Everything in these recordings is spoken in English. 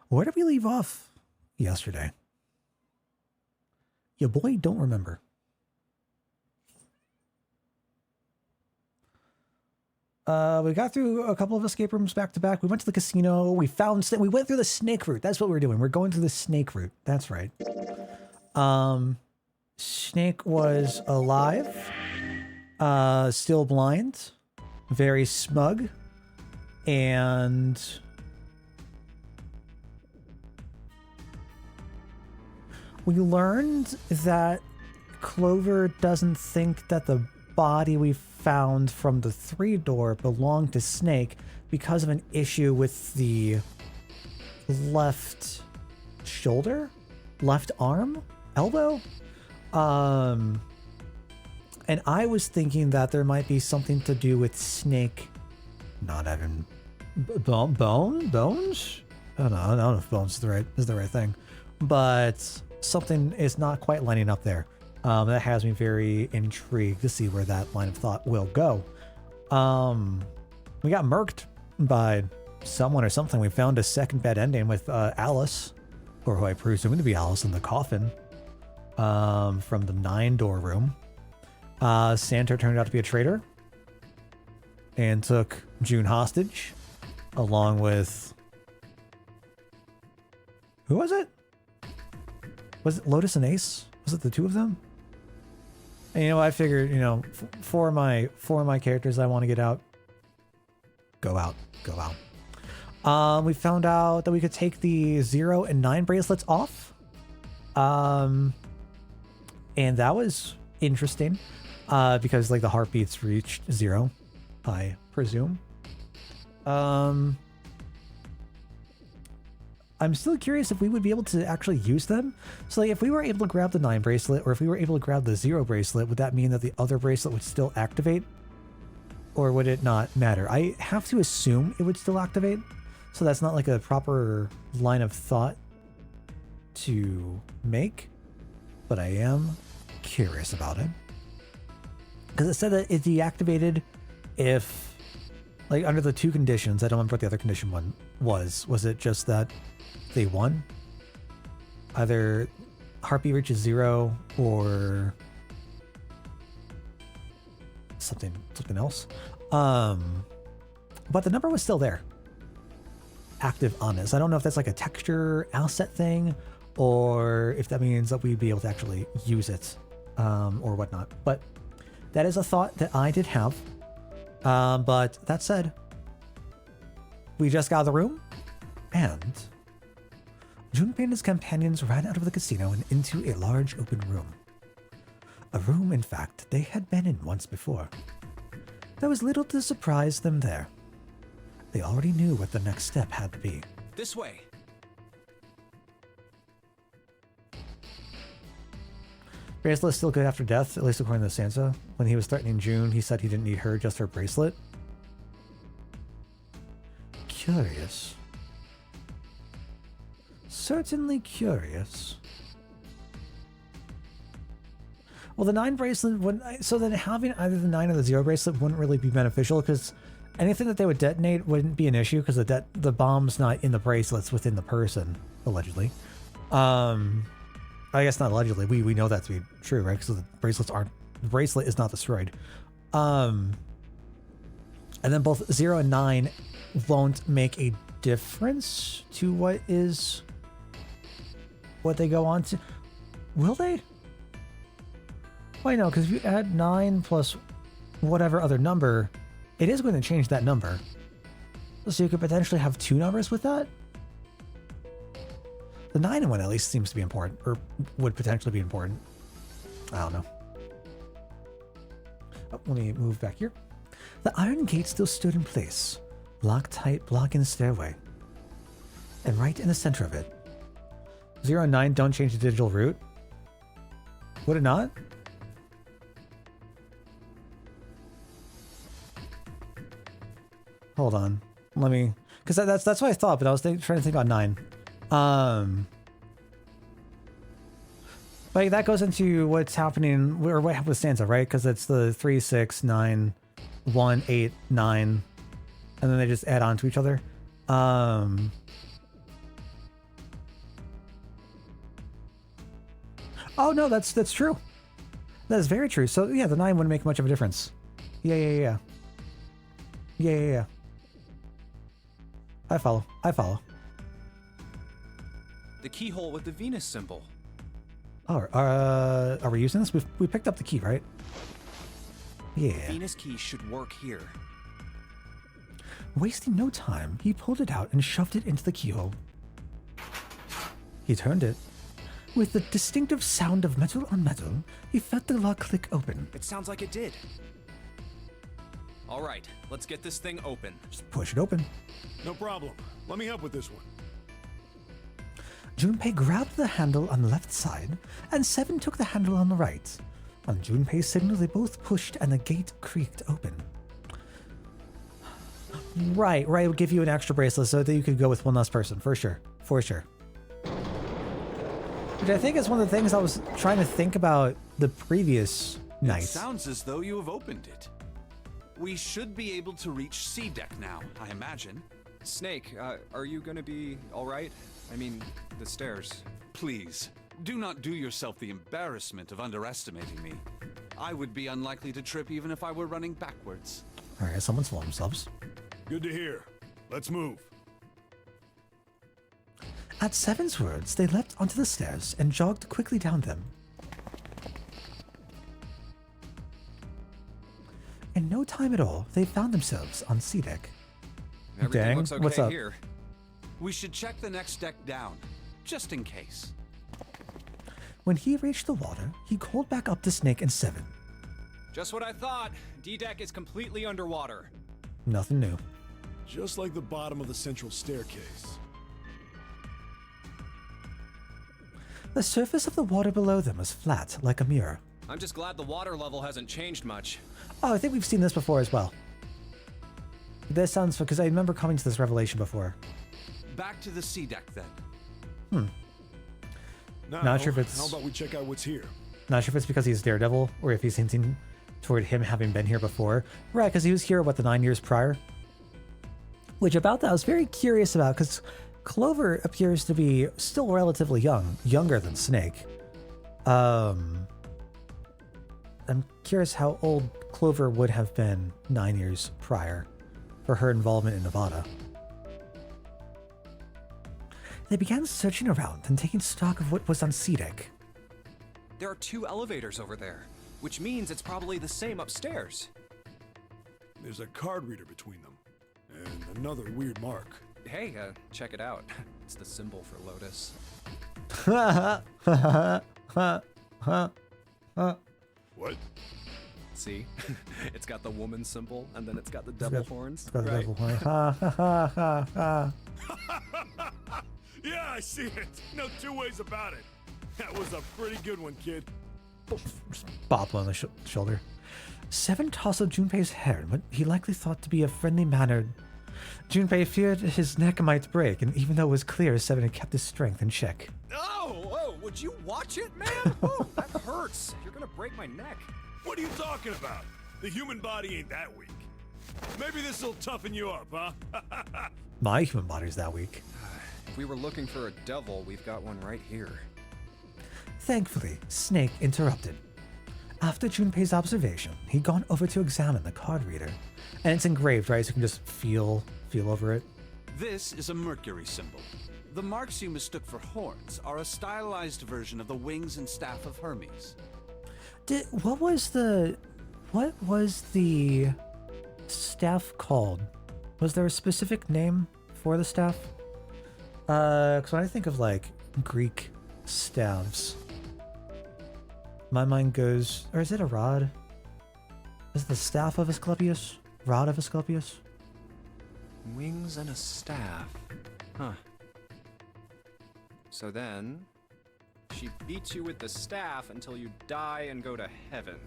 Where did we leave off yesterday? Your boy don't remember. We got through a couple of escape rooms back to back. We went to the casino. We went through the snake route. That's what we're doing. We're going through the snake route. That's right. Snake was alive, still blind, very smug, and we learned that Clover doesn't think that the body we found from the 3-door belonged to Snake because of an issue with the left shoulder, left arm, elbow. And I was thinking that there might be something to do with Snake not having bones. I don't know if bones is the right thing, but something is not quite lining up there. That has me very intrigued to see where that line of thought will go. We got murked by someone or something. We found a second bad ending with Alice, or who I presume to be Alice, in the coffin from the 9-door room. Santa turned out to be a traitor and took June hostage, along with... Who was it? Was it Lotus and Ace? Was it the two of them? And, you know, I figured, you know, for my characters I want to get out, go out. We found out that we could take the 0 and 9 bracelets off. And that was interesting, because like the heartbeats reached 0, I presume. I'm still curious if we would be able to actually use them. So like if we were able to grab the 9 bracelet, or if we were able to grab the 0 bracelet, would that mean that the other bracelet would still activate? Or would it not matter? I have to assume it would still activate. So that's not like a proper line of thought to make. But I am curious about it. Because it said that it deactivated if, like, under the 2 conditions. I don't remember what the other condition one was. Was it just that they won? Either heartbeat reaches 0 or something else. But the number was still there, active on this. I don't know if that's like a texture asset thing, or if that means that we'd be able to actually use it, or whatnot. But that is a thought that I did have. But that said, we just got out of the room, and Junpei and his companions ran out of the casino and into a large open room. A room, in fact, they had been in once before. There was little to surprise them there. They already knew what the next step had to be. This way. Bracelet is still good after death, at least according to Sansa. When he was threatening June, he said he didn't need her, just her bracelet. Curious. Certainly curious. Well, the 9 bracelet wouldn't... So then having either the 9 or the 0 bracelet wouldn't really be beneficial, because anything that they would detonate wouldn't be an issue, because the bomb's not in the bracelets, within the person, allegedly. I guess not allegedly. We know that to be true, right? Because the bracelet is not destroyed. And then both 0 and 9 won't make a difference to what they go on to. Will they? Why no? Because if you add 9 plus whatever other number, it is going to change that number. So you could potentially have 2 numbers with that. The 9 one at least seems to be important, or would potentially be important. I don't know. Oh, let me move back here. The iron gate still stood in place, locked tight, blocking the stairway. And right in the center of it. 0 and 9 don't change the digital route. Would it not? Hold on. Let me... Because that's what I thought, but I was trying to think about 9. Like that goes into what's happening, or what happened with Sansa, right? Because it's the 3, 6, 9, 1, 8, 9, and then they just add on to each other. Oh no, that's true. That is very true. So yeah, the 9 wouldn't make much of a difference. Yeah. I follow. The keyhole with the Venus symbol. Oh, are we using this? We picked up the key, right? Yeah. The Venus key should work here. Wasting no time, he pulled it out and shoved it into the keyhole. He turned it. With the distinctive sound of metal on metal, he felt the lock click open. It sounds like it did. All right, let's get this thing open. Just push it open. No problem. Let me help with this one. Junpei grabbed the handle on the left side, and Seven took the handle on the right. On Junpei's signal, they both pushed, and the gate creaked open. Right, it would give you an extra bracelet so that you could go with one less person, for sure. Which I think is one of the things I was trying to think about the previous night. It sounds as though you have opened it. We should be able to reach C deck now, I imagine. Snake, are you gonna be all right? I mean, the stairs. Please, do not do yourself the embarrassment of underestimating me. I would be unlikely to trip even if I were running backwards. Alright, someone's falling themselves. Good to hear. Let's move. At Seven's words, they leapt onto the stairs and jogged quickly down them. In no time at all, they found themselves on C deck. Everything looks okay what's up? here. We should check the next deck down, just in case. When he reached the water, he called back up to Snake and Seven. Just what I thought. D-deck is completely underwater. Nothing new. Just like the bottom of the central staircase. The surface of the water below them was flat, like a mirror. I'm just glad the water level hasn't changed much. Oh, I think we've seen this before as well. This sounds, because I remember coming to this revelation before. Back to the C deck then. Now, Not sure if it's- How about we check out what's here? Not sure if it's because he's Daredevil, or if he's hinting toward him having been here before. Right, because he was here, what, the 9 years prior? Which about that I was very curious about, because Clover appears to be still relatively young, younger than Snake. I'm curious how old Clover would have been 9 years prior for her involvement in Nevada. They began searching around and taking stock of what was on C deck. There are 2 elevators over there, which means it's probably the same upstairs. There's a card reader between them. And another weird mark. Hey, check it out. It's the symbol for Lotus. What? See? It's got the woman symbol, and then it's got the devil horns. Got the right? devil horn. Ha ha ha ha ha. Yeah, I see it. No two ways about it. That was a pretty good one, kid. Bop on the shoulder. Seven tousled Junpei's hair in what he likely thought to be a friendly manner. Junpei feared his neck might break, and even though it was clear Seven had kept his strength in check. Oh, would you watch it, man? Oh, that hurts. You're gonna break my neck. What are you talking about? The human body ain't that weak. Maybe this'll toughen you up, huh? My human body's that weak. If we were looking for a devil, we've got one right here. Thankfully, Snake interrupted. After Junpei's observation, he'd gone over to examine the card reader. And it's engraved, right? So you can just feel over it. This is a Mercury symbol. The marks you mistook for horns are a stylized version of the wings and staff of Hermes. What was the staff called? Was there a specific name for the staff? Because when I think of like Greek staves, my mind goes, or is it a rod? Is it the staff of Asclepius? Rod of Asclepius? Wings and a staff. Huh. So then, she beats you with the staff until you die and go to heaven.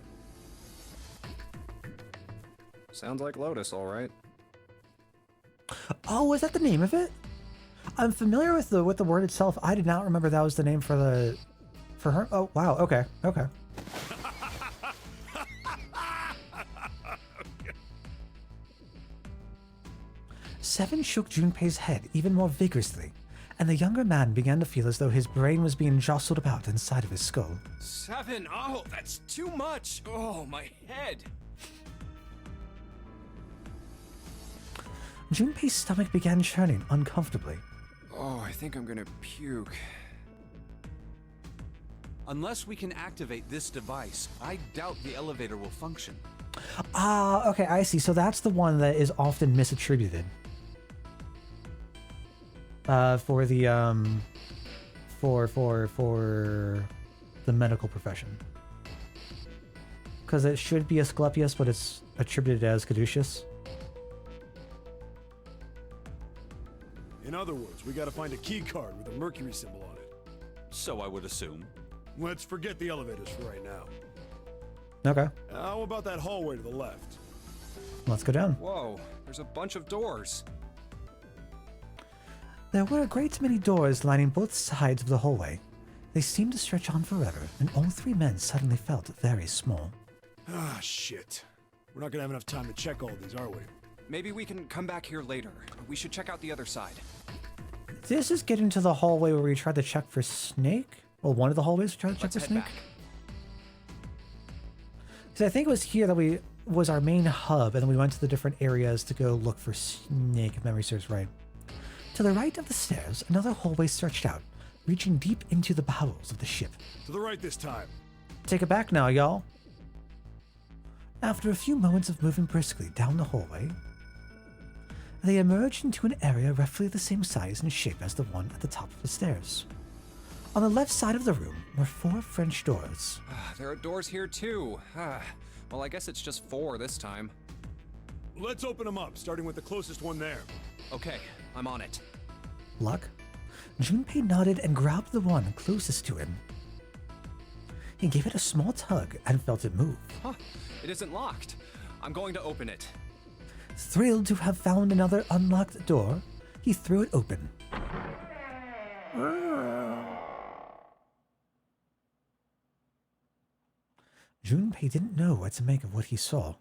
Sounds like Lotus, all right. Oh, was that the name of it? I'm familiar with the word itself. I did not remember that was the name for her. Oh, wow. Okay. Seven shook Junpei's head even more vigorously, and the younger man began to feel as though his brain was being jostled about inside of his skull. 7. Oh, that's too much. Oh, my head. Junpei's stomach began churning uncomfortably. Oh, I think I'm gonna puke. Unless we can activate this device, I doubt the elevator will function. Ah, okay, I see. So that's the one that is often misattributed. For the for the medical profession. Because it should be Asclepius, but it's attributed as Caduceus. In other words, we gotta find a key card with a Mercury symbol on it. So I would assume. Let's forget the elevators for right now. Okay, How about that hallway to the left? let's go down. Whoa, there's a bunch of doors. There were a great many doors lining both sides of the hallway. They seemed to stretch on forever, and all three men suddenly felt very small. Ah, shit. We're not gonna have enough time to check all these, are we? Maybe we can come back here later. We should check out the other side. This is getting to the hallway where we tried to check for Snake? Well, one of the hallways we tried to check Let's for head Snake? back. Because I think it was here that was our main hub, and then we went to the different areas to go look for Snake, if memory serves right. To the right of the stairs, another hallway stretched out, reaching deep into the bowels of the ship. To the right this time. Take it back now, y'all. After a few moments of moving briskly down the hallway, they emerged into an area roughly the same size and shape as the one at the top of the stairs. On the left side of the room were 4 French doors. There are doors here too. Well, I guess it's just 4 this time. Let's open them up, starting with the closest one there. Okay, I'm on it. Luck? Junpei nodded and grabbed the one closest to him. He gave it a small tug and felt it move. Huh, it isn't locked. I'm going to open it. Thrilled to have found another unlocked door, he threw it open. Junpei didn't know what to make of what he saw.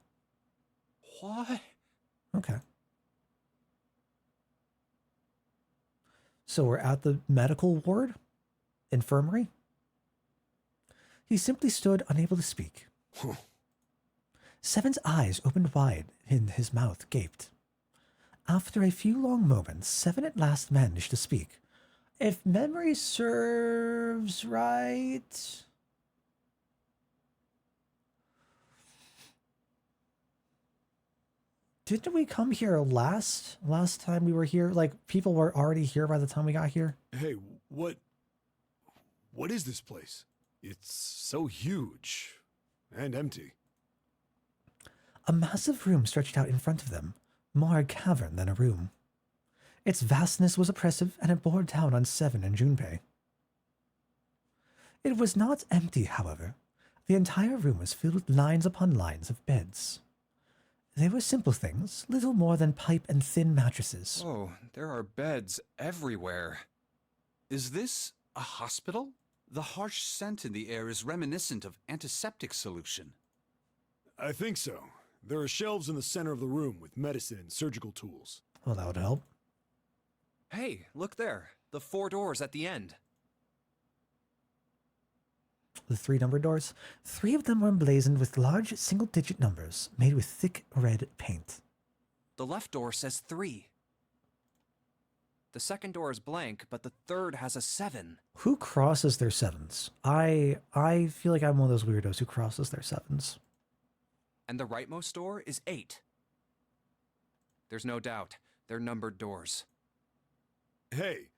What? Okay. So we're at the medical ward? Infirmary? He simply stood unable to speak. Seven's eyes opened wide and his mouth gaped. After a few long moments, Seven at last managed to speak. If memory serves right... Didn't we come here last time we were here? Like, people were already here by the time we got here? Hey, what is this place? It's so huge and empty. A massive room stretched out in front of them, more a cavern than a room. Its vastness was oppressive, and it bore down on Seven and Junpei. It was not empty, however. The entire room was filled with lines upon lines of beds. They were simple things, little more than pipe and thin mattresses. Oh, there are beds everywhere. Is this a hospital? The harsh scent in the air is reminiscent of antiseptic solution. I think so. There are shelves in the center of the room with medicine and surgical tools. Well, that would help. Hey, look there. The 4 doors at the end. The 3 numbered doors. 3 of them were emblazoned with large single-digit numbers made with thick red paint. The left door says 3. The second door is blank, but the third has a 7. Who crosses their 7s? I feel like I'm one of those weirdos who crosses their 7s. And the rightmost door is 8. There's no doubt. They're numbered doors. Hey,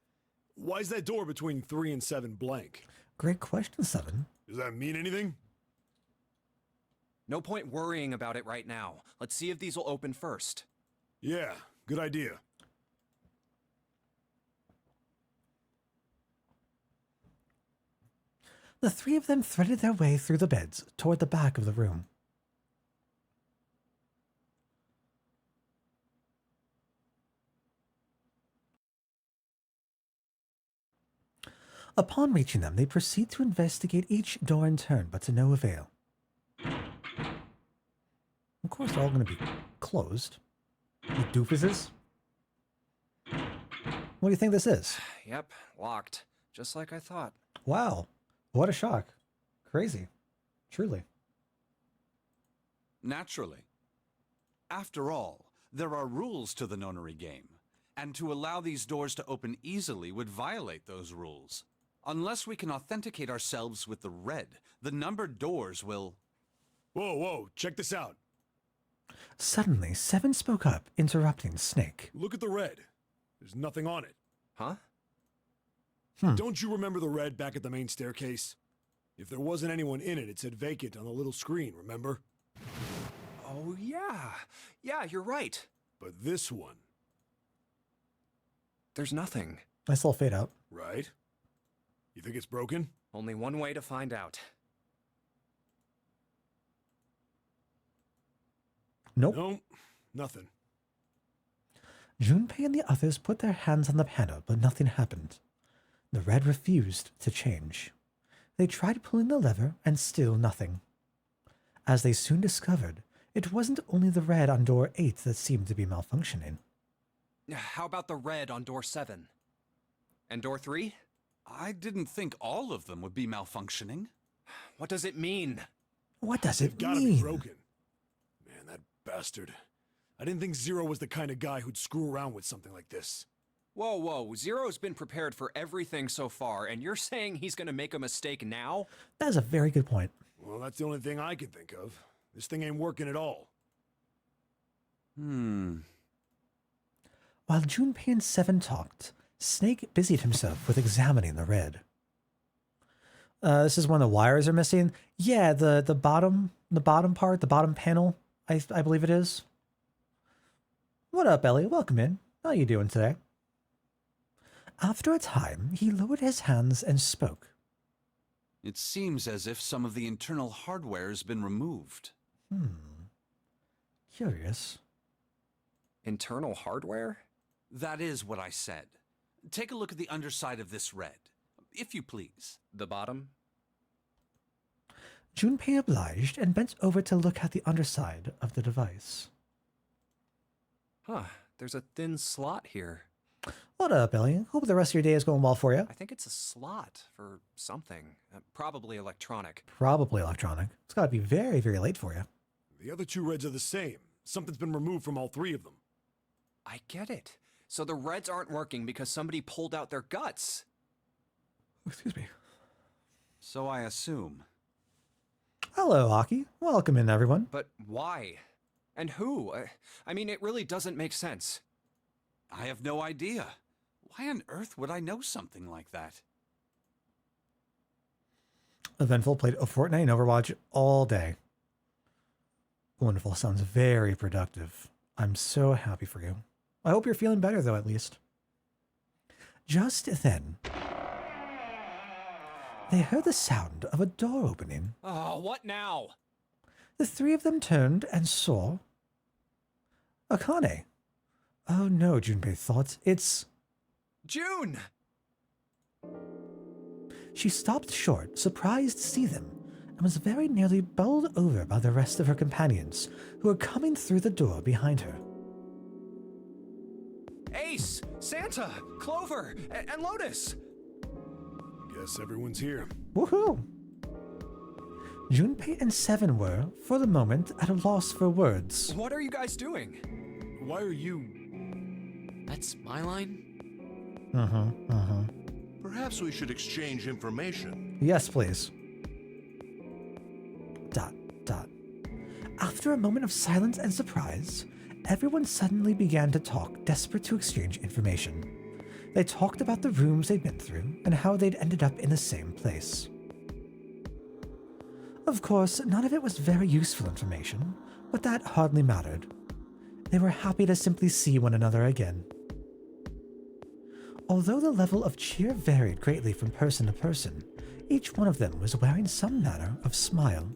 why is that door between 3 and 7 blank? Great question, 7. Does that mean anything? No point worrying about it right now. Let's see if these will open first. Yeah, good idea. The 3 of them threaded their way through the beds toward the back of the room. Upon reaching them, they proceed to investigate each door in turn, but to no avail. Of course, they're all going to be closed. You doofuses. What do you think this is? Yep, locked. Just like I thought. Wow. What a shock. Crazy. Truly. Naturally. After all, there are rules to the nonary game, and to allow these doors to open easily would violate those rules. Unless we can authenticate ourselves with the red, the numbered doors will... Whoa, whoa, check this out. Suddenly, Seven spoke up, interrupting Snake. Look at the red. There's nothing on it. Huh? Don't you remember the red back at the main staircase? If there wasn't anyone in it, it said vacant on the little screen, remember? Oh, yeah. Yeah, you're right. But this one, There's nothing. Nice little fade out. right? You think it's broken? Only one way to find out. Nope. No, nothing. Junpei and the others put their hands on the panel, but nothing happened. The red refused to change. They tried pulling the lever, and still nothing. As they soon discovered, it wasn't only the red on door 8 that seemed to be malfunctioning. How about the red on door 7? And door 3? I didn't think all of them would be malfunctioning. What does it mean? What does They've it gotta mean? be broken. Man, that bastard. I didn't think Zero was the kind of guy who'd screw around with something like this. Whoa, whoa. Zero's been prepared for everything so far, and you're saying he's gonna make a mistake now? That is a very good point. Well, that's the only thing I can think of. This thing ain't working at all. While Junpei and Seven talked, Snake busied himself with examining the red. This is when the wires are missing. Yeah, the bottom part, the bottom panel, I believe it is. What up, Ellie? Welcome in. How you doing today? After a time, he lowered his hands and spoke. It seems as if some of the internal hardware has been removed. Curious. Internal hardware? That is what I said. Take a look at the underside of this red, if you please. The bottom? Junpei obliged and bent over to look at the underside of the device. Huh, there's a thin slot here. What up, Ellie? Hope the rest of your day is going well for you. I think it's a slot for something. Probably electronic. Probably electronic. It's got to be very, very late for you. The other two reds are the same. Something's been removed from all three of them. I get it. So the reds aren't working because somebody pulled out their guts. Excuse me. So I assume. Hello, Aki. Welcome in, everyone. But why? And who? I mean, it really doesn't make sense. I have no idea. Why on earth would I know something like that? Eventful played Fortnite and Overwatch all day. Wonderful. Sounds very productive. I'm so happy for you. I hope you're feeling better, though, at least. Just then, they heard the sound of a door opening. Oh, what now? The three of them turned and saw Akane. Oh no, Junpei thought. It's... June! She stopped short, surprised to see them, and was very nearly bowled over by the rest of her companions, who were coming through the door behind her. Ace! Santa! Clover! And Lotus! Guess everyone's here. Woohoo! Junpei and Seven were, for the moment, at a loss for words. What are you guys doing? Why are you... That's my line? Perhaps we should exchange information. Yes, please. ... After a moment of silence and surprise, everyone suddenly began to talk, desperate to exchange information. They talked about the rooms they'd been through and how they'd ended up in the same place. Of course, none of it was very useful information, but that hardly mattered. They were happy to simply see one another again. Although the level of cheer varied greatly from person to person, each one of them was wearing some manner of smile,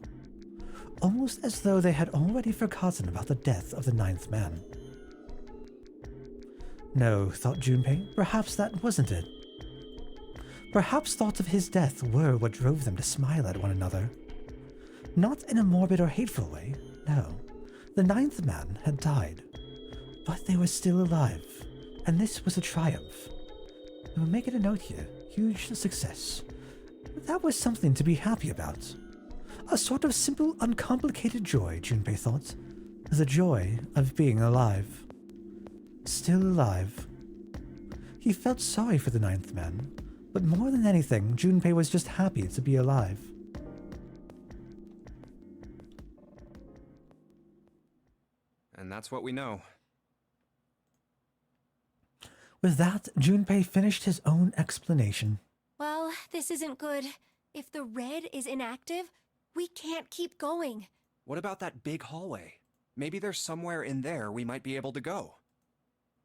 almost as though they had already forgotten about the death of the ninth man. No, thought Junpei, perhaps that wasn't it. Perhaps thoughts of his death were what drove them to smile at one another. Not in a morbid or hateful way, no. The ninth man had died, but they were still alive, and this was a triumph. We're making a note here. Huge success. That was something to be happy about. A sort of simple, uncomplicated joy, Junpei thought. The joy of being alive. Still alive. He felt sorry for the ninth man, but more than anything, Junpei was just happy to be alive. And that's what we know. With that, Junpei finished his own explanation. Well, this isn't good. If the red is inactive, we can't keep going. What about that big hallway? Maybe there's somewhere in there we might be able to go.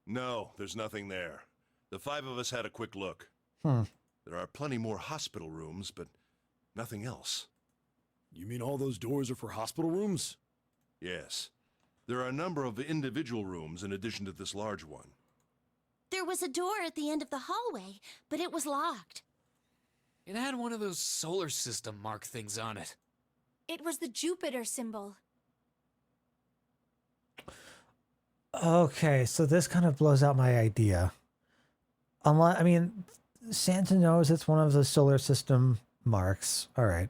No, there's nothing there. The 5 of us had a quick look. There are plenty more hospital rooms, but nothing else. You mean all those doors are for hospital rooms? Yes. There are a number of individual rooms in addition to this large one. There was a door at the end of the hallway, but it was locked. It had one of those solar system mark things on it. It was the Jupiter symbol. Okay, so this kind of blows out my idea. Unless, I mean, Santa knows it's one of the solar system marks. All right.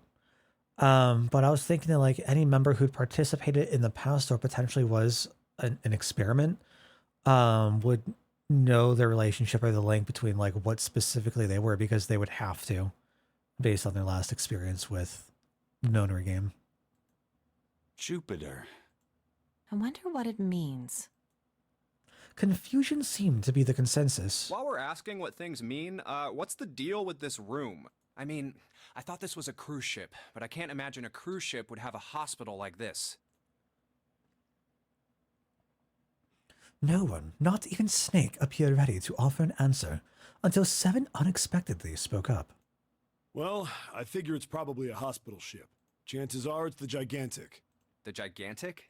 But I was thinking that like any member who'd participated in the past or potentially was an experiment would know the relationship or the link between like what specifically they were, because they would have to, based on their last experience with the Nonary game. Jupiter. I wonder what it means. Confusion seemed to be the consensus. While we're asking what things mean, what's the deal with this room? I mean, I thought this was a cruise ship, but I can't imagine a cruise ship would have a hospital like this. No one, not even Snake, appeared ready to offer an answer until Seven unexpectedly spoke up. Well, I figure it's probably a hospital ship. Chances are it's the Gigantic. The Gigantic?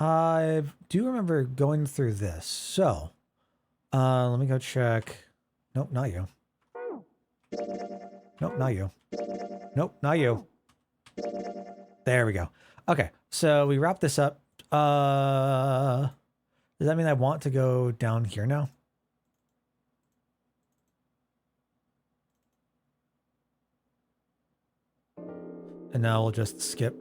I do remember going through this. So, let me go check. Nope, not you. Nope, not you. Nope, not you. There we go. Okay, so we wrap this up. Does that mean I want to go down here now? And now we'll just skip.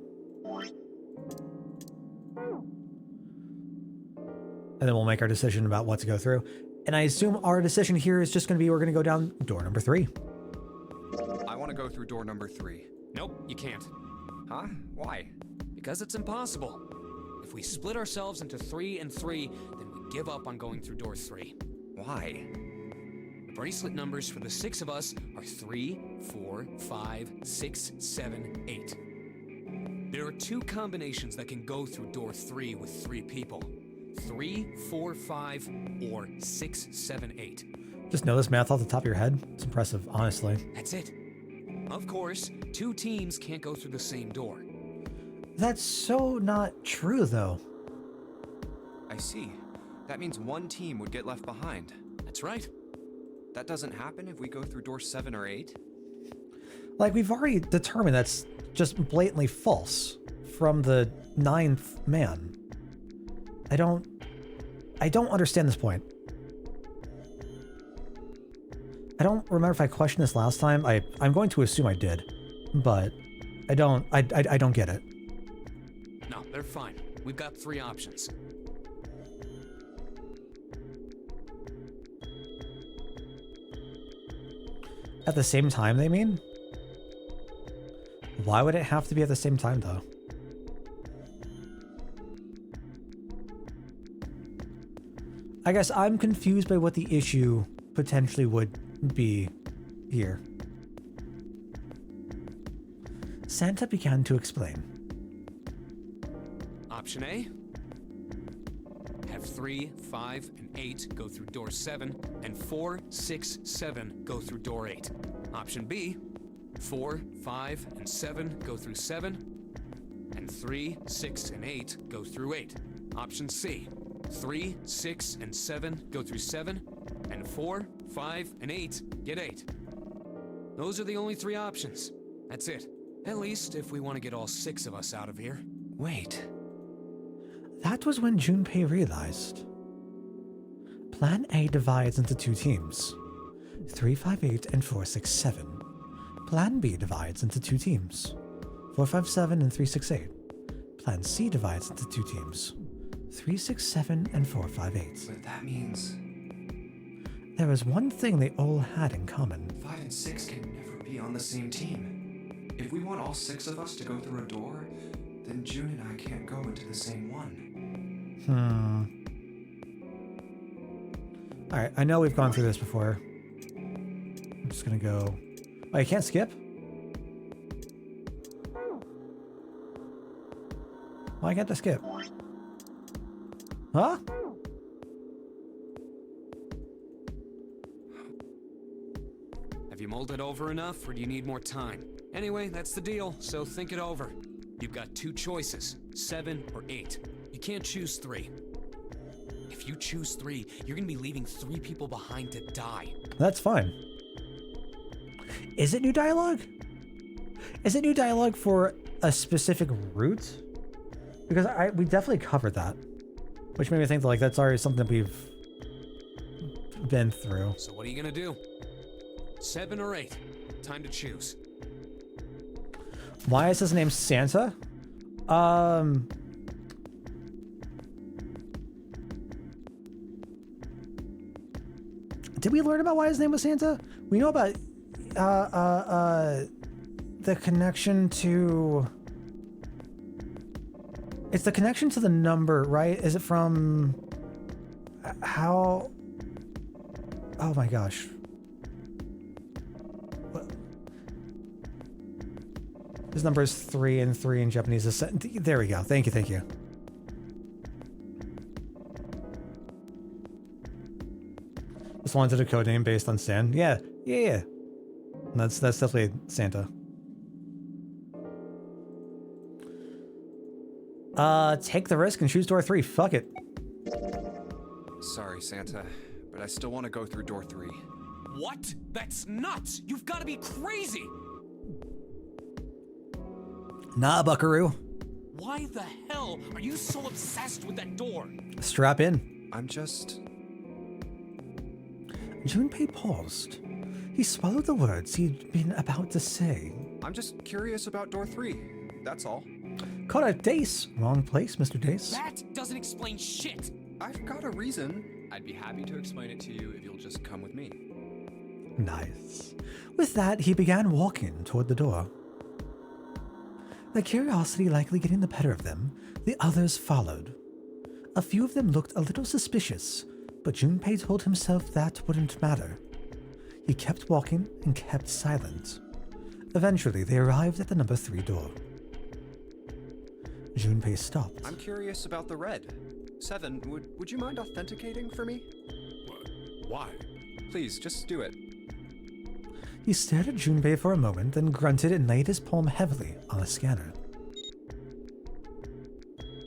And then we'll make our decision about what to go through. And I assume our decision here is just going to be we're going to go down door number 3. I want to go through door number 3. Nope, you can't. Huh? Why? Because it's impossible. If we split ourselves into 3 and 3, then we give up on going through door 3. Why? The bracelet numbers for the 6 of us are 3, 4, 5, 6, 7, 8. There are 2 combinations that can go through door 3 with 3 people. 3, 4, 5, or 6, 7, 8. Just know this math off the top of your head. It's impressive, honestly. That's it. Of course, 2 teams can't go through the same door. That's so not true, though. I see. That means one team would get left behind. That's right. That doesn't happen if we go through door 7 or 8? Like, we've already determined that's just blatantly false from the 9th man. I don't understand this point. I don't remember if I questioned this last time. I'm going to assume I did, but I don't get it. No, they're fine. We've got 3 options. At the same time, they mean? Why would it have to be at the same time, though? I guess I'm confused by what the issue potentially would be here. Santa began to explain. Option A. Have 3, 5, and 8 go through door 7, and 4, 6, 7 go through door 8. Option B. 4, 5, and 7 go through 7, and 3, 6, and 8 go through 8. Option C. 3, 6, and 7 go through 7, and 4, 5, and 8 get 8. Those are the only 3 options. That's it. At least if we want to get all 6 of us out of here. Wait. That was when Junpei realized. Plan A divides into 2 teams. 358 and 467. Plan B divides into 2 teams. 457 and 368. Plan C divides into 2 teams. 367 and 458. But that means There was one thing they all had in common. 5 and 6 can never be on the same team. If we want all 6 of us to go through a door, then June and I can't go into the same one. Alright, I know we've gone through this before. I'm just gonna go... Oh, you can't skip? Why can't I skip? Huh? Have you mulled it over enough, or do you need more time? Anyway, that's the deal, so think it over. You've got 2 choices, 7 or 8. You can't choose 3. If you choose 3, you're gonna be leaving 3 people behind to die. That's fine. Is it new dialogue? Is it new dialogue for a specific route? Because we definitely covered that. Which made me think that, like, that's already something that we've been through. So what are you gonna do? 7 or 8? Time to choose. Why is his name Santa? Did we learn about why his name was Santa? We know about the connection to... It's the connection to the number, right? Is it from... How... Oh my gosh. What? His number is 3, and 3 in Japanese is... There we go. Thank you, thank you. Just wanted a code name based on Stan. Yeah. That's definitely Santa. Take the risk and choose door 3. Fuck it. Sorry, Santa, but I still want to go through door 3. What? That's nuts! You've got to be crazy! Nah, buckaroo. Why the hell are you so obsessed with that door? Strap in. I'm just... Junpei paused. He swallowed the words he'd been about to say. I'm just curious about door 3. That's all. Caught a Dace. Wrong place, Mr. Dace. That doesn't explain shit! I've got a reason. I'd be happy to explain it to you if you'll just come with me. Nice. With that, he began walking toward the door. Their curiosity likely getting the better of them, the others followed. A few of them looked a little suspicious, but Junpei told himself that wouldn't matter. He kept walking and kept silent. Eventually, they arrived at the number 3 door. Junpei stopped. I'm curious about the red. 7, would you mind authenticating for me? Why? Please, just do it. He stared at Junpei for a moment, then grunted and laid his palm heavily on a scanner.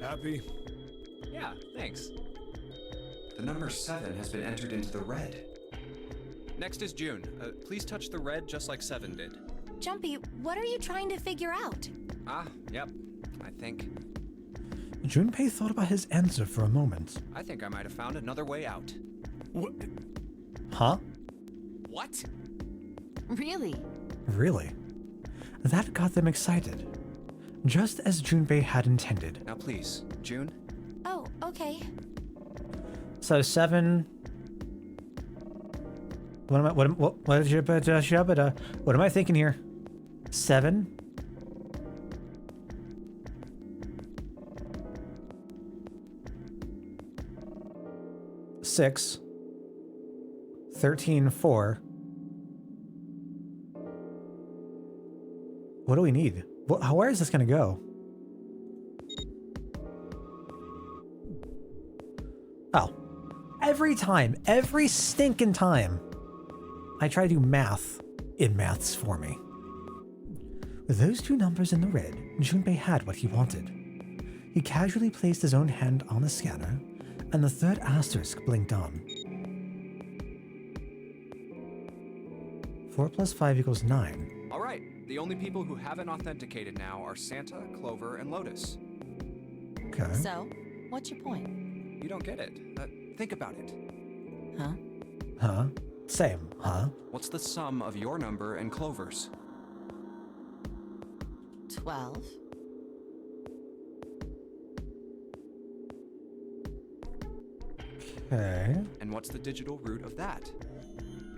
Happy? Yeah, thanks. The number 7 has been entered into the red. Next is June. Please touch the red just like 7 did. Jumpy, what are you trying to figure out? Yep. I think Junpei thought about his answer for a moment. I might have found another way out. What? Huh? What? Really? Really? That got them excited. Just as Junpei had intended. Now please, June. Oh, okay. So 7... What am I thinking here? 7? Six, 13, 4. What do we need? Where is this gonna go? Oh. Every time, every stinking time, I try to do math, it maths for me. With those 2 numbers in the red, Junpei had what he wanted. He casually placed his own hand on the scanner, and the 3rd asterisk blinked on. 4 plus 5 equals 9. All right. The only people who haven't authenticated now are Santa, Clover, and Lotus. Okay. So, what's your point? You don't get it. Think about it. Huh? Huh? Same, huh? What's the sum of your number and Clover's? 12. Okay. And what's the digital root of that?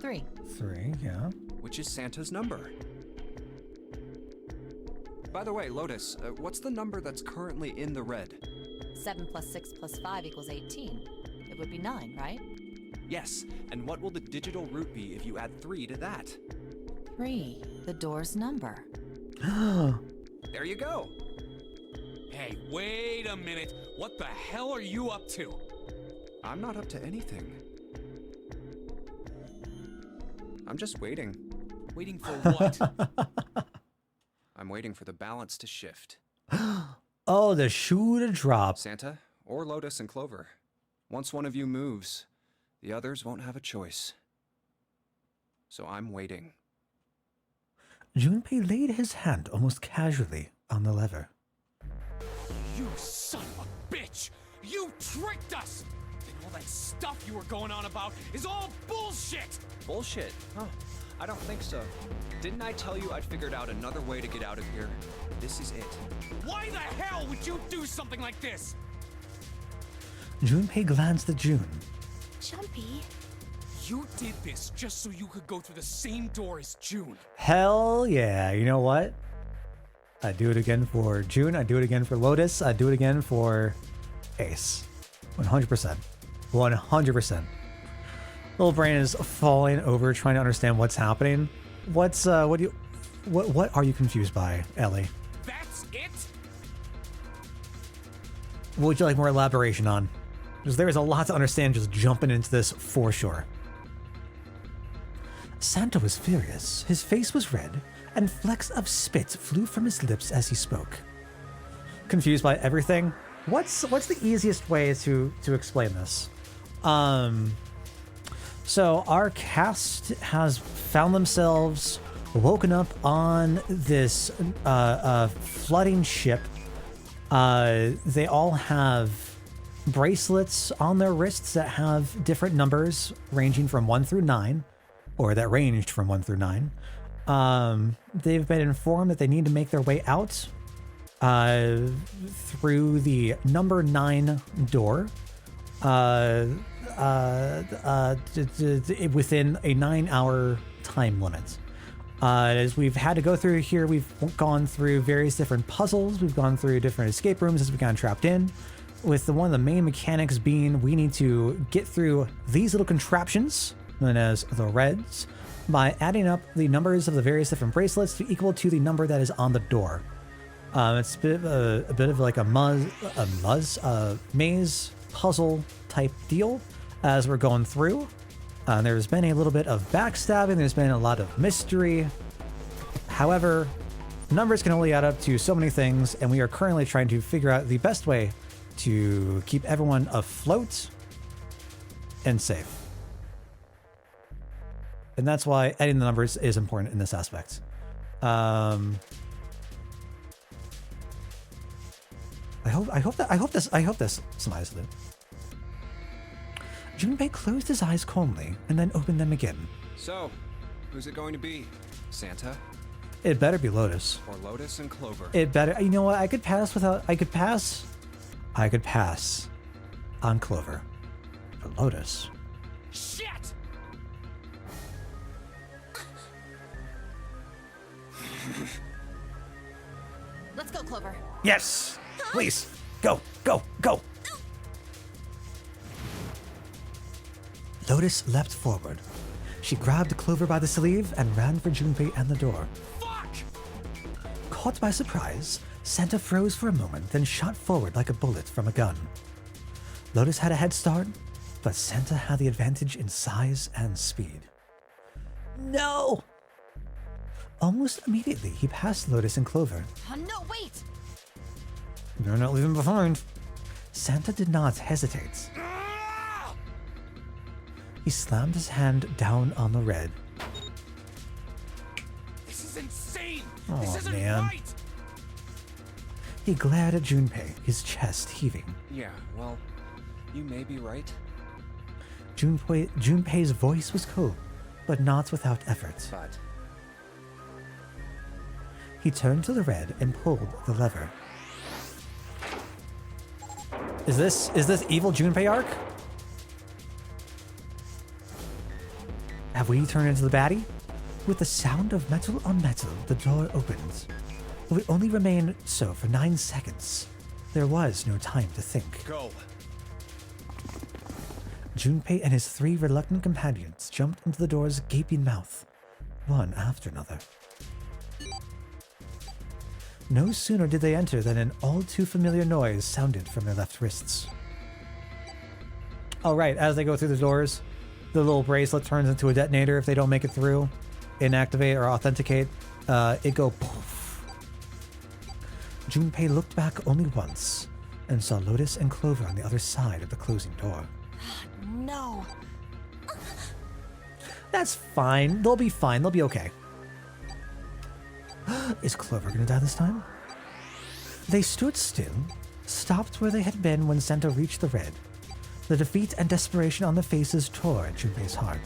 3. 3, yeah. Which is Santa's number. By the way, Lotus, what's the number that's currently in the red? 7 plus 6 plus 5 equals 18. It would be 9, right? Yes, and what will the digital root be if you add 3 to that? 3. The door's number. There you go. Hey, wait a minute. What the hell are you up to? I'm not up to anything. I'm just waiting. Waiting for what? I'm waiting for the balance to shift. Oh, the shoe to drop. Santa, or Lotus and Clover. Once one of you moves, the others won't have a choice. So I'm waiting. Junpei laid his hand almost casually on the lever. You son of a bitch! You tricked us! And all that stuff you were going on about is all bullshit! Bullshit? Huh. I don't think so. Didn't I tell you I'd figured out another way to get out of here? This is it. Why the hell would you do something like this? Junpei glanced at June. Jumpy. You did this just so you could go through the same door as June. Hell yeah. You know what? I'd do it again for June. I'd do it again for Lotus. I'd do it again for Ace. 100%. 100%. Little brain is falling over trying to understand what's happening. What are you confused by, Ellie? That's it? What would you like more elaboration on? Because there is a lot to understand just jumping into this for sure. Santa was furious. His face was red, and flecks of spit flew from his lips as he spoke. Confused by everything? What's the easiest way to explain this? So our cast has found themselves woken up on this flooding ship. They all have bracelets on their wrists that have different numbers ranging from 1 through 9, or that ranged from 1 through 9. They've been informed that they need to make their way out through the number 9 door within a 9-hour time limit. As we've had to go through here, we've gone through various different puzzles. We've gone through different escape rooms as we got trapped in, with one of the main mechanics being we need to get through these little contraptions known as the reds by adding up the numbers of the various different bracelets to equal to the number that is on the door. It's a bit of like a maze puzzle type deal as we're going through. There's been a little bit of backstabbing. There's been a lot of mystery. However, numbers can only add up to so many things, and we are currently trying to figure out the best way to keep everyone afloat and safe. And that's why adding the numbers is important in this aspect. I hope this summarizes it. Junpei closed his eyes calmly and then opened them again. So, who's it going to be? Santa? It better be Lotus. Or Lotus and Clover? It better. You know what? I could pass on Clover. But Lotus. Shit! Let's go, Clover. Yes! Please! Go! Go! Go! Lotus leapt forward. She grabbed Clover by the sleeve and ran for Junpei and the door. Fuck! Caught by surprise, Santa froze for a moment, then shot forward like a bullet from a gun. Lotus had a head start, but Santa had the advantage in size and speed. No! Almost immediately, he passed Lotus and Clover. Oh, no, wait! You're not leaving behind. Santa did not hesitate. He slammed his hand down on the red. This is insane! Oh, this isn't man. right! He glared at Junpei, his chest heaving. Yeah, well, you may be right. Junpei's voice was cold, but not without effort. But He turned to the red and pulled the lever. Is this evil Junpei arc? Have we turned into the baddie? With the sound of metal on metal, the door opened. But we only remained so for 9 seconds. There was no time to think. go. Junpei and his 3 reluctant companions jumped into the door's gaping mouth, one after another. No sooner did they enter than an all-too-familiar noise sounded from their left wrists. Oh right, as they go through the doors, the little bracelet turns into a detonator if they don't make it through, inactivate or authenticate. It go poof. Junpei looked back only once and saw Lotus and Clover on the other side of the closing door. No. That's fine. They'll be fine. They'll be okay. Is Clover gonna die this time? They stood still, stopped where they had been when Santa reached the red. The defeat and desperation on their faces tore at Junpei's heart.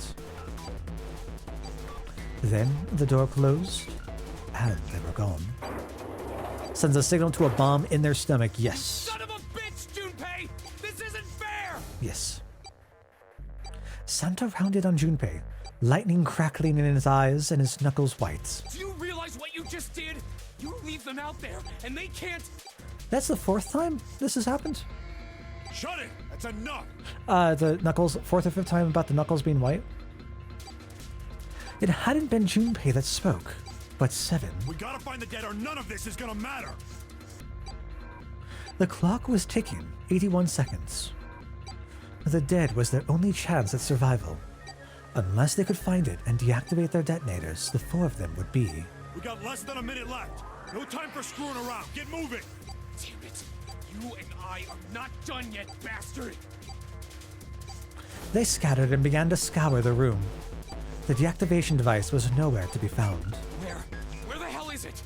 Then the door closed, and they were gone. Sends a signal to a bomb in their stomach. Yes. Son of a bitch, Junpei! This isn't fair! Yes. Santa rounded on Junpei, lightning crackling in his eyes and his knuckles white. Do you realize what you just did? You leave them out there, and they can't... That's the 4th time this has happened? Shut it! That's enough! The knuckles, 4th or 5th time about the knuckles being white? It hadn't been Junpei that spoke, but Seven. We gotta find the dead or none of this is gonna matter! The clock was ticking, 81 seconds. The dead was their only chance at survival. Unless they could find it and deactivate their detonators, the 4 of them would be. We got less than a minute left! No time for screwing around! Get moving! Damn it! You and I are not done yet, bastard! They scattered and began to scour the room. The deactivation device was nowhere to be found. Where the hell is it?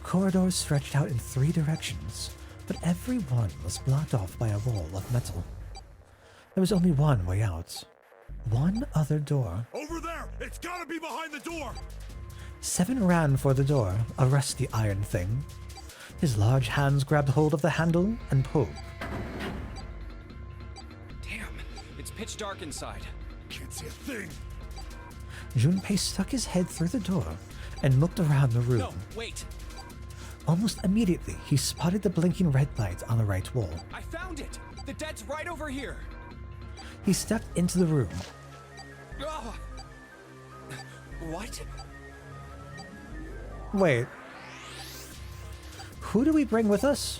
Corridors stretched out in 3 directions, but every one was blocked off by a wall of metal. There was only one way out. One other door. Over there! It's gotta be behind the door! Seven ran for the door, a rusty iron thing. His large hands grabbed hold of the handle and pulled. Damn, it's pitch dark inside. Can't see a thing! Junpei stuck his head through the door and looked around the room. No, wait. Almost immediately, he spotted the blinking red light on the right wall. I found it. The dead's right over here. He stepped into the room. Ugh. What? Wait. Who do we bring with us?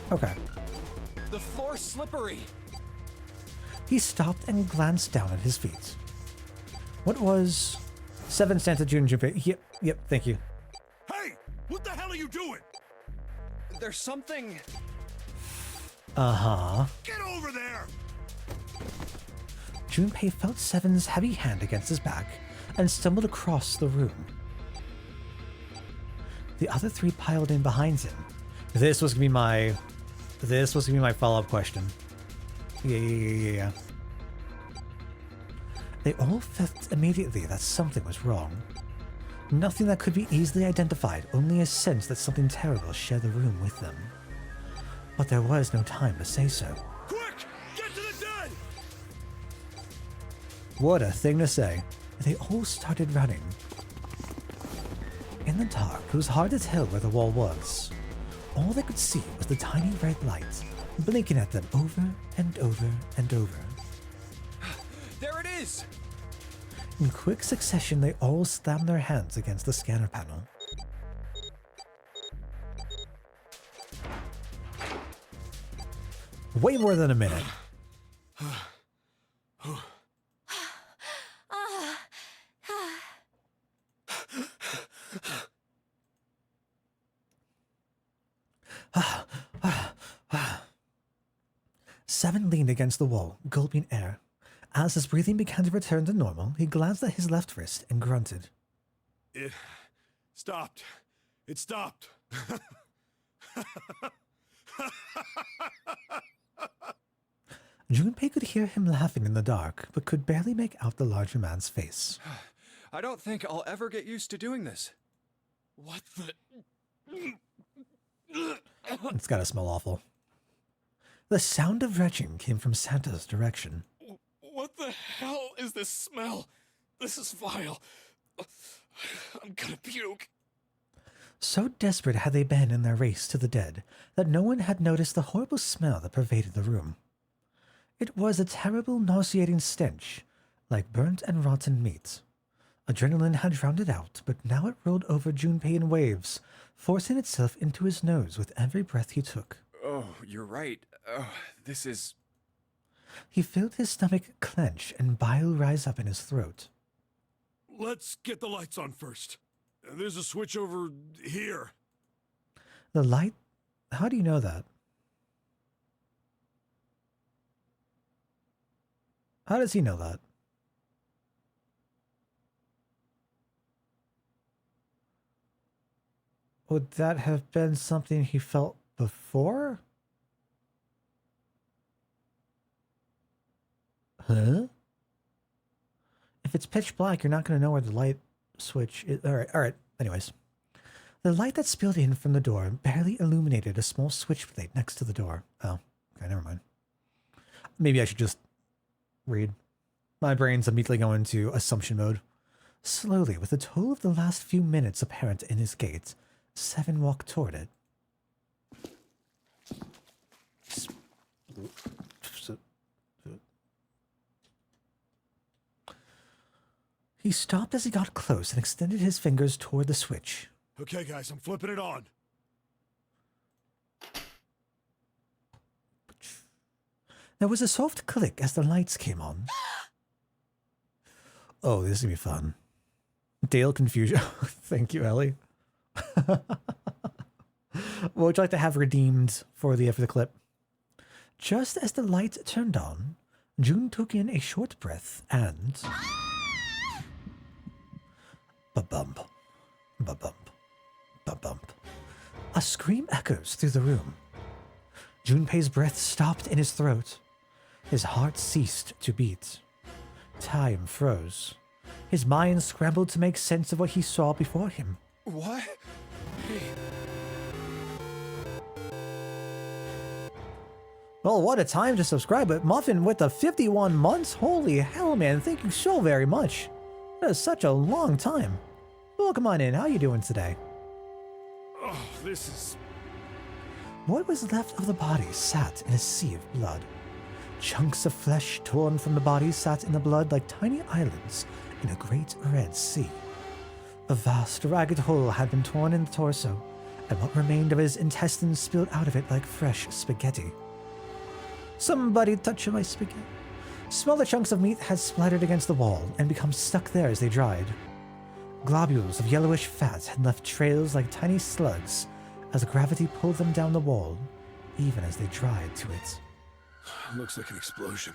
Okay. The floor's slippery. He stopped and glanced down at his feet. What was... Seven Santa June Junpei. Yep, thank you. Hey! What the hell are you doing? There's something... Uh-huh. Get over there! Junpei felt Seven's heavy hand against his back and stumbled across the room. The other 3 piled in behind him. This was gonna be my follow-up question. Yeah. They all felt immediately that something was wrong. Nothing that could be easily identified, only a sense that something terrible shared the room with them. But there was no time to say so. Quick! Get to the dead! What a thing to say. They all started running. In the dark, it was hard to tell where the wall was. All they could see was the tiny red light, blinking at them over and over and over. There it is! In quick succession, they all slammed their hands against the scanner panel. Way more than a minute. Seven leaned against the wall, gulping air. As his breathing began to return to normal, he glanced at his left wrist and grunted. It stopped. It stopped. Junpei could hear him laughing in the dark, but could barely make out the larger man's face. I don't think I'll ever get used to doing this. What the? It's gotta smell awful. The sound of retching came from Santa's direction. What the hell is this smell? This is vile. I'm gonna puke. So desperate had they been in their race to the dead that no one had noticed the horrible smell that pervaded the room. It was a terrible, nauseating stench, like burnt and rotten meat. Adrenaline had drowned it out, but now it rolled over Junpei in waves, forcing itself into his nose with every breath he took. Oh, you're right. Oh, this is... He felt his stomach clench and bile rise up in his throat. Let's get the lights on first. There's a switch over here. The light? How do you know that? How does he know that? Would that have been something he felt before? Huh? If it's pitch black, you're not going to know where the light switch is. All right. Anyways. The light that spilled in from the door barely illuminated a small switchblade next to the door. Oh, okay, never mind. Maybe I should just read. My brain's immediately going into assumption mode. Slowly, with the toll of the last few minutes apparent in his gait, Seven walked toward it. He stopped as he got close and extended his fingers toward the switch. Okay, guys, I'm flipping it on. There was a soft click as the lights came on. Oh, this is gonna be fun. Dale confusion. Thank you, Ellie. What would you like to have redeemed for the clip? Just as the light turned on, June took in a short breath and... Ba-bump. Ba-bump. Ba-bump. A scream echoes through the room. Junpei's breath stopped in his throat. His heart ceased to beat. Time froze. His mind scrambled to make sense of what he saw before him. What? Hey. Well, what a time to subscribe, but Muffin with the 51 months? Holy hell, man, thank you so very much. That is such a long time. Well, come on in, how you doing today? Oh, this is... What was left of the body sat in a sea of blood. Chunks of flesh torn from the body sat in the blood like tiny islands in a great red sea. A vast, ragged hole had been torn in the torso, and what remained of his intestines spilled out of it like fresh spaghetti. Somebody touch my spaghetti. Smaller chunks of meat had splattered against the wall and become stuck there as they dried. Globules of yellowish fat had left trails like tiny slugs as gravity pulled them down the wall, even as they dried to it. Looks like an explosion.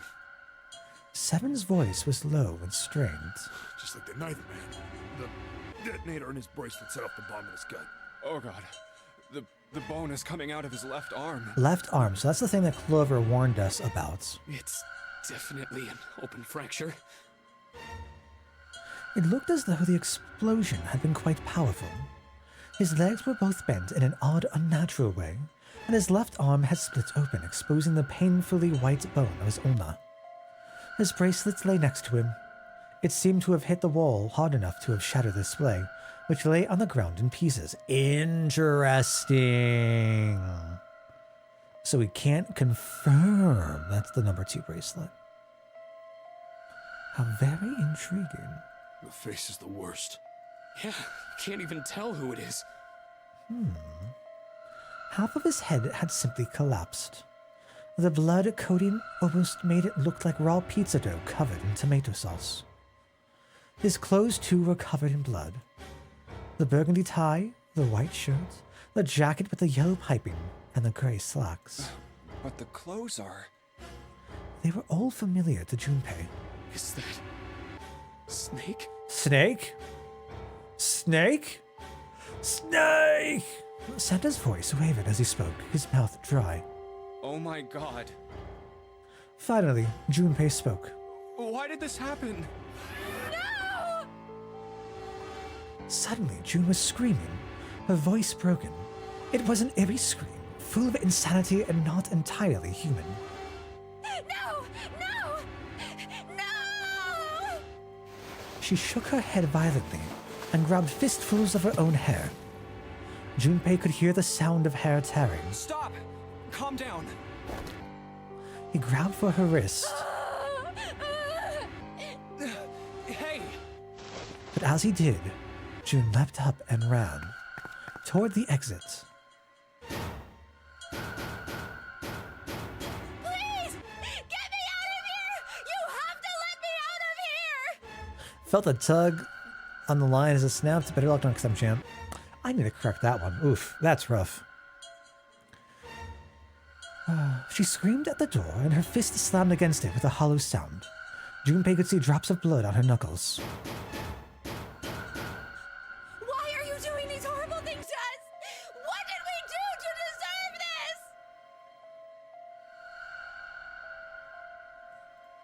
Seven's voice was low and strained. Just like the Ninth Man. The detonator in his bracelet set off the bomb in his gut. Oh god. The bone is coming out of his left arm. Left arm, so that's the thing that Clover warned us about. It's definitely an open fracture. It looked as though the explosion had been quite powerful. His legs were both bent in an odd, unnatural way, and his left arm had split open, exposing the painfully white bone of his ulna. His bracelets lay next to him. It seemed to have hit the wall hard enough to have shattered the display, which lay on the ground in pieces. Interesting. So we can't confirm that's the number 2 bracelet. How very intriguing. The face is the worst. Yeah, can't even tell who it is. Half of his head had simply collapsed. The blood coating almost made it look like raw pizza dough covered in tomato sauce. His clothes too were covered in blood. The burgundy tie, the white shirt, the jacket with the yellow piping, and the gray slacks. But the clothes are... They were all familiar to Junpei. Is that... Snake? Snake? Snake? Snake! Santa's voice wavered as he spoke, his mouth dry. Oh my god. Finally, Junpei spoke. Why did this happen? No! Suddenly, June was screaming, her voice broken. It was an eerie scream, full of insanity and not entirely human. No! No! No! She shook her head violently and grabbed fistfuls of her own hair. Junpei could hear the sound of hair tearing. Stop! Calm down. He grabbed for her wrist, Hey! but as he did, June leapt up and ran toward the exit. Please! Get me out of here! You have to let me out of here! Felt a tug on the line as it snapped. Better luck next time, champ. I need to correct that one. Oof, that's rough. She screamed at the door and her fist slammed against it with a hollow sound. Junpei could see drops of blood on her knuckles. Why are you doing these horrible things to us? What did we do to deserve this?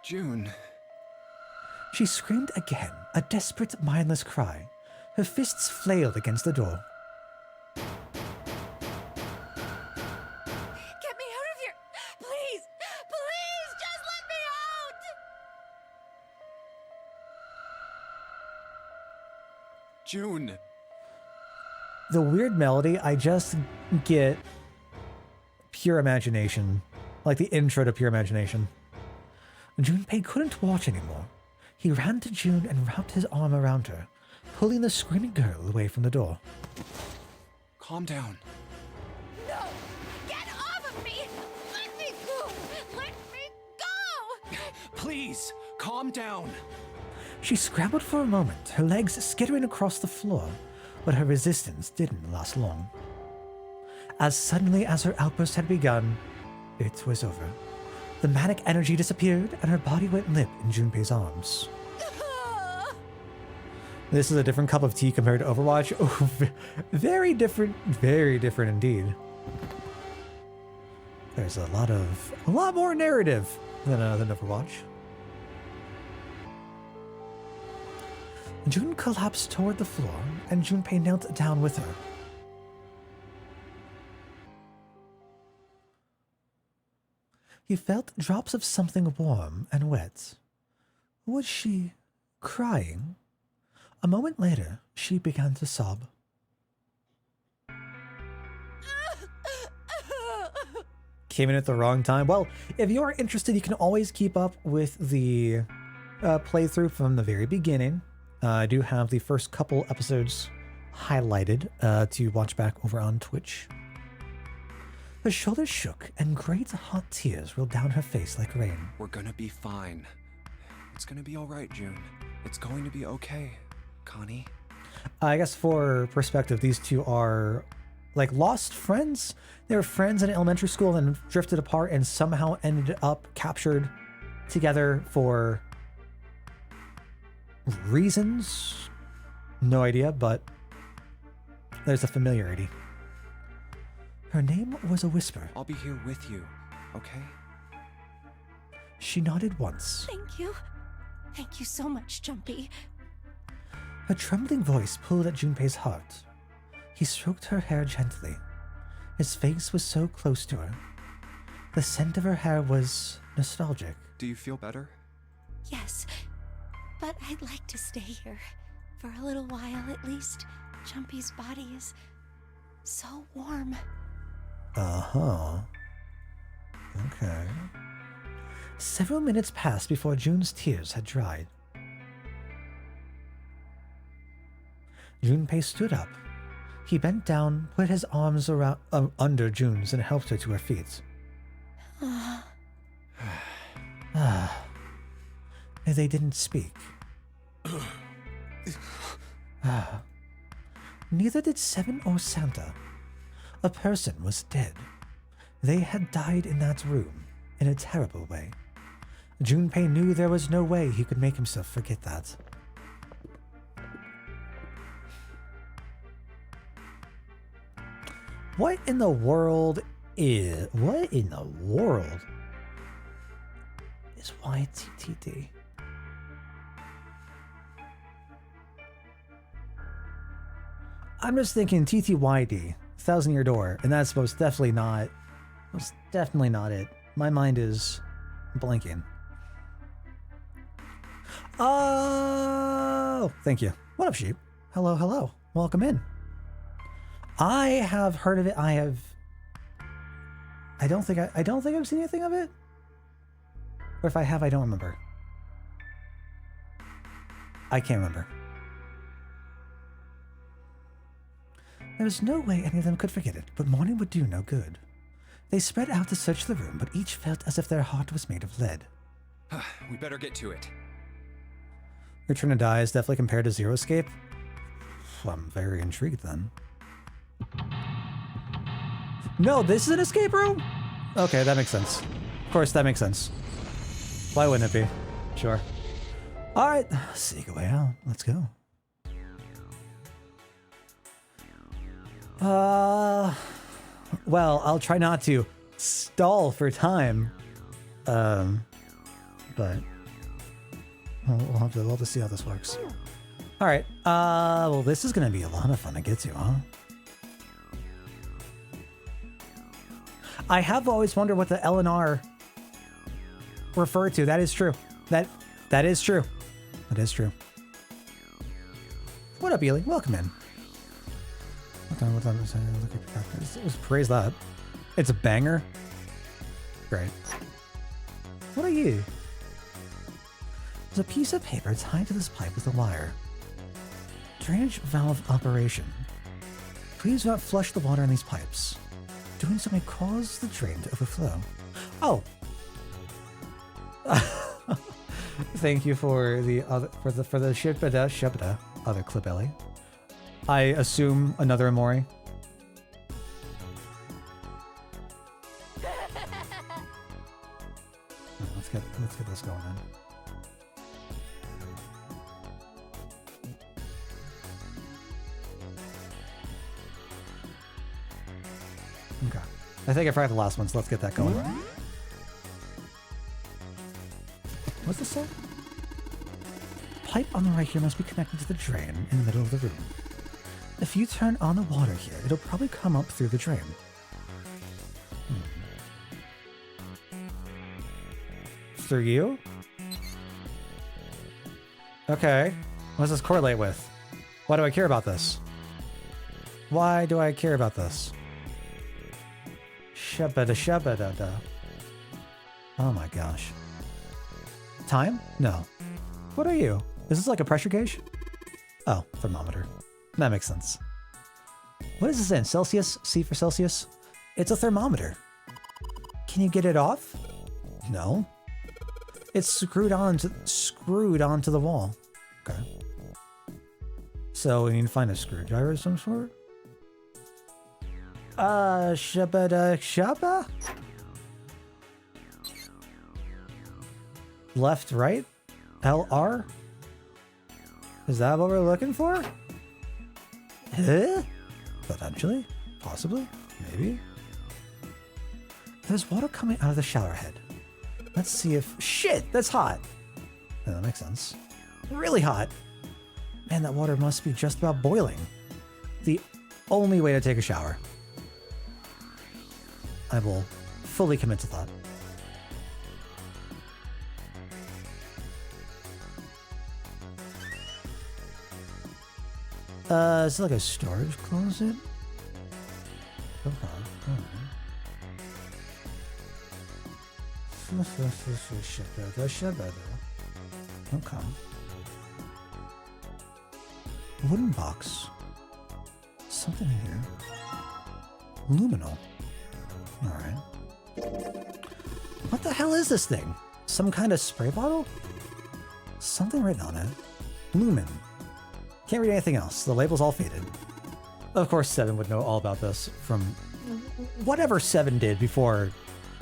June. She screamed again, a desperate, mindless cry. Her fists flailed against the door. Get me out of here! Please! Please! Just let me out! June. The weird melody, I just get pure imagination. Like the intro to Pure Imagination. Junpei couldn't watch anymore. He ran to June and wrapped his arm around her, pulling the screaming girl away from the door. Calm down. No! Get off of me! Let me go! Let me go! Please, calm down. She scrambled for a moment, her legs skittering across the floor, but her resistance didn't last long. As suddenly as her outburst had begun, it was over. The manic energy disappeared, and her body went limp in Junpei's arms. This is a different cup of tea compared to Overwatch. Oh, very different indeed. There's a lot more narrative than Overwatch. June collapsed toward the floor, and Junpei knelt down with her. He felt drops of something warm and wet. Was she crying? A moment later, she began to sob. Came in at the wrong time. Well, if you are interested, you can always keep up with the playthrough from the very beginning. I do have the first couple episodes highlighted to watch back over on Twitch. Her shoulders shook, and great hot tears rolled down her face like rain. We're gonna be fine. It's gonna be alright, June. It's going to be okay, Connie. I guess for perspective, these two are like lost friends. They were friends in elementary school and drifted apart and somehow ended up captured together for reasons. No idea, but there's a familiarity. Her name was a whisper. I'll be here with you, okay? She nodded once. Thank you. Thank you so much, Jumpy. Her trembling voice pulled at Junpei's heart. He stroked her hair gently. His face was so close to her. The scent of her hair was nostalgic. Do you feel better? Yes, but I'd like to stay here. For a little while, at least. Jumpy's body is so warm. Uh-huh. Okay. Several minutes passed before June's tears had dried. Junpei stood up. He bent down, put his arms around under June's and helped her to her feet. They didn't speak. Neither did Seven or Santa. A person was dead. They had died in that room, in a terrible way. Junpei knew there was no way he could make himself forget that. What in the world is YTTD? I'm just thinking TTYD, 1,000-year door, and that's most definitely not it. My mind is blanking. Oh, thank you. What up, sheep? Hello, hello. Welcome in. I have heard of it. I don't think I've seen anything of it. Or if I have, I don't remember. I can't remember. There was no way any of them could forget it, but morning would do no good. They spread out to search the room, but each felt as if their heart was made of lead. We better get to it. Return to Die is definitely compared to Zero Escape. Well, I'm very intrigued then. No, this is an escape room? Okay, that makes sense. Of course, that makes sense. Why wouldn't it be? Sure. Alright, seek a way out. Let's go. Well, I'll try not to stall for time. But we'll have to see how this works. Alright, well, this is gonna be a lot of fun to get to, huh? I have always wondered what the L and R refer to. That is true. That is true. That is true. What up, Ely? Welcome in. Let's praise that. It's a banger. Great. What are you? There's a piece of paper tied to this pipe with a wire. Drainage valve operation. Please do not flush the water in these pipes. Doing so may cause the drain to overflow. Oh. Thank you for the other for the shibada other clip, Ellie. I assume another Amori. Let's get this going then. Okay. I think I forgot the last one, so let's get that going. What's this say? Pipe on the right here must be connected to the drain in the middle of the room. If you turn on the water here, it'll probably come up through the drain. Through you? Okay. What does this correlate with? Why do I care about this? Why do I care about this? Shabada. Oh my gosh. Time? No. What are you? Is this like a pressure gauge? Oh, thermometer. That makes sense. What is this in? Celsius? C for Celsius? It's a thermometer. Can you get it off? No. It's screwed onto the wall. Okay. So we need to find a screwdriver of some sort. Shabba? Left, right? LR? Is that what we're looking for? Huh? Potentially? Possibly? Maybe? There's water coming out of the shower head. Let's see if... Shit! That's hot! Yeah, that makes sense. Really hot! Man, that water must be just about boiling. The only way to take a shower. I will fully commit to that. Is it like a storage closet? Okay. Okay. Wooden box. Something in here. Luminal. Alright. What the hell is this thing? Some kind of spray bottle? Something written on it. Lumen. Can't read anything else. The label's all faded. Of course, Seven would know all about this from whatever Seven did before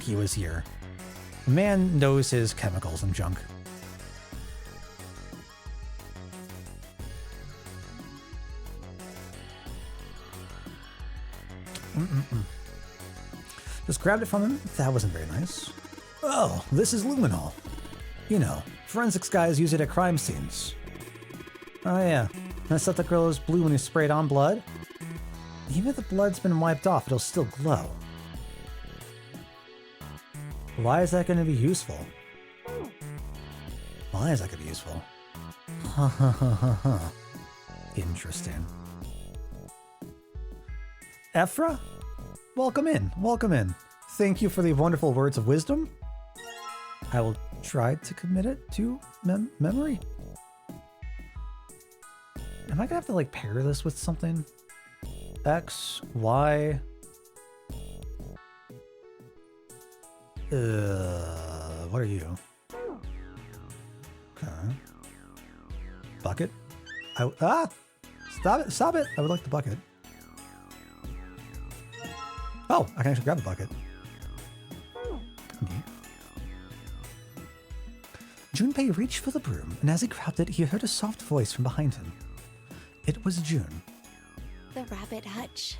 he was here. The man knows his chemicals and junk. Just grabbed it from him. That wasn't very nice. Oh, this is luminol. You know, forensics guys use it at crime scenes. Oh yeah, that stuff that glows blue when you spray it on blood. Even if the blood's been wiped off, it'll still glow. Why is that going to be useful? Why is that going to be useful? Ha ha ha ha ha. Interesting. Ephra? Welcome in, welcome in. Thank you for the wonderful words of wisdom. I will try to commit it to memory. Am I gonna have to like pair this with something? X, Y. What are you? Okay. Bucket? Stop it, stop it! I would like the bucket. Oh, I can actually grab the bucket. Neat. Junpei reached for the broom, and as he grabbed it, he heard a soft voice from behind him. It was June. The rabbit hutch.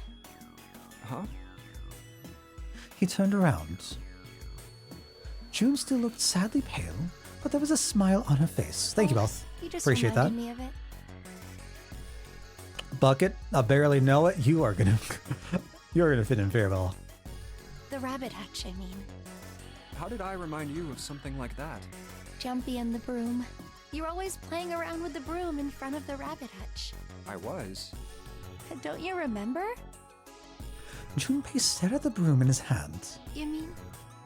Huh? He turned around. June still looked sadly pale, but there was a smile on her face. Thank you both. You just Appreciate that. reminded me of it. Bucket, I barely know it. You're gonna fit in very well. The rabbit hutch, I mean. How did I remind you of something like that? Jumpy and the broom. You're always playing around with the broom in front of the rabbit hutch. I was. Don't you remember? Junpei stared at the broom in his hand. You mean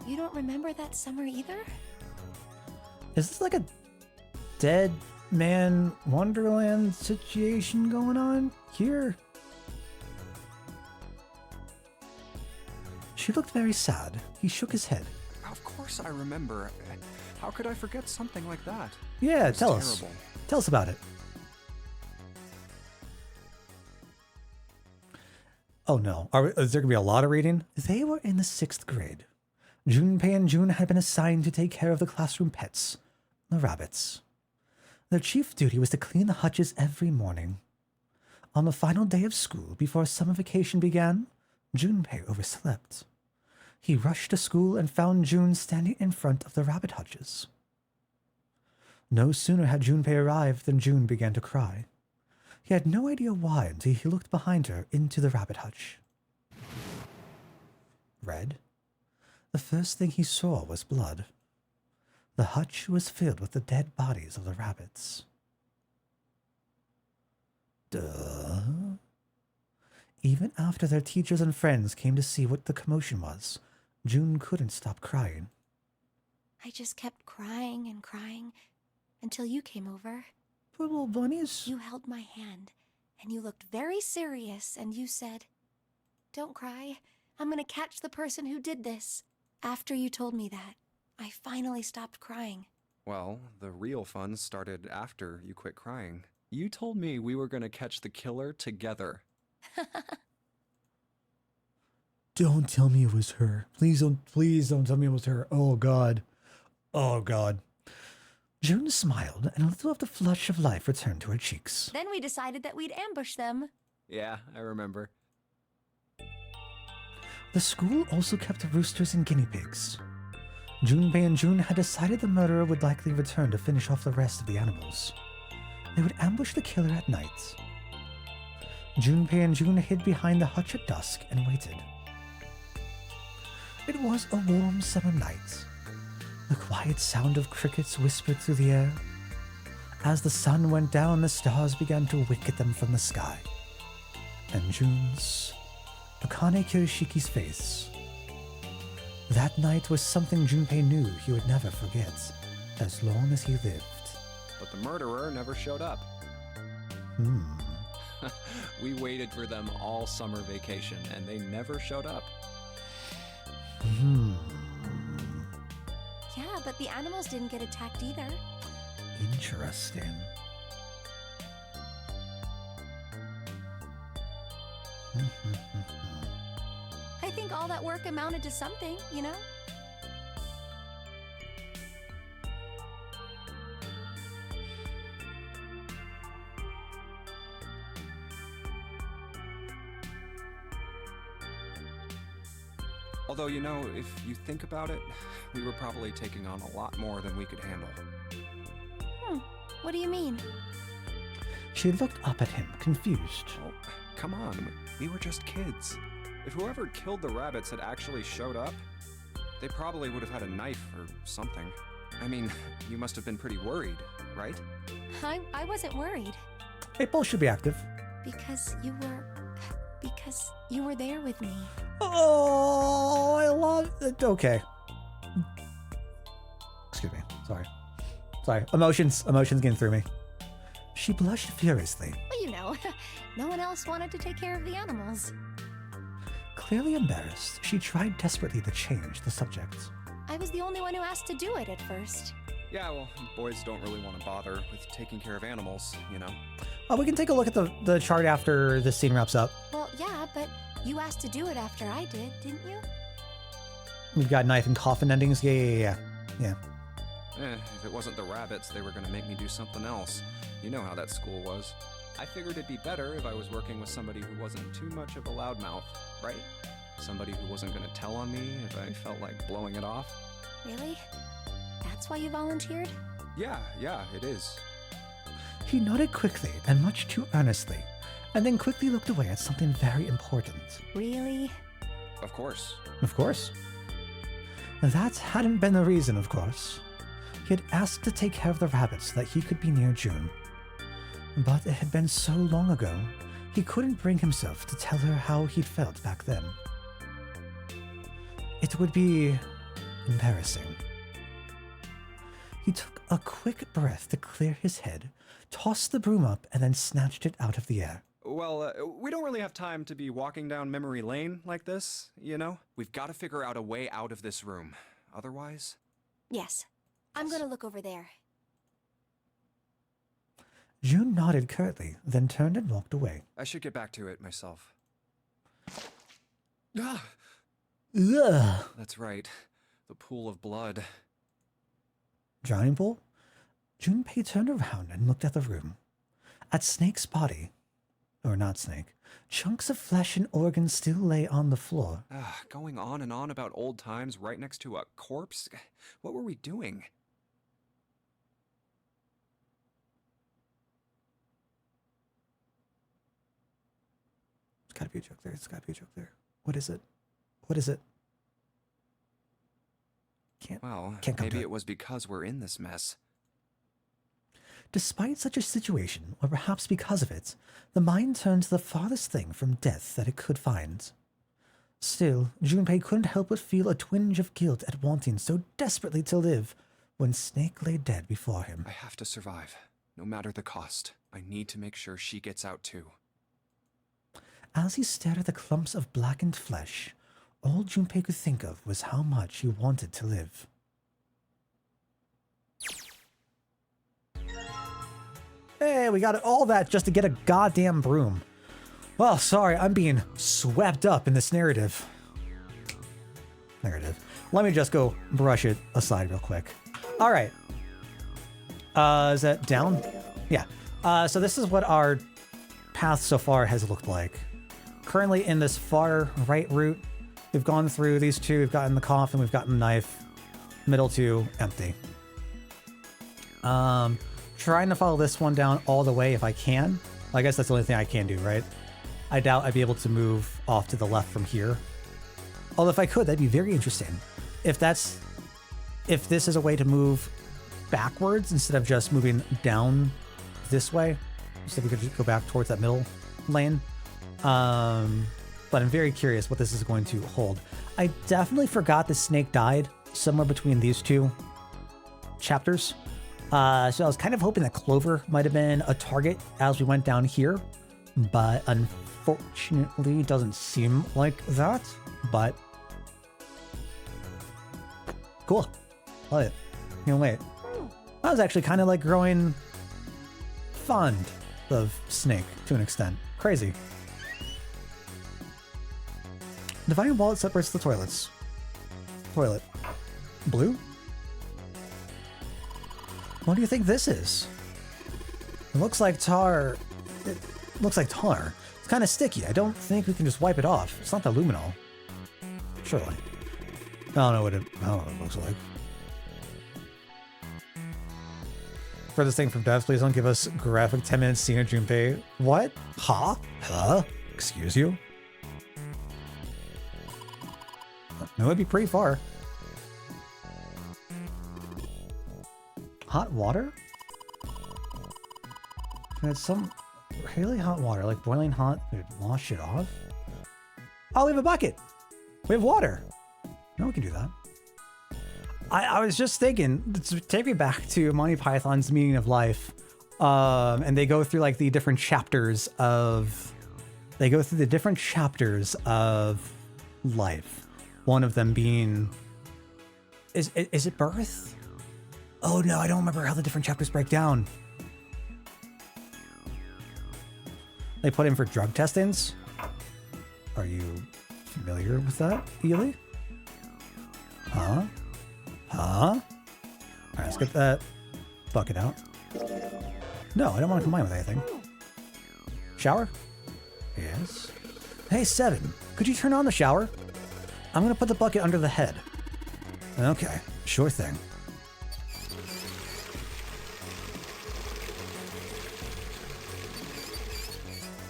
you don't remember that summer either? Is this like a dead man Wonderland situation going on here? She looked very sad. He shook his head. Of course I remember. How could I forget something like that? Yeah, It was tell us. terrible. Tell us about it. Oh no, is there going to be a lot of reading? They were in the 6th grade. Junpei and June had been assigned to take care of the classroom pets, the rabbits. Their chief duty was to clean the hutches every morning. On the final day of school, before summer vacation began, Junpei overslept. He rushed to school and found June standing in front of the rabbit hutches. No sooner had Junpei arrived than June began to cry. He had no idea why until he looked behind her into the rabbit hutch. Red? The first thing he saw was blood. The hutch was filled with the dead bodies of the rabbits. Duh. Even after their teachers and friends came to see what the commotion was, June couldn't stop crying. I just kept crying and crying until you came over. Poor little bunnies. You held my hand, and you looked very serious, and you said, "Don't cry. I'm gonna catch the person who did this." After you told me that, I finally stopped crying. Well, the real fun started after you quit crying. You told me we were gonna catch the killer together. Don't tell me it was her. Please don't tell me it was her. Oh God. Oh God. June smiled, and a little of the flush of life returned to her cheeks. Then we decided that we'd ambush them. Yeah, I remember. The school also kept roosters and guinea pigs. Junpei and June had decided the murderer would likely return to finish off the rest of the animals. They would ambush the killer at night. Junpei and June hid behind the hutch at dusk and waited. It was a warm summer night. The quiet sound of crickets whispered through the air. As the sun went down, the stars began to wink at them from the sky. And June's, Akane Kirishiki's face. That night was something Junpei knew he would never forget, as long as he lived. But the murderer never showed up. We waited for them all summer vacation, and they never showed up. Yeah, but the animals didn't get attacked either. Interesting. I think all that work amounted to something, you know? Although, you know, if you think about it, we were probably taking on a lot more than we could handle. What do you mean? She looked up at him, confused. Oh, come on, we were just kids. If whoever killed the rabbits had actually showed up, they probably would have had a knife or something. I mean, you must have been pretty worried, right? I wasn't worried. April should be active. Because you were there with me. Oh, I love it. Okay. Excuse me. Sorry. Emotions getting through me. She blushed furiously. Well, you know, no one else wanted to take care of the animals. Clearly embarrassed, she tried desperately to change the subject. I was the only one who asked to do it at first. Yeah, well, boys don't really want to bother with taking care of animals, you know? We can take a look at the chart after this scene wraps up. Well, yeah, but you asked to do it after I did, didn't you? We've got knife and coffin endings. Yeah. If it wasn't the rabbits, they were gonna make me do something else. You know how that school was. I figured it'd be better if I was working with somebody who wasn't too much of a loudmouth, right? Somebody who wasn't gonna tell on me if I felt like blowing it off. Really? That's why you volunteered? Yeah, it is. He nodded quickly and much too earnestly, and then quickly looked away at something very important. Really? Of course. Of course. That hadn't been the reason, of course. He had asked to take care of the rabbits so that he could be near June. But it had been so long ago, he couldn't bring himself to tell her how he'd felt back then. It would be embarrassing. He took a quick breath to clear his head, tossed the broom up, and then snatched it out of the air. Well, we don't really have time to be walking down memory lane like this, you know? We've got to figure out a way out of this room. Otherwise... Yes. I'm gonna look over there. June nodded curtly, then turned and walked away. I should get back to it myself. Ugh. That's right. The pool of blood. Drowning pool? Junpei turned around and looked at the room. At Snake's body, or not Snake, chunks of flesh and organs still lay on the floor. Going on and on about old times right next to a corpse? What were we doing? It's gotta be a joke there. It's gotta be a joke there. What is it? What is it? Can't come maybe to it was because we're in this mess. Despite such a situation, or perhaps because of it, the mind turned to the farthest thing from death that it could find. Still, Junpei couldn't help but feel a twinge of guilt at wanting so desperately to live when Snake lay dead before him. I have to survive, no matter the cost. I need to make sure she gets out too. As he stared at the clumps of blackened flesh, all Junpei could think of was how much he wanted to live. Hey, we got all that just to get a goddamn broom. Well, sorry, I'm being swept up in this narrative. Let me just go brush it aside real quick. All right. Is that down? Yeah. So this is what our path so far has looked like. Currently in this far right route, we've gone through these two. We've gotten the coffin, we've gotten the knife. Middle two, empty. Trying to follow this one down all the way if I can. I guess that's the only thing I can do, right? I doubt I'd be able to move off to the left from here. Although if I could, that'd be very interesting. If this is a way to move backwards instead of just moving down this way, so we could just go back towards that middle lane. But I'm very curious what this is going to hold. I definitely forgot the snake died somewhere between these two chapters. So I was kind of hoping that Clover might have been a target as we went down here, but unfortunately it doesn't seem like that, but cool. Love it. Can't wait. I was actually kind of like growing fond of Snake to an extent. Crazy. Dividing wallet separates the toilets. Toilet. Blue? What do you think this is? It looks like tar. It looks like tar. It's kind of sticky. I don't think we can just wipe it off. It's not the luminol. Surely. I don't know what it looks like. For this thing from devs, please don't give us graphic 10-minute scene of Junpei. What? Huh? Huh? Excuse you? No, it'd be pretty far. Hot water? It's some really hot water, like boiling hot. We'd wash it off. I'll leave a bucket. We have water. No, we can do that. I was just thinking, to take me back to Monty Python's Meaning of Life. And they go through like the different chapters of life. One of them being, is it birth? Oh no, I don't remember how the different chapters break down. They put in for drug testings. Are you familiar with that, Ely? Huh? Huh? Alright, let's get that bucket out. No, I don't want to combine with anything. Shower? Yes. Hey, Seven, could you turn on the shower? I'm gonna put the bucket under the head. Okay, sure thing.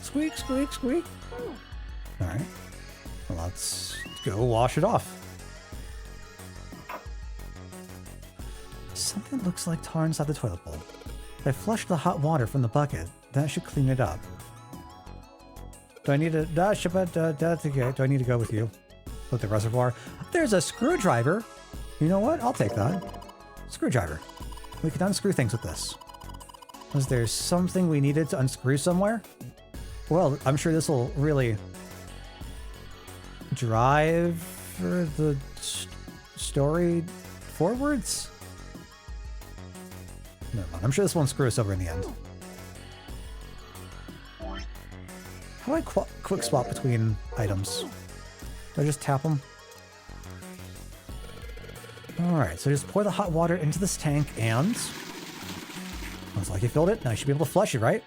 Squeak, squeak, squeak. Alright. Well, let's go wash it off. Something looks like tar inside the toilet bowl. If I flush the hot water from the bucket, that should clean it up. Do I need to... Do I need to go with you? With the reservoir? There's a screwdriver! You know what? I'll take that. Screwdriver. We can unscrew things with this. Was there something we needed to unscrew somewhere? Well, I'm sure this will really drive the story forwards. Never mind. I'm sure this won't screw us over in the end. How do I quick swap between items? Do I just tap them? Alright, so just pour the hot water into this tank and... Looks like you filled it. Now you should be able to flush it, right?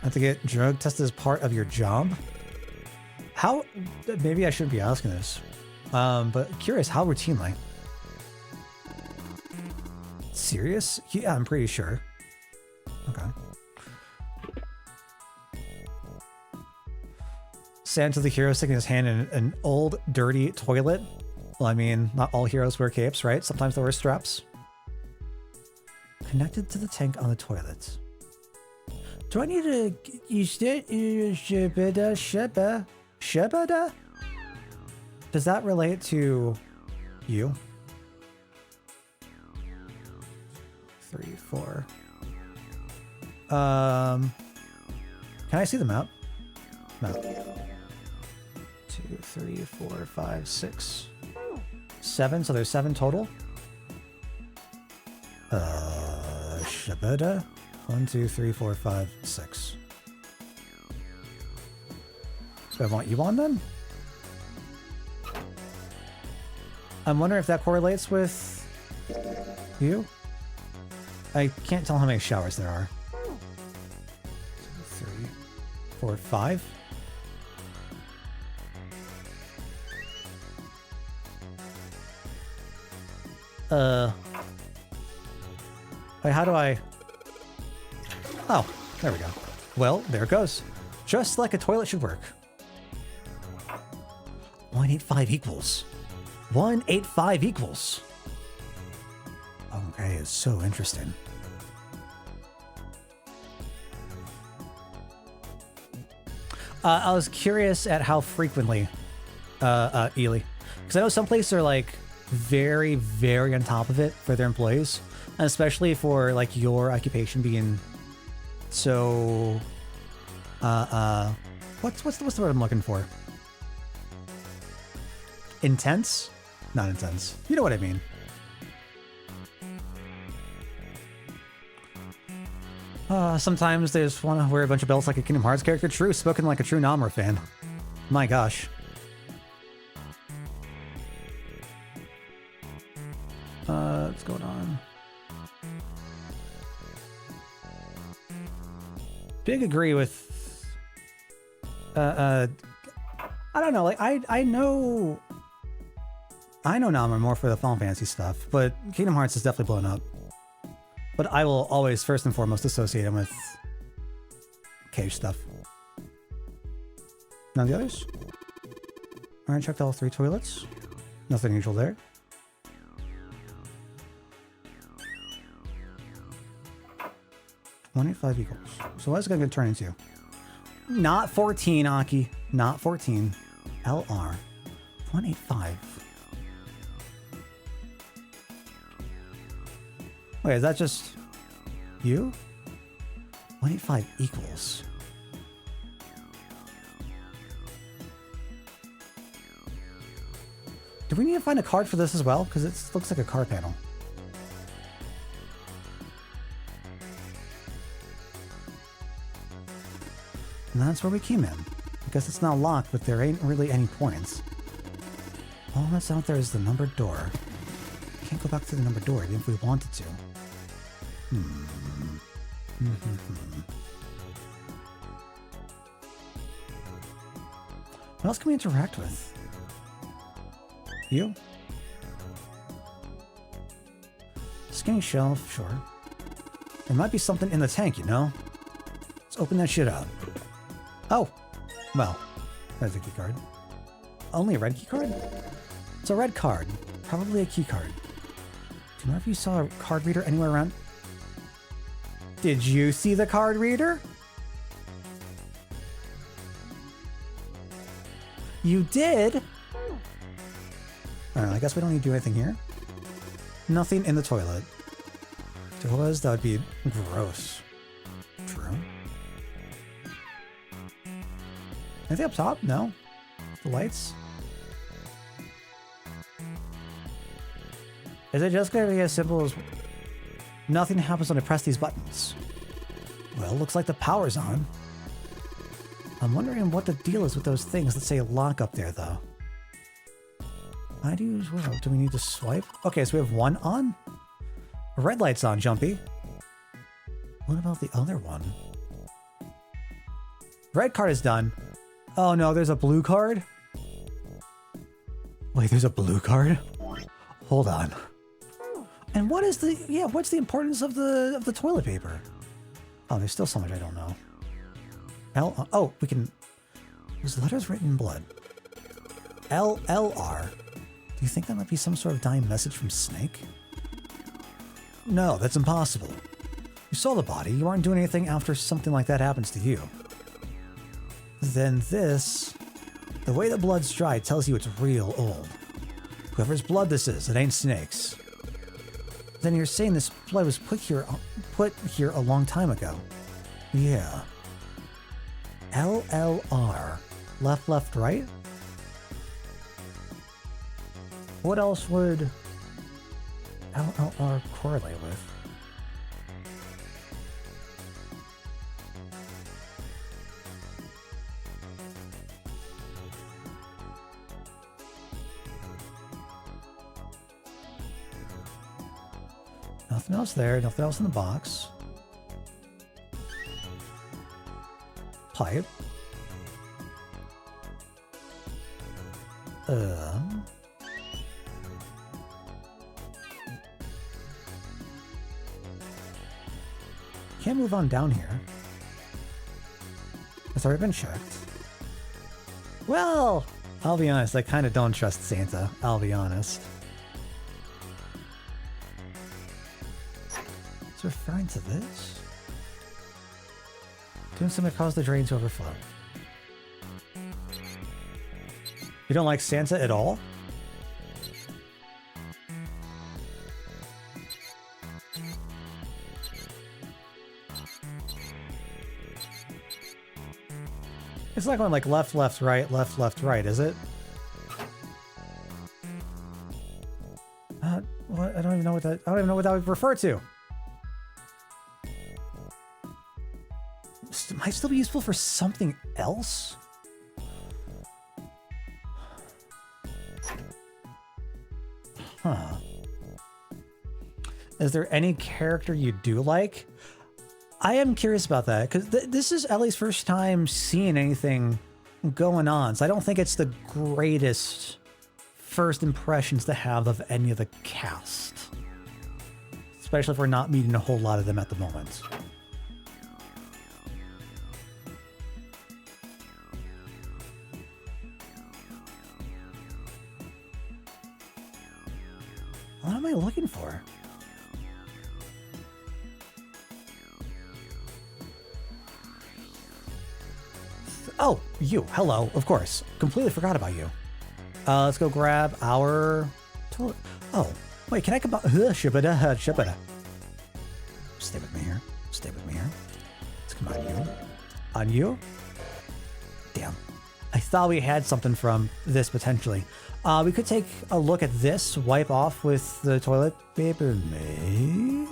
Have to get drug tested as part of your job? How... Maybe I shouldn't be asking this. But curious, how routinely? Serious? Yeah, I'm pretty sure. Okay. Sands of the hero sticking his hand in an old, dirty toilet. Well, I mean, not all heroes wear capes, right? Sometimes they wear straps. Connected to the tank on the toilet. Do I need to... Shebada? Does that relate to you? 3, 4. Can I see the map? Map. 2, 3, 4, 5, 6, 7. So there's 7 total. Shabada. 1, 2, 3, 4, 5, 6. So I want you on them? I'm wondering if that correlates with you? I can't tell how many showers there are. 2, 3, 4, 5. Wait, how do I... Oh, there we go. Well, there it goes. Just like a toilet should work. 185 equals. 185 equals. Okay, it's so interesting. I was curious at how frequently, Ely. Because I know some places are like very, very on top of it for their employees. And especially for like your occupation being so, what's the word I'm looking for? Intense? Not intense. You know what I mean. Sometimes they just want to wear a bunch of belts like a Kingdom Hearts character. True, spoken like a true Namor fan. My gosh. What's going on? Big agree with... I I don't know. Like I know Nama more for the Final Fantasy stuff, but Kingdom Hearts is definitely blown up. But I will always first and foremost associate him with cage stuff. None of the others? Alright, checked all 3 toilets. Nothing unusual there. $185 equals. So what is it going to turn into? Not 14, Aki. Not 14. LR. 185. Wait, is that just you? 185 equals. Do we need to find a card for this as well? Because it looks like a card panel. And that's where we came in. I guess it's not locked, but there ain't really any points. All that's out there is the numbered door. Can't go back to the numbered door even if we wanted to. What else can we interact with? You? Skinny shelf, sure. There might be something in the tank, you know? Let's open that shit up. Oh! Well, there's a key card. Only a red key card? It's a red card. Probably a key card. Do you know if you saw a card reader anywhere around? Did you see the card reader? You did? Alright, I guess we don't need to do anything here. Nothing in the toilet. If there was, that would be gross. True. Anything up top? No? The lights? Is it just going to be as simple as nothing happens when I press these buttons? Well, looks like the power's on. I'm wondering what the deal is with those things that say lock up there, though. How do you... Well, do we need to swipe? Okay, so we have one on. Red light's on, Jumpy. What about the other one? Red card is done. Oh no, there's a blue card? Wait, there's a blue card? Hold on. And what is the... Yeah, what's the importance of the toilet paper? Oh, there's still so much I don't know. Oh, we can... There's letters written in blood. LLR. Do you think that might be some sort of dying message from Snake? No, that's impossible. You saw the body. You aren't doing anything after something like that happens to you. Then this... The way the blood's dried tells you it's real old. Whoever's blood this is, it ain't Snake's. Then you're saying this blood was put here a long time ago. Yeah. LLR. Left, left, right? What else would LLR correlate with? Nothing else there, nothing else in the box. Pipe. Can't move on down here. It's already been checked. Well, I'll be honest, I kind of don't trust Santa. I'll be honest. It's referring to this? Doing something to cause the drain to overflow. You don't like Santa at all? It's not going like left, left, right, is it? What? I don't even know what that would refer to. Might still be useful for something else? Huh. Is there any character you do like? I am curious about that, because this is Ellie's first time seeing anything going on. So I don't think it's the greatest first impressions to have of any of the cast. Especially if we're not meeting a whole lot of them at the moment. What am I looking for? Oh, you. Hello. Of course. Completely forgot about you. Let's go grab our... Oh, wait. Can I come... Stay with me here. Stay with me here. Let's come on you. On you? Damn. I thought we had something from this potentially. We could take a look at this. Wipe off with the toilet paper. Maybe?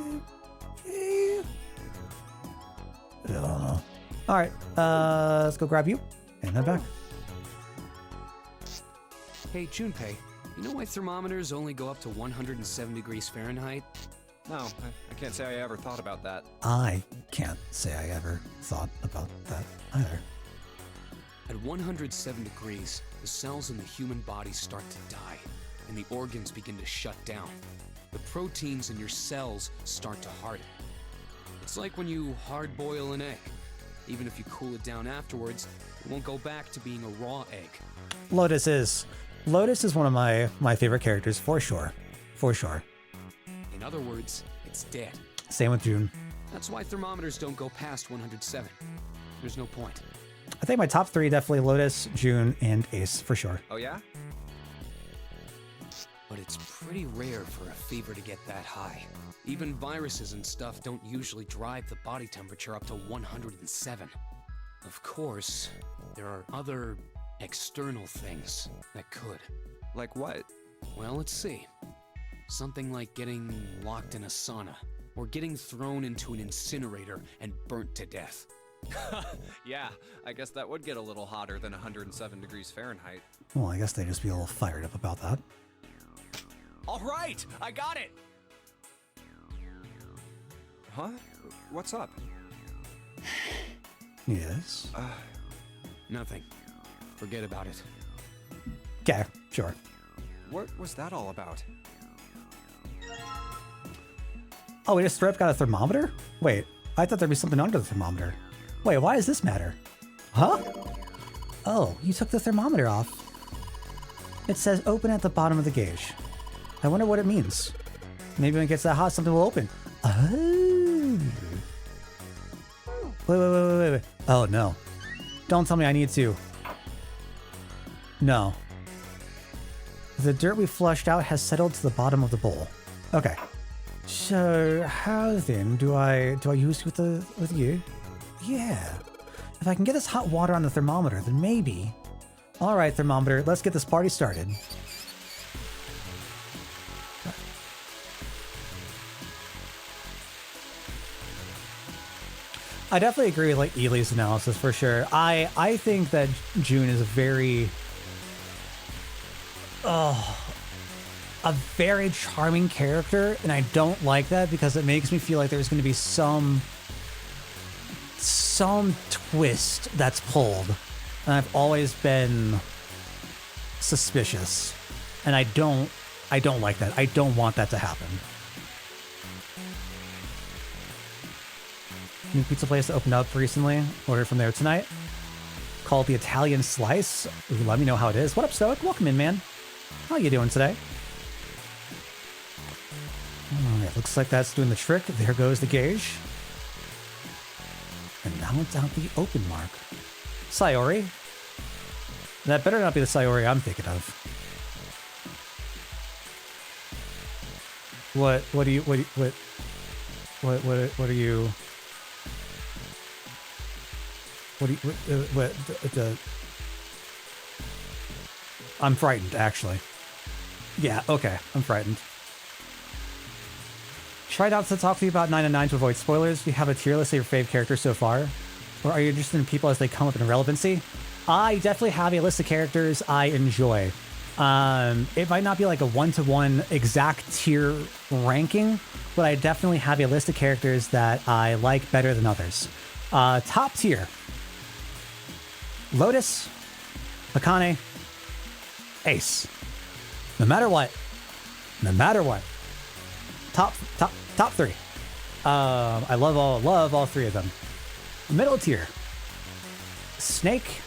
I don't know. All right, let's go grab you and head back. Hey, Junpei, you know why thermometers only go up to 107 degrees Fahrenheit? No, I can't say I ever thought about that. I can't say I ever thought about that either. At 107 degrees, the cells in the human body start to die, and the organs begin to shut down. The proteins in your cells start to harden. It's like when you hard-boil an egg. Even if you cool it down afterwards, it won't go back to being a raw egg. Lotus is one of my favorite characters for sure. For sure. In other words, it's dead. Same with June. That's why thermometers don't go past 107. There's no point. I think my top three definitely Lotus, June, and Ace for sure. Oh yeah? But it's pretty rare for a fever to get that high. Even viruses and stuff don't usually drive the body temperature up to 107. Of course, there are other external things that could. Like what? Well, let's see. Something like getting locked in a sauna, or getting thrown into an incinerator and burnt to death. Yeah, I guess that would get a little hotter than 107 degrees Fahrenheit. Well, I guess they'd just be a little fired up about that. All right, I got it! Huh? What's up? Yes. Nothing. Forget about it. Okay, sure. What was that all about? Oh, we just straight up got a thermometer? Wait, I thought there'd be something under the thermometer. Wait, why does this matter? Huh? Oh, you took the thermometer off. It says open at the bottom of the gauge. I wonder what it means. Maybe when it gets that hot, something will open. Oh. Wait. Oh, no. Don't tell me I need to. No. The dirt we flushed out has settled to the bottom of the bowl. Okay. So how then do I use with you? Yeah. If I can get this hot water on the thermometer, then maybe. All right, thermometer, let's get this party started. I definitely agree with like Ely's analysis for sure. I think that June is a very charming character, and I don't like that because it makes me feel like there's going to be some twist that's pulled, and I've always been suspicious, and I don't like that. I don't want that to happen. New pizza place that opened up recently. Ordered from there tonight. Called the Italian Slice. Ooh, let me know how it is. What up, Stoic? Welcome in, man. How you doing today? Alright, looks like that's doing the trick. There goes the gauge. And now it's out the open mark. Sayori. That better not be the Sayori I'm thinking of. What are you... I'm frightened, actually. Yeah, okay, I'm frightened. Tried out to talk to you about 9 and 9 to avoid spoilers. Do you have a tier list of your fave characters so far? Or are you interested in people as they come up in relevancy? I definitely have a list of characters I enjoy. It might not be like a one-to-one exact tier ranking, but I definitely have a list of characters that I like better than others. Top tier. Lotus, Akane, ace. No matter what. No matter what. Top three. I love all three of them. Middle tier. Snake,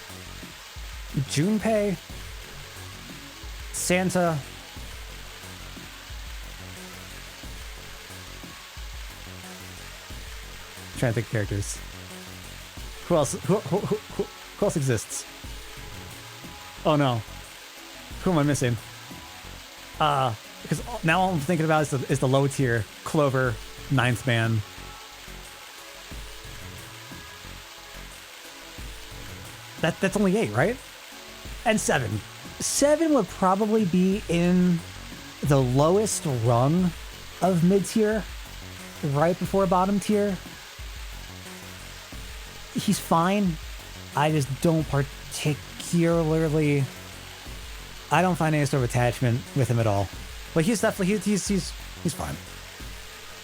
Junpei, Santa, I'm trying to think of characters. Who else? Who else exists? Oh no. Who am I missing? Because now all I'm thinking about is the low tier. Clover, Ninth Man. That's only 8, right? And 7. 7 would probably be in the lowest rung of mid tier, right before bottom tier. He's fine. I just don't particularly. I don't find any sort of attachment with him at all. But he's definitely he's fine.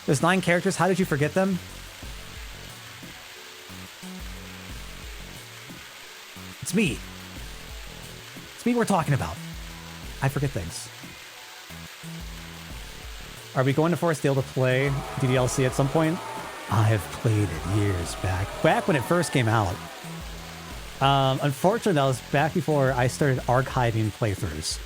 There's 9 characters. How did you forget them? It's me. It's me we're talking about. I forget things. Are we going to Forest-Dale to play DDLC at some point? I have played it years back when it first came out. Unfortunately, that was back before I started archiving playthroughs.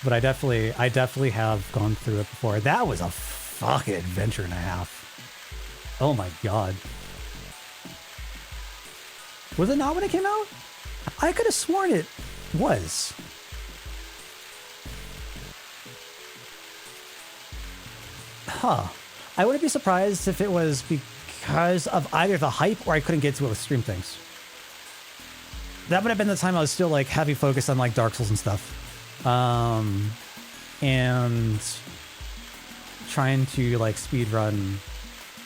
But I definitely have gone through it before. That was a fucking adventure and a half. Oh my god. Was it not when it came out? I could have sworn it was. Huh. I wouldn't be surprised if it was because of either the hype or I couldn't get to it with stream things. That would have been the time I was still like heavy focused on like Dark Souls and stuff. And trying to like speed run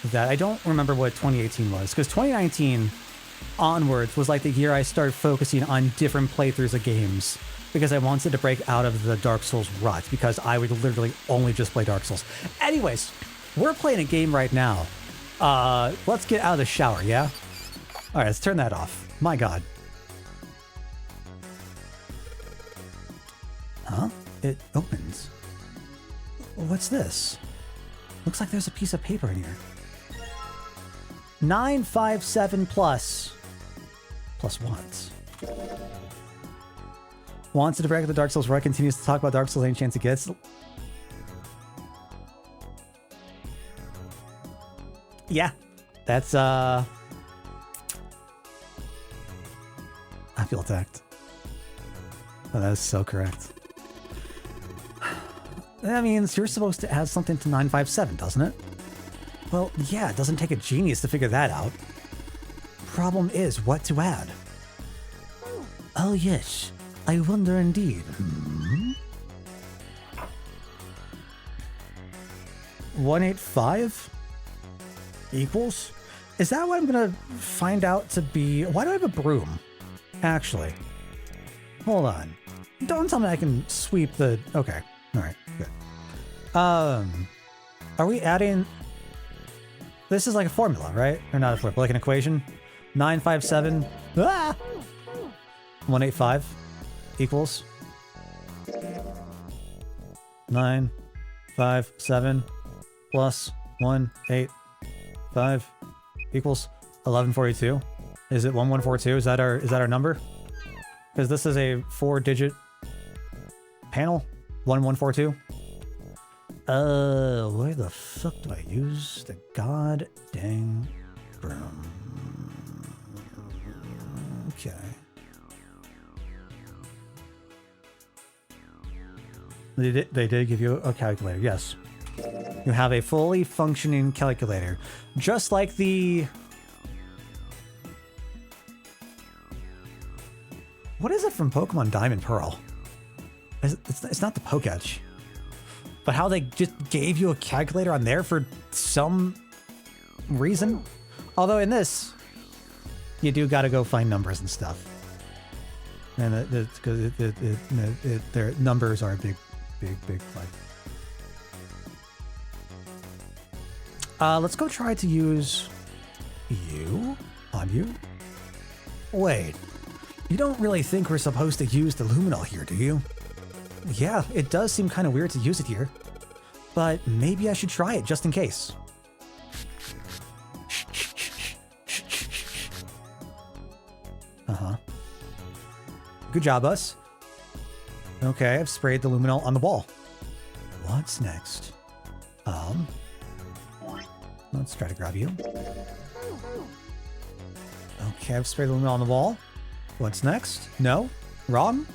that. I don't remember what 2018 was, because 2019 onwards was like the year I started focusing on different playthroughs of games, because I wanted to break out of the Dark Souls rut, because I would literally only just play Dark Souls. Anyways, we're playing a game right now. Let's get out of the shower, yeah? All right, let's turn that off. My god. Huh? It opens. What's this? Looks like there's a piece of paper in here. 957 plus once. Wants to break the Dark Souls rut, continues to talk about Dark Souls any chance it gets. Yeah, that's I feel attacked. Oh, that is so correct. That means you're supposed to add something to 957, doesn't it? Well, yeah, it doesn't take a genius to figure that out. Problem is, what to add? Oh yes, I wonder indeed. 185 equals? Is that what I'm gonna find out to be? Why do I have a broom? Actually, hold on. Don't tell me I can sweep the. Okay, all right, good. Are we adding? This is like a formula, right? Or not a formula, like an equation. 957 185 equals 957 plus 185 equals 1142. Is it 1142? Is that our number? Because this is a 4-digit panel. 1142. Where the fuck do I use the god dang broom? Okay. They did give you a calculator, yes. You have a fully functioning calculator. Just like the... What is it from Pokemon Diamond Pearl? It's not the Poketch. But how they just gave you a calculator on there for some reason? Although in this, you do gotta go find numbers and stuff. And their numbers are a big fight. Let's go try to use you on you. Wait, You don't really think we're supposed to use the luminol here, do you? Yeah, it does seem kind of weird to use it here. But maybe I should try it just in case. Uh-huh. Good job, us. Okay, I've sprayed the luminol on the wall. What's next? Let's try to grab you. Okay, I've sprayed the luminol on the wall. What's next? No? Wrong?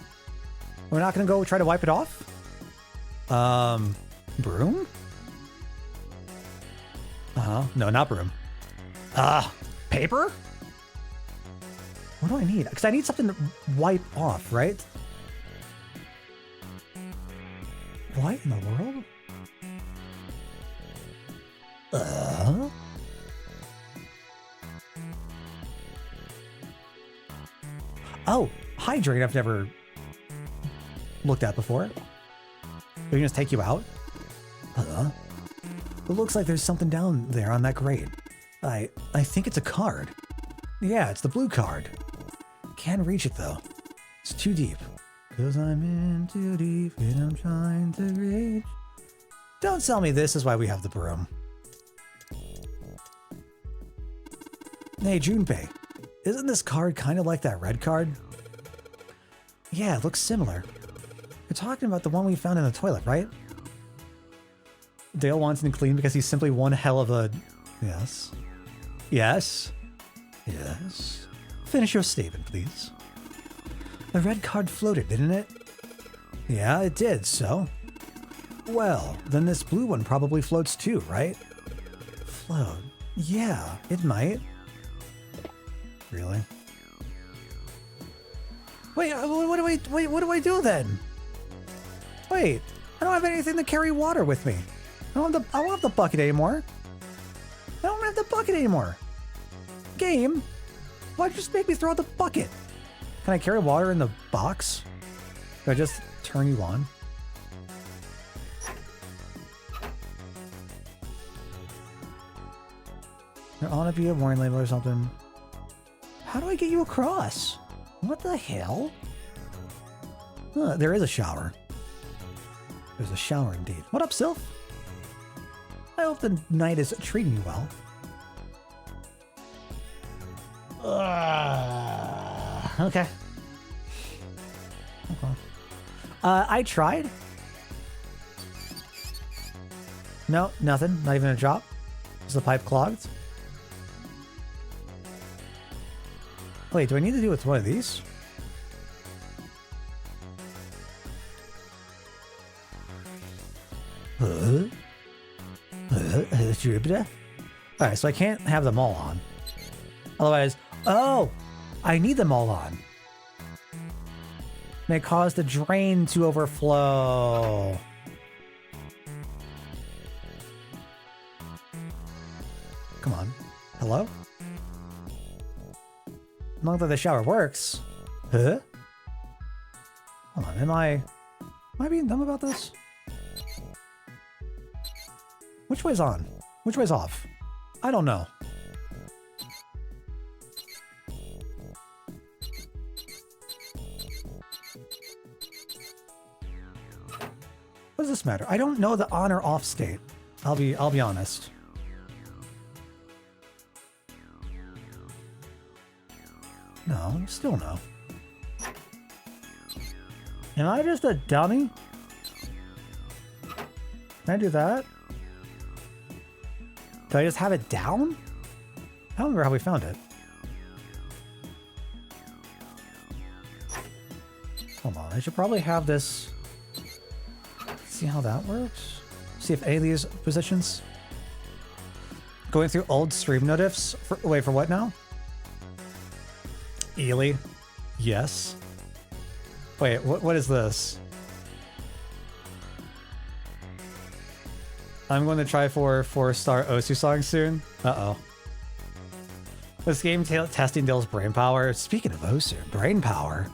We're not gonna go try to wipe it off? Broom? No, not broom. Paper? What do I need? Because I need something to wipe off, right? What in the world? Oh, hydrate I've never looked at before. We can just take you out? It looks like there's something down there on that grate. I think it's a card. Yeah, it's the blue card. Can't reach it though. It's too deep. 'Cause I'm in too deep and I'm trying to reach. Don't tell me this is why we have the broom. Hey, Junpei, isn't this card kind of like that red card? Yeah, it looks similar. You're talking about the one we found in the toilet, right? Dale wants it clean because he's simply one hell of a... Yes. Yes. Yes. Finish your statement, please. The red card floated, didn't it? Yeah, it did, so... Well, then this blue one probably floats too, right? Float? Yeah, it might. Really? Wait, what do I do then? Wait, I don't have anything to carry water with me. I don't have the bucket anymore. I don't have the bucket anymore. Game, why'd you just make me throw out the bucket? Can I carry water in the box? Can I just turn you on? There ought to be a warning label or something. How do I get you across? What the hell? There is a shower. There's a shower indeed. What up, Sylph? I hope the night is treating you well. Okay. I tried. No, nothing. Not even a drop. Is the pipe clogged? Wait, do I need to do with one of these? Alright, so I can't have them all on. Otherwise, oh, I need them all on. May cause the drain to overflow. Come on. Hello? Not that the shower works. Huh? Hold on, am I being dumb about this? Which way's on? Which way's off? I don't know. What does this matter? I don't know the on or off state. I'll be honest. No, still no. Am I just a dummy? Can I do that? Do I just have it down? I don't remember how we found it. Hold on, I should probably have this. See how that works? See if any of these positions. Going through old stream notifs. Wait, for what now? Ely? Yes. Wait, what is this? I'm going to try for 4-star Osu song soon. Uh-oh. This game testing Dale's brain power. Speaking of Osu, brain power.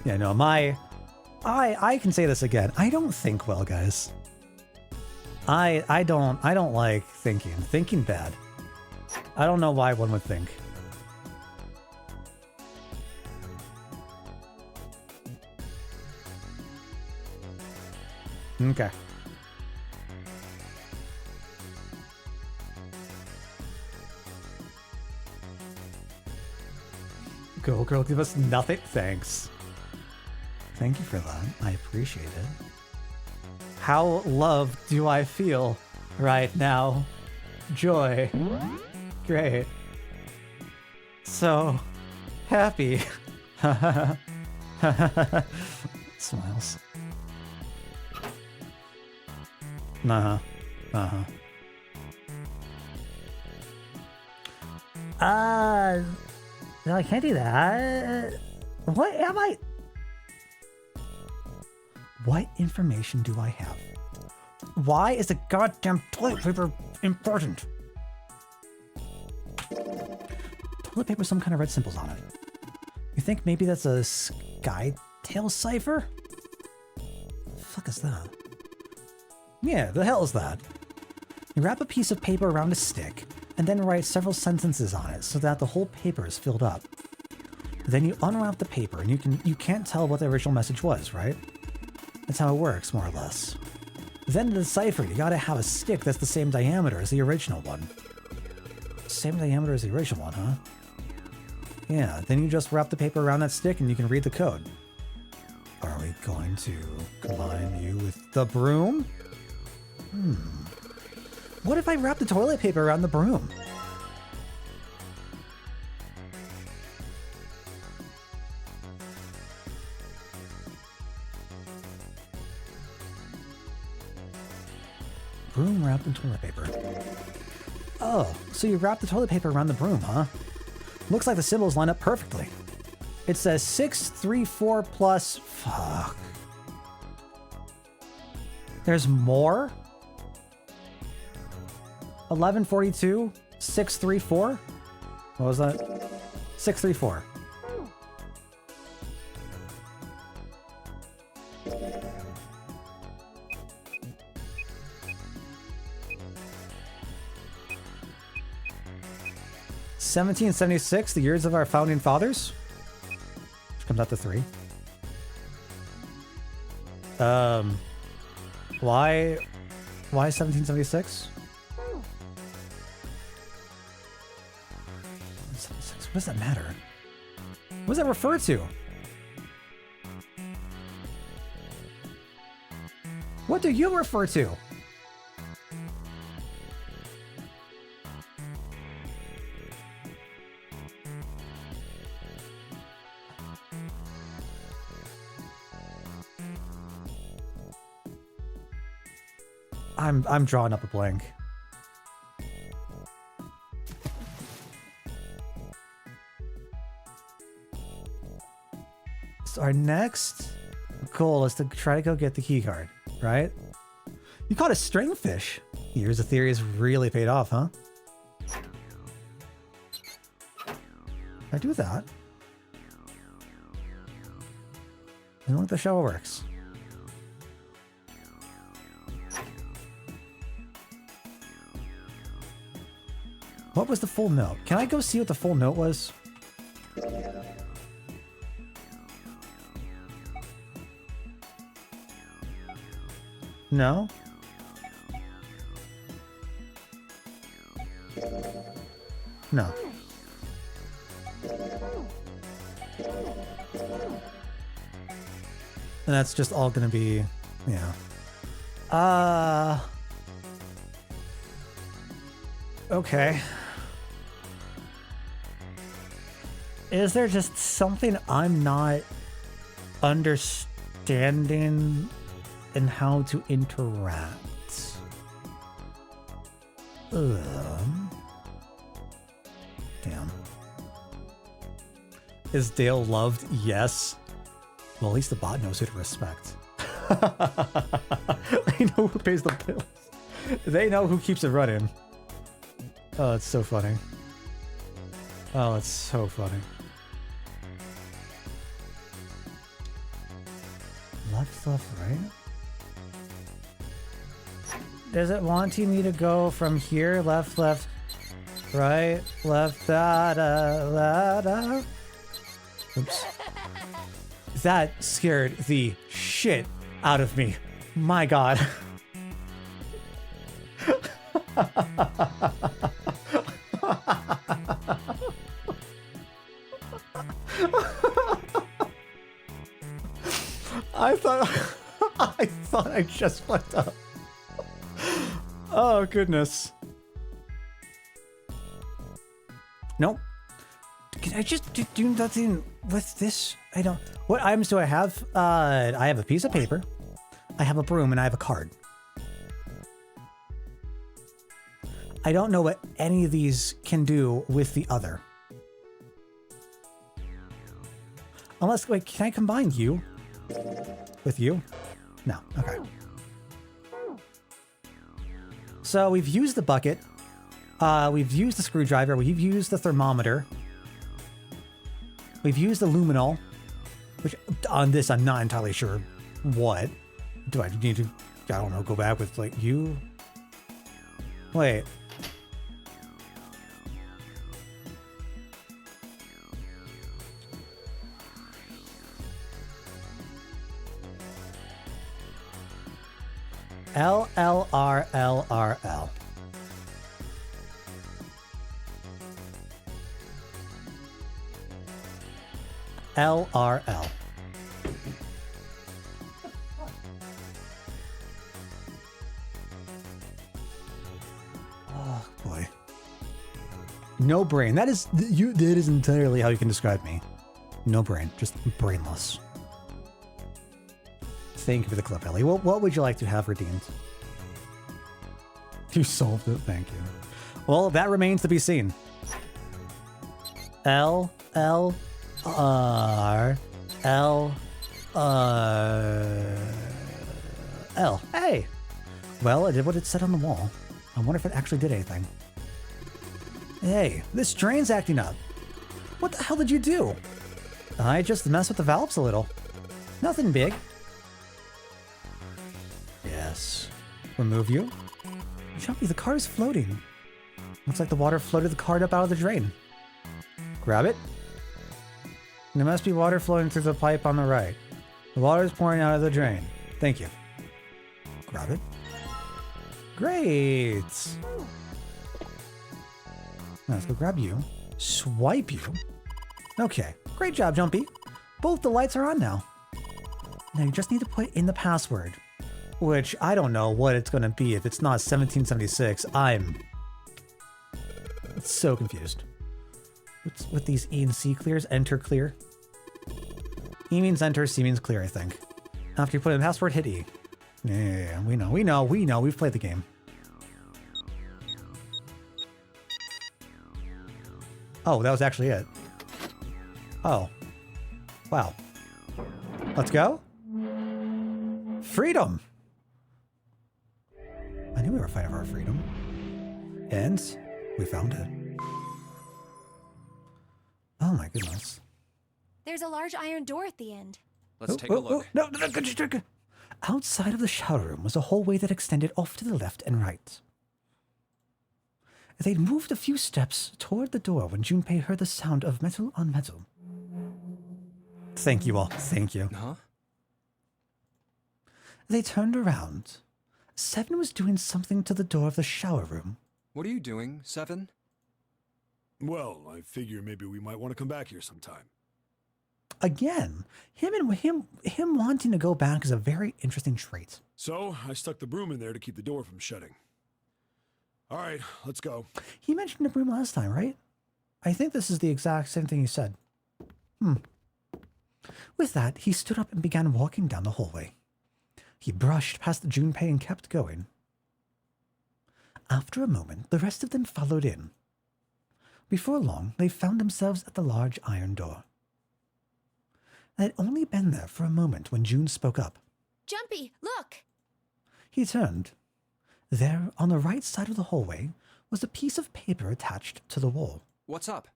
Yeah, no, I can say this again. I don't think well, guys. I don't like thinking. Thinking bad. I don't know why one would think. Okay. Go, girl, give us nothing. Thanks. Thank you for that. I appreciate it. How loved do I feel right now? Joy. Great. So happy. Smiles. Uh-huh. Uh-huh. No, I can't do that. What am I? What information do I have? Why is the goddamn toilet paper important? Toilet paper with some kind of red symbols on it. You think maybe that's a Skytail cipher? The fuck is that? Yeah, the hell is that? You wrap a piece of paper around a stick and then write several sentences on it so that the whole paper is filled up. Then you unwrap the paper and you can't tell what the original message was, right? That's how it works, more or less. Then to decipher, you gotta have a stick that's the same diameter as the original one. Same diameter as the original one, huh? Yeah, then you just wrap the paper around that stick and you can read the code. Are we going to combine you with the broom? What if I wrap the toilet paper around the broom? Broom wrapped in toilet paper. Oh, so you wrap the toilet paper around the broom, huh? Looks like the symbols line up perfectly. It says 634 plus... Fuck. There's more? 1142 634? What was that? 634. (1776), the years of our founding fathers, which comes out to 3. Why 1776? What does that matter? What does that refer to? What do you refer to? I'm drawing up a blank. So our next goal is to try to go get the key card, right? You caught a stringfish. Years of theory has really paid off, huh? I do that. And let the show works. What was the full note? Can I go see what the full note was? No? No. And that's just all gonna be, yeah. Okay. Is there just something I'm not understanding in how to interact? Damn. Is Dale loved? Yes. Well, at least the bot knows who to respect. They know who pays the bills. They know who keeps it running. Oh, it's so funny. Oh, it's so funny. Left, right? Does it wanting me to go from here? Left, right, left, da. Oops. That scared the shit out of me. My God. I thought I just fucked up. Oh goodness. Nope. Can I just do nothing with this? I don't. What items do I have? I have a piece of paper. I have a broom and I have a card. I don't know what any of these can do with the other. Unless, wait, can I combine you with you? No, okay. So we've used the bucket. We've used the screwdriver. We've used the thermometer. We've used the luminol, which on this I'm not entirely sure what. Do I need to, I don't know, go back with like you? Wait. LLRLRL. LRL. Oh boy. No brain. That is you. That is entirely how you can describe me. No brain, just brainless. Thank you for the clip, Ellie. What would you like to have redeemed? You solved it. Thank you. Well, that remains to be seen. L. Hey. Well, I did what it said on the wall. I wonder if it actually did anything. Hey, this drain's acting up. What the hell did you do? I just messed with the valves a little. Nothing big. Yes. Remove you? Jumpy, the card is floating. Looks like the water floated the card up out of the drain. Grab it. There must be water flowing through the pipe on the right. The water is pouring out of the drain. Thank you. Grab it. Great. Now let's go grab you. Swipe you. Okay. Great job, Jumpy. Both the lights are on now. Now you just need to put in the password. Which, I don't know what it's going to be. If it's not 1776, I'm so confused. What's with these E and C clears? Enter clear. E means enter, C means clear, I think. After you put in the password, hit E. Yeah, we know. We've played the game. Oh, that was actually it. Oh. Wow. Let's go. Freedom! I knew we were fighting for our freedom. And we found it. Oh my goodness. There's a large iron door at the end. Let's take a look. No. Outside of the shower room was a hallway that extended off to the left and right. They'd moved a few steps toward the door when Junpei heard the sound of metal on metal. Thank you all. Thank you. Huh? They turned around. Seven was doing something to the door of the shower room. What are you doing, Seven? Well, I figure maybe we might want to come back here sometime. Again, him wanting to go back is a very interesting trait. So, I stuck the broom in there to keep the door from shutting. All right, let's go. He mentioned the broom last time, right? I think this is the exact same thing he said. With that, he stood up and began walking down the hallway. He brushed past Junpei and kept going. After a moment, the rest of them followed in. Before long, they found themselves at the large iron door. They had only been there for a moment when June spoke up. Jumpy, look! He turned. There, on the right side of the hallway, was a piece of paper attached to the wall. What's up?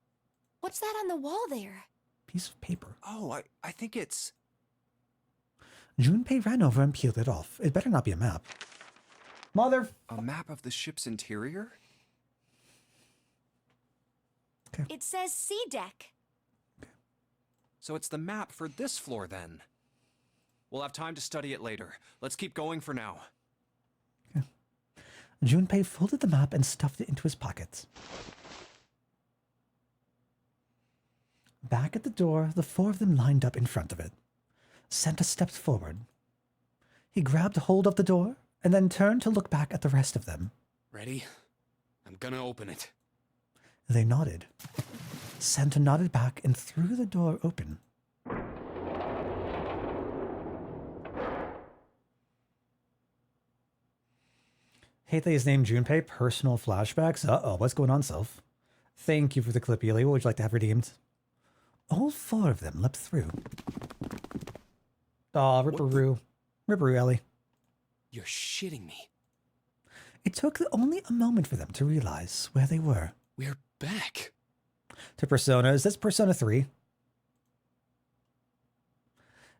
What's that on the wall there? Piece of paper. Oh, I think it's... Junpei ran over and peeled it off. It better not be a map. Mother... A map of the ship's interior? Okay. It says C deck. So it's the map for this floor, then. We'll have time to study it later. Let's keep going for now. Junpei folded the map and stuffed it into his pocket. Back at the door, the four of them lined up in front of it. Santa stepped forward. He grabbed hold of the door and then turned to look back at the rest of them. Ready? I'm gonna open it. They nodded. Santa nodded back and threw the door open. Hate that he's named Junpei. Personal flashbacks. Uh-oh, what's going on, Self? Thank you for the clip, Ely. What would you like to have redeemed? All four of them leapt through. Aw, Ripperoo. Ripperoo, Ellie. You're shitting me. It took only a moment for them to realize where they were. We're back. To Persona. Is this Persona 3?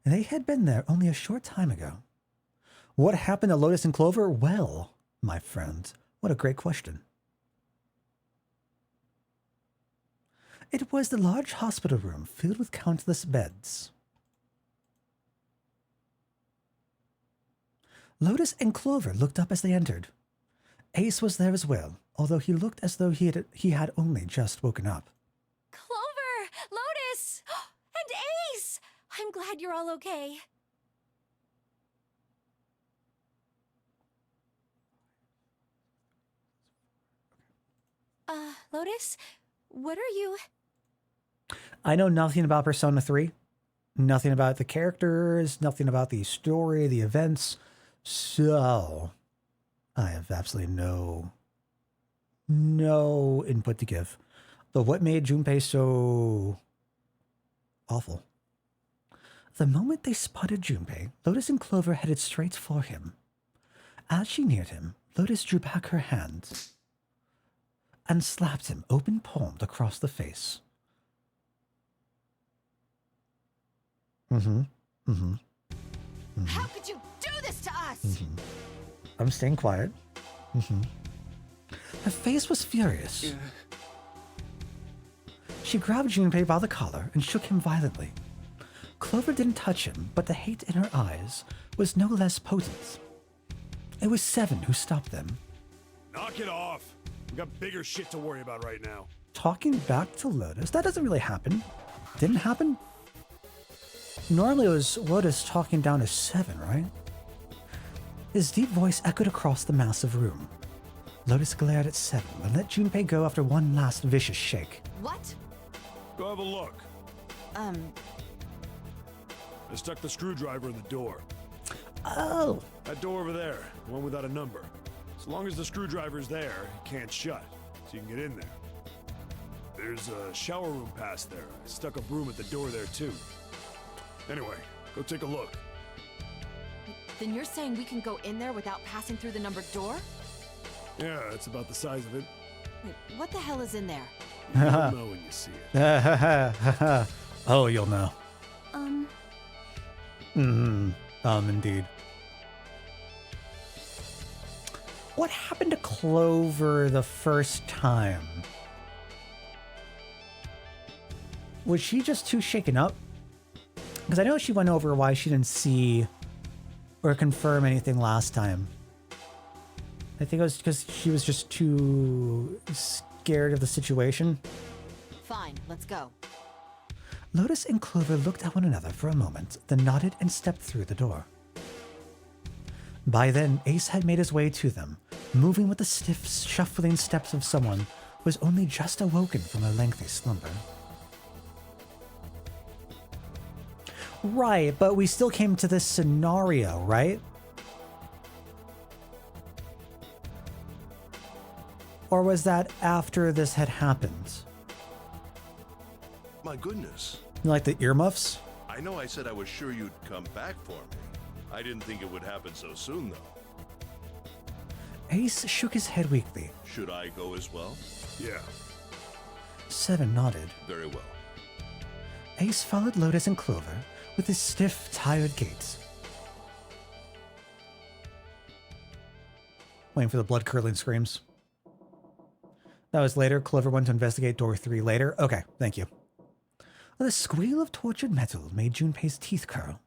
They had been there only a short time ago. What happened to Lotus and Clover? Well, my friend, what a great question. It was the large hospital room filled with countless beds. Lotus and Clover looked up as they entered. Ace was there as well, although he looked as though he had only just woken up. Clover! Lotus! And Ace! I'm glad you're all okay. Lotus? What are you... I know nothing about Persona 3. Nothing about the characters, nothing about the story, the events. So, I have absolutely no input to give. But what made Junpei so awful? The moment they spotted Junpei, Lotus and Clover headed straight for him. As she neared him, Lotus drew back her hand and slapped him open-palmed across the face. How could you do this to us? I'm staying quiet. Her face was furious. Yeah. She grabbed Junpei by the collar and shook him violently. Clover didn't touch him, but the hate in her eyes was no less potent. It was Seven who stopped them. Knock it off. We got bigger shit to worry about right now. Talking back to Lotus, that doesn't really happen. Didn't happen? Normally it was Lotus talking down to Seven, right? His deep voice echoed across the massive room. Lotus glared at Seven and let Junpei go after one last vicious shake. What? Go have a look. I stuck the screwdriver in the door. Oh! That door over there, the one without a number. As long as the screwdriver's there, it can't shut, so you can get in there. There's a shower room past there. I stuck a broom at the door there too. Anyway, go take a look. Then you're saying we can go in there without passing through the numbered door? Yeah, it's about the size of it. Wait, what the hell is in there? You'll know when you see it. Oh, you'll know. Indeed. What happened to Clover the first time? Was she just too shaken up? Because I know she went over why she didn't see or confirm anything last time. I think it was because she was just too scared of the situation. Fine, let's go. Lotus and Clover looked at one another for a moment, then nodded and stepped through the door. By then, Ace had made his way to them, moving with the stiff, shuffling steps of someone who was only just awoken from a lengthy slumber. Right, but we still came to this scenario, right? Or was that after this had happened? My goodness. Like the earmuffs? I know I said I was sure you'd come back for me. I didn't think it would happen so soon, though. Ace shook his head weakly. Should I go as well? Yeah. Seven nodded. Very well. Ace followed Lotus and Clover with his stiff, tired gait. Waiting for the blood-curdling screams. That was later. Clover went to investigate door 3 later. Okay, thank you. The squeal of tortured metal made Junpei's teeth curl.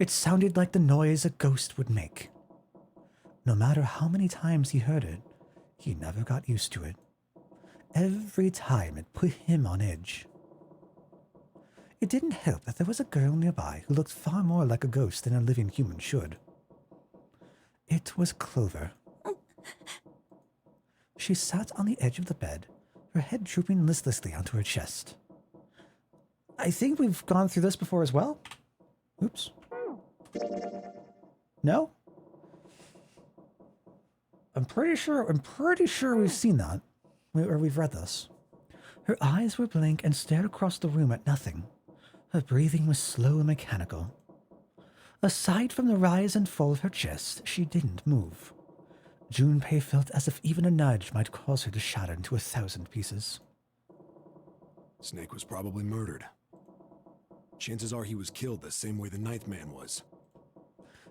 It sounded like the noise a ghost would make. No matter how many times he heard it, he never got used to it. Every time it put him on edge. It didn't help that there was a girl nearby who looked far more like a ghost than a living human should. It was Clover. She sat on the edge of the bed, her head drooping listlessly onto her chest. I think we've gone through this before as well. Oops. No? I'm pretty sure we've seen that. Or we've read this. Her eyes were blank and stared across the room at nothing. Her breathing was slow and mechanical. Aside from the rise and fall of her chest, she didn't move. Junpei felt as if even a nudge might cause her to shatter into 1,000 pieces. Snake was probably murdered. Chances are he was killed the same way the ninth man was.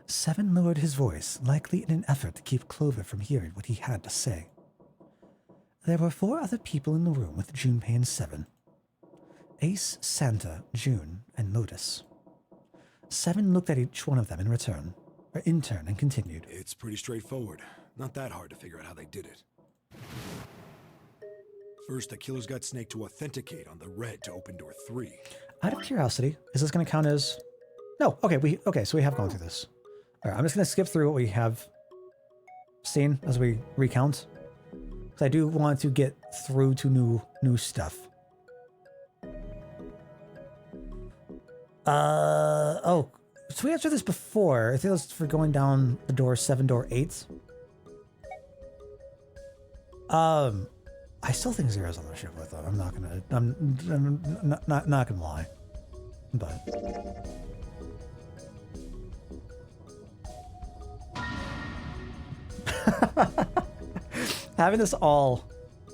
Seven lowered his voice, likely in an effort to keep Clover from hearing what he had to say. There were 4 other people in the room with Junpei and Seven. Ace, Santa, June, and Lotus. Seven looked at each one of them in turn, and continued. It's pretty straightforward. Not that hard to figure out how they did it. First, the killers got Snake to authenticate on the red to open door 3. Out of curiosity, is this going to count as... No, okay, so we have gone through this. All right, I'm just going to skip through what we have seen as we recount. Because I do want to get through to new stuff. Oh, so we answered this before. I think that's for going down the door 7, door 8. I still think Zero's on the ship with them. I'm not gonna lie. But having this all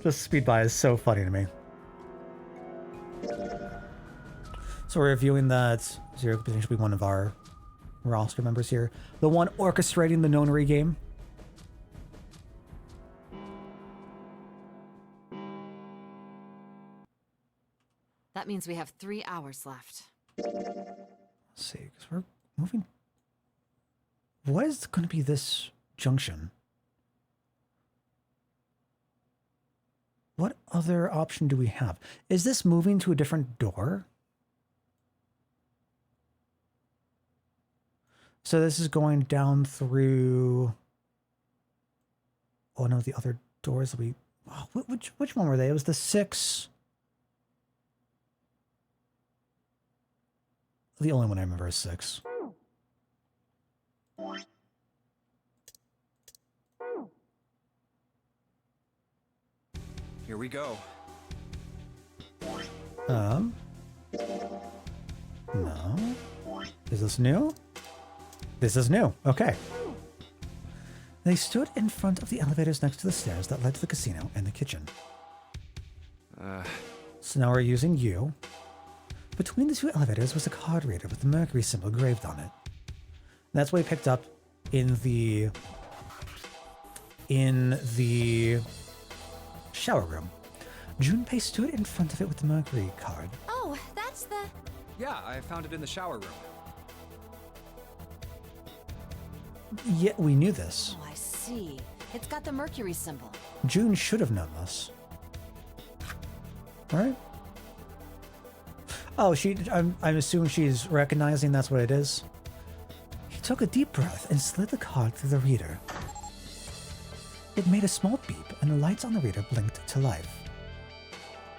just speed by is so funny to me. So we're reviewing that Zero could potentially be one of our roster members here. The one orchestrating the Nonary game. That means we have 3 hours left. Let's see, because we're moving. What is going to be this junction? What other option do we have? Is this moving to a different door? So this is going down through one of the other doors that we... Oh, which one were they? It was the 6... The only one I remember is 6. Here we go. No. Is this new? This is new. Okay. They stood in front of the elevators next to the stairs that led to the casino and the kitchen. So now we're using U. Between the 2 elevators was a card reader with the Mercury symbol engraved on it. And that's what we picked up in the shower room. Junpei stood in front of it with the Mercury card. Oh, that's the... Yeah, I found it in the shower room. Yeah, we knew this. Oh, I see. It's got the Mercury symbol. June should have known this. Right? Oh, I'm assuming she's recognizing that's what it is. He took a deep breath and slid the card through the reader. It made a small beep and the lights on the reader blinked to life.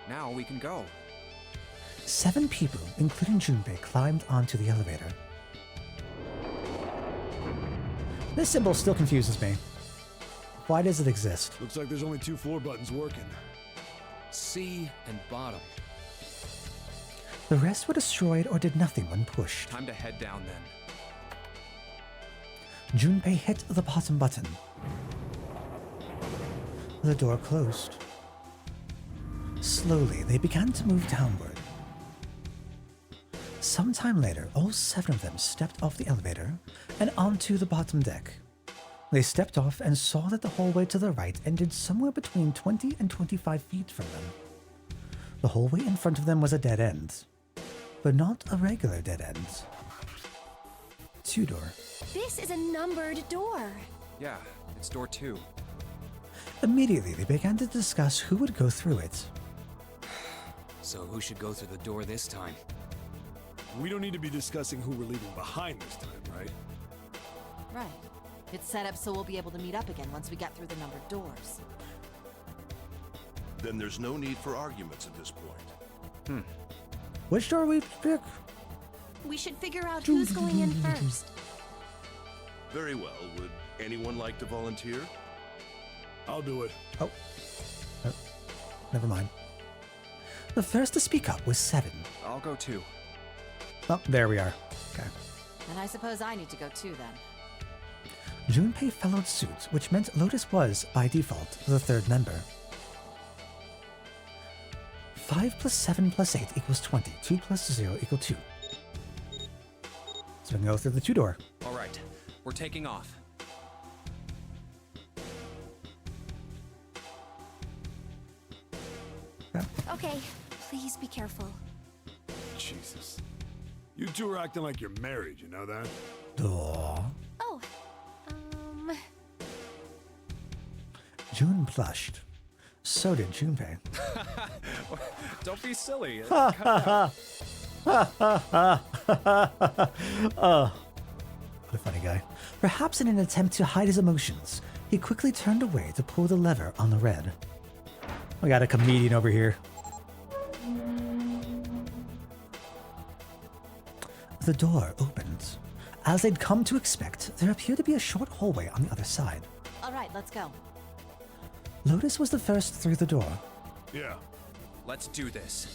Now we can go. 7 people, including Junpei, climbed onto the elevator. This symbol still confuses me. Why does it exist? Looks like there's only 2 floor buttons working. C and bottom. The rest were destroyed or did nothing when pushed. Time to head down then. Junpei hit the bottom button. The door closed. Slowly, they began to move downward. Sometime later, all 7 of them stepped off the elevator and onto the bottom deck. They stepped off and saw that the hallway to the right ended somewhere between 20 and 25 feet from them. The hallway in front of them was a dead end, but not a regular dead end. 2 door. This is a numbered door. Yeah, it's door 2. Immediately, they began to discuss who would go through it. So who should go through the door this time? We don't need to be discussing who we're leaving behind this time, right? Right. It's set up so we'll be able to meet up again once we get through the numbered doors. Then there's no need for arguments at this point. Which door we pick? We should figure out who's going in first. Very well. Would anyone like to volunteer? I'll do it. Oh, never mind. The first to speak up was 7. I'll go too. Oh, there we are. Okay. And I suppose I need to go too then. Junpei followed suit, which meant Lotus was, by default, the 3rd member. 5 plus 7 plus 8 equals 20. 2 plus 0 equals 2. So we can go through the 2 door. All right, we're taking off. Okay, please be careful. Jesus. You two are acting like you're married, you know that? Duh. Oh, June blushed. So did Junpei. Don't be silly. Oh, what a funny guy. Perhaps in an attempt to hide his emotions, he quickly turned away to pull the lever on the red. We got a comedian over here. The door opened. As they'd come to expect, there appeared to be a short hallway on the other side. All right, let's go. Lotus was the first through the door. Yeah. Let's do this.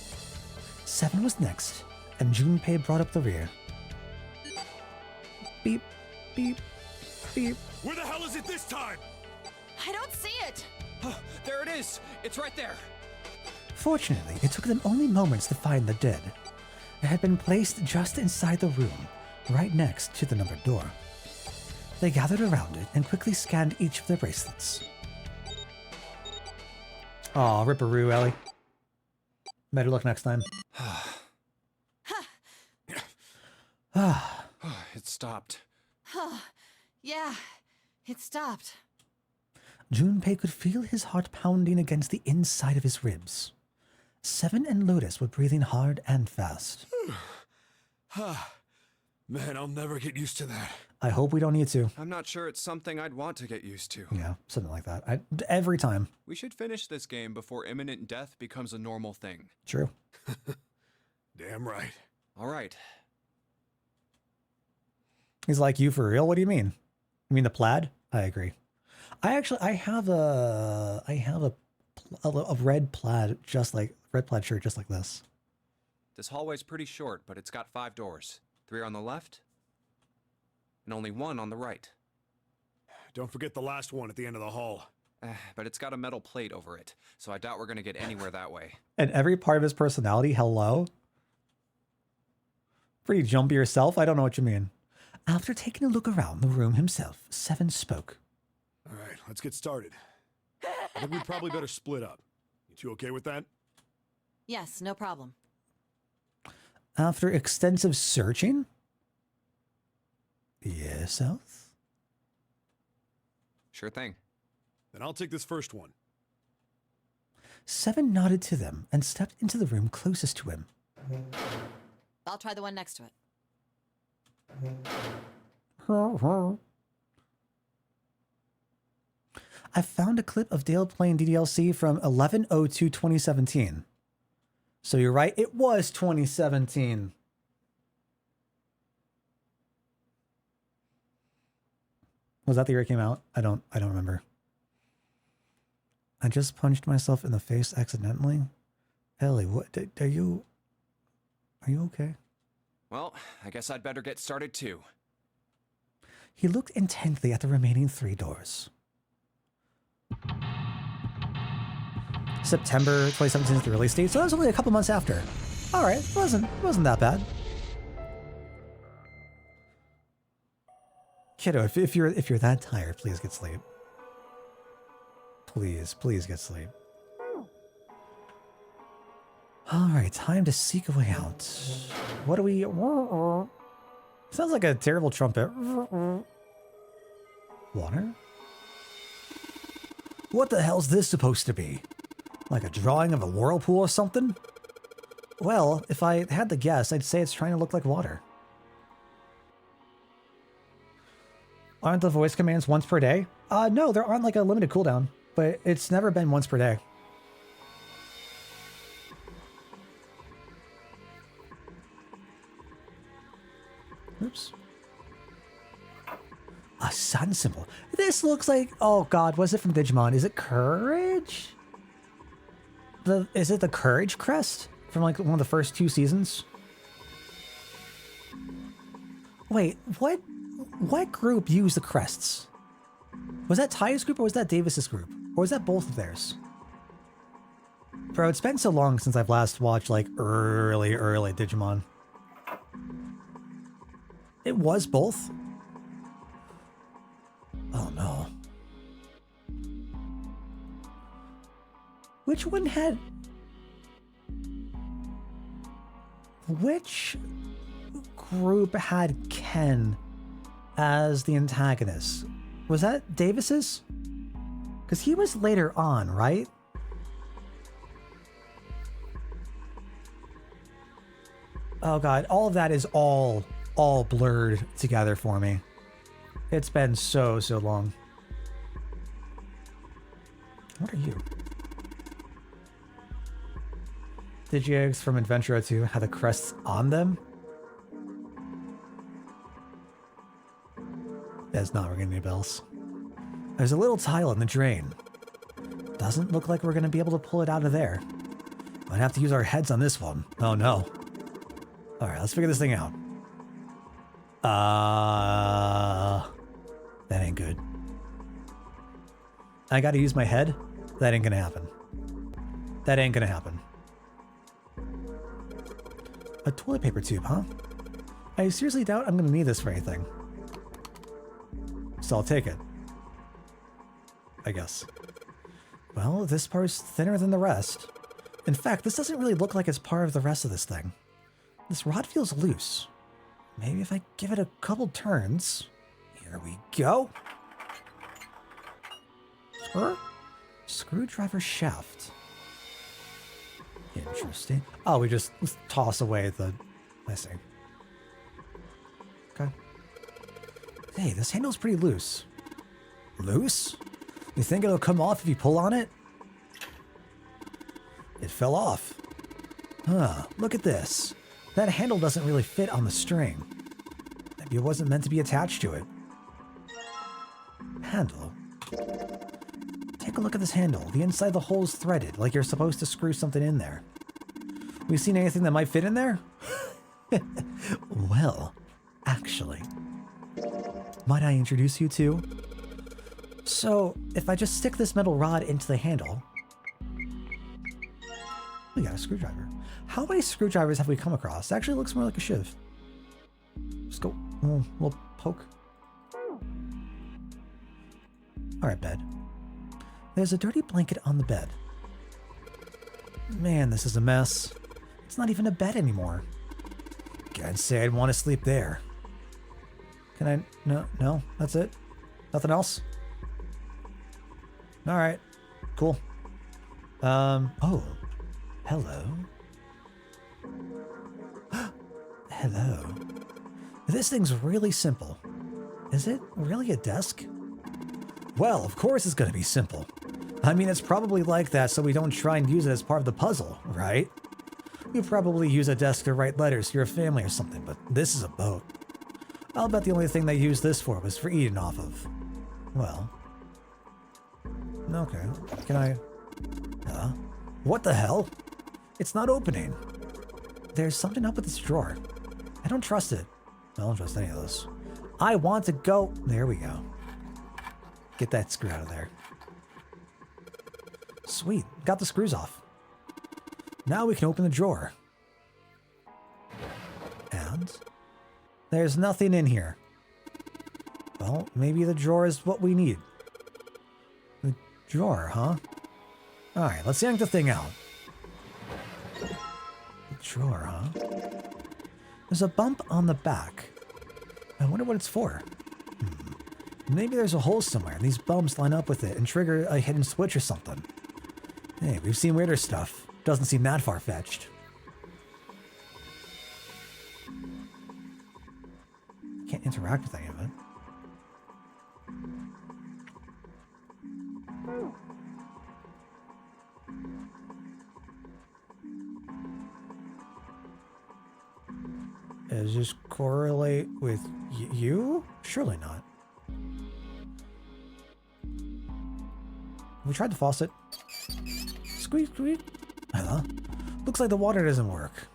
7 was next, and Junpei brought up the rear. Beep, beep, beep. Where the hell is it this time? I don't see it! There it is! It's right there! Fortunately, it took them only moments to find the dead. It had been placed just inside the room, right next to the numbered door. They gathered around it and quickly scanned each of their bracelets. Aw, ripperoo, Ellie. Better luck next time. It stopped. Yeah, it stopped. Junpei could feel his heart pounding against the inside of his ribs. 7 and Lotus were breathing hard and fast. Man, I'll never get used to that. I hope we don't need to. I'm not sure it's something I'd want to get used to. Yeah, something like that. Every time. We should finish this game before imminent death becomes a normal thing. True. Damn right. All right. He's like, you for real? What do you mean? You mean the plaid? I agree. I have a red plaid shirt just like this. This hallway's pretty short, but it's got 5 doors. 3 on the left, and only 1 on the right. Don't forget the last one at the end of the hall. But it's got a metal plate over it, so I doubt we're gonna get anywhere that way. And every part of his personality, hello? Pretty jumpy yourself? I don't know what you mean. After taking a look around the room himself, 7 spoke. All right, let's get started. I think we'd probably better split up. You two okay with that? Yes, no problem. After extensive searching? Yes, South? Sure thing. Then I'll take this first one. 7 nodded to them and stepped into the room closest to him. I'll try the one next to it. I found a clip of Dale playing DDLC from 11/02/2017. So you're right, it was 2017. Was that the year it came out? I don't remember. I just punched myself in the face accidentally. Ellie, what are you okay? Well, I guess I'd better get started too. He looked intently at the remaining 3 doors. September 2017 is the release date, so that was only a couple months after. All right, it wasn't that bad. Kiddo, if you're that tired, please get sleep. Please get sleep. All right, time to seek a way out. What do we? Sounds like a terrible trumpet. Water? What the hell's this supposed to be? Like a drawing of a whirlpool or something? Well, if I had to guess, I'd say it's trying to look like water. Aren't the voice commands once per day? No, they're on like a limited cooldown, but it's never been once per day. Oops. A sun symbol. This looks like, oh god, was it from Digimon? Is it Courage? Is it the Courage crest from like one of the first 2 seasons? Wait, what group used the crests? Was that Taya's group or was that Davis's group? Or was that both of theirs? Bro, it's been so long since I've last watched like early Digimon. It was both? Oh no. Which one had... Which group had Ken as the antagonist? Was that Davis's? Because he was later on, right? Oh god, all of that is all blurred together for me. It's been so long. What are you? Digieggs from Adventure 2 had the crests on them? That's not ringing any bells. There's a little tile in the drain. Doesn't look like we're going to be able to pull it out of there. Might have to use our heads on this one. Oh no. Alright, let's figure this thing out. That ain't good. I gotta use my head? That ain't gonna happen. That ain't gonna happen. A toilet paper tube, huh? I seriously doubt I'm gonna need this for anything. So I'll take it. I guess. Well, this part's thinner than the rest. In fact, this doesn't really look like it's part of the rest of this thing. This rod feels loose. Maybe if I give it a couple turns. Here we go. Screwdriver shaft. Interesting. Oh, we just toss away the... I see. Okay. Hey, this handle's pretty loose. Loose? You think it'll come off if you pull on it? It fell off. Huh, look at this. That handle doesn't really fit on the string. Maybe it wasn't meant to be attached to it. Handle. Take a look at this handle. The inside of the hole is threaded, like you're supposed to screw something in there. We seen anything that might fit in there? Well, actually. Might I introduce you to? So, if I just stick this metal rod into the handle... We got a screwdriver. How many screwdrivers have we come across? It actually looks more like a shiv. Just go, we'll poke. Alright, bed. There's a dirty blanket on the bed. Man, this is a mess. It's not even a bed anymore. Can't say I'd want to sleep there. Can I? No, that's it? Nothing else? Alright, cool. Oh, hello. Hello. This thing's really simple. Is it really a desk? Well, of course it's gonna be simple. I mean, it's probably like that so we don't try and use it as part of the puzzle, right? You probably use a desk to write letters to your family or something, but this is a boat. I'll bet the only thing they used this for was for eating off of. Well. Okay, can I... Huh? What the hell? It's not opening. There's something up with this drawer. I don't trust it. I don't trust any of this. I want to go... There we go. Get that screw out of there. Sweet, got the screws off. Now we can open the drawer. And? There's nothing in here. Well, maybe the drawer is what we need. The drawer, huh? Alright, let's yank the thing out. The drawer, huh? There's a bump on the back. I wonder what it's for. Maybe there's a hole somewhere and these bums line up with it and trigger a hidden switch or something. Hey, we've seen weirder stuff. Doesn't seem that far-fetched. Can't interact with any of it. Does this correlate with you? Surely not. We tried the faucet. Squeak, squeak. Huh? Looks like the water doesn't work.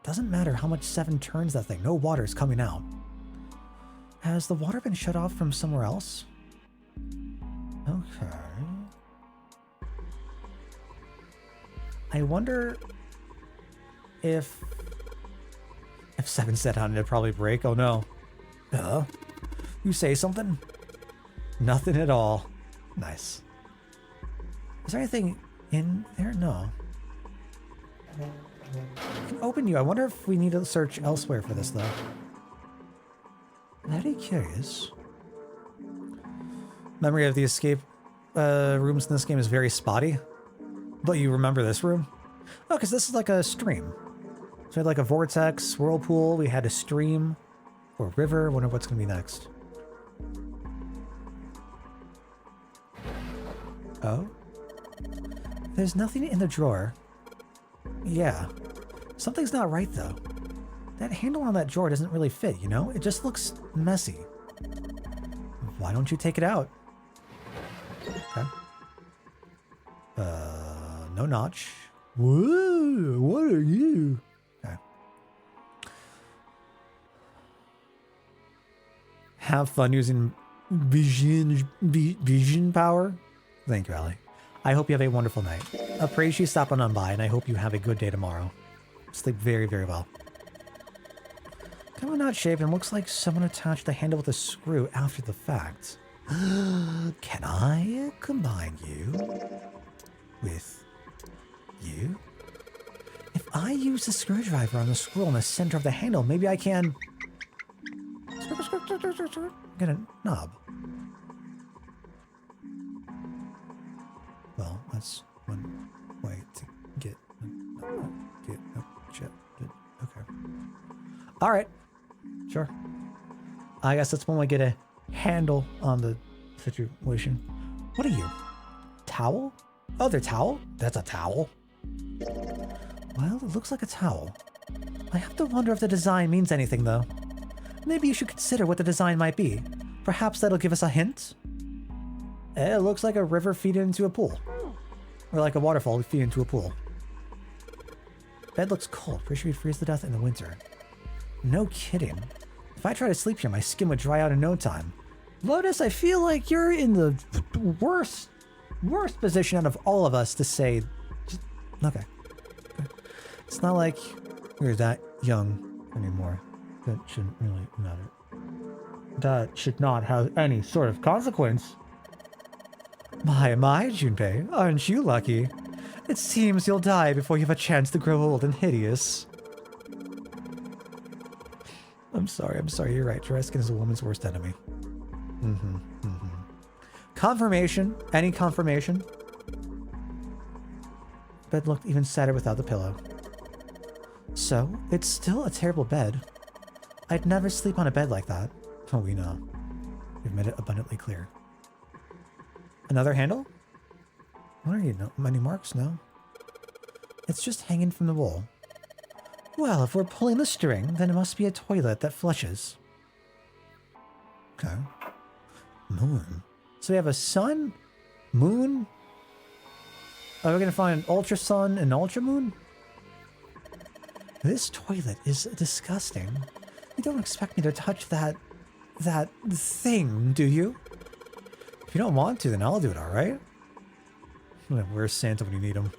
Doesn't matter how much 7 turns that thing. No water is coming out. Has the water been shut off from somewhere else? Okay. I wonder if 7 set on it'd probably break. Oh no. You say something? Nothing at all. Nice. Is there anything in there? No. I can open you. I wonder if we need to search elsewhere for this though. Very curious. Memory of the escape rooms in this game is very spotty. But you remember this room? Oh, because this is like a stream. So we had like a vortex, whirlpool, we had a stream, or river. Wonder what's going to be next. Oh? There's nothing in the drawer. Yeah. Something's not right though. That handle on that drawer doesn't really fit, you know? It just looks messy. Why don't you take it out? Okay. No notch. Whoa, what are you? Okay. Have fun using vision power. Thank you, Allie. I hope you have a wonderful night. Appreciate you stopping on by, and I hope you have a good day tomorrow. Sleep very, very well. Cover not shaved and looks like someone attached the handle with a screw after the fact. Can I combine you with you? If I use the screwdriver on the screw on the center of the handle, maybe I can get a knob. Well, that's one way to get okay. All right, sure. I guess that's when we get a handle on the situation. What are you? Towel? Oh, they're towel? That's a towel. Well, it looks like a towel. I have to wonder if the design means anything, though. Maybe you should consider what the design might be. Perhaps that'll give us a hint? It looks like a river feeding into a pool. Or like a waterfall feeding into a pool. Bed looks cold. Pretty sure we'd freeze to death in the winter. No kidding. If I try to sleep here, my skin would dry out in no time. Lotus, I feel like you're in the worst position out of all of us to say... Okay. It's not like we're that young anymore. That shouldn't really matter. That should not have any sort of consequence. My, Junpei, aren't you lucky? It seems you'll die before you have a chance to grow old and hideous. I'm sorry, you're right. Dry skin is a woman's worst enemy. Confirmation? Any confirmation? Bed looked even sadder without the pillow. So, it's still a terrible bed. I'd never sleep on a bed like that. Oh, we know. We've made it abundantly clear. Another handle? What are you? No, many marks? No. It's just hanging from the wall. Well, if we're pulling the string, then it must be a toilet that flushes. Okay. Moon. So we have a sun, moon. Are we going to find an ultra sun and ultra moon? This toilet is disgusting. You don't expect me to touch that thing, do you? If you don't want to, then I'll do it, alright? Where's Santa when you need him?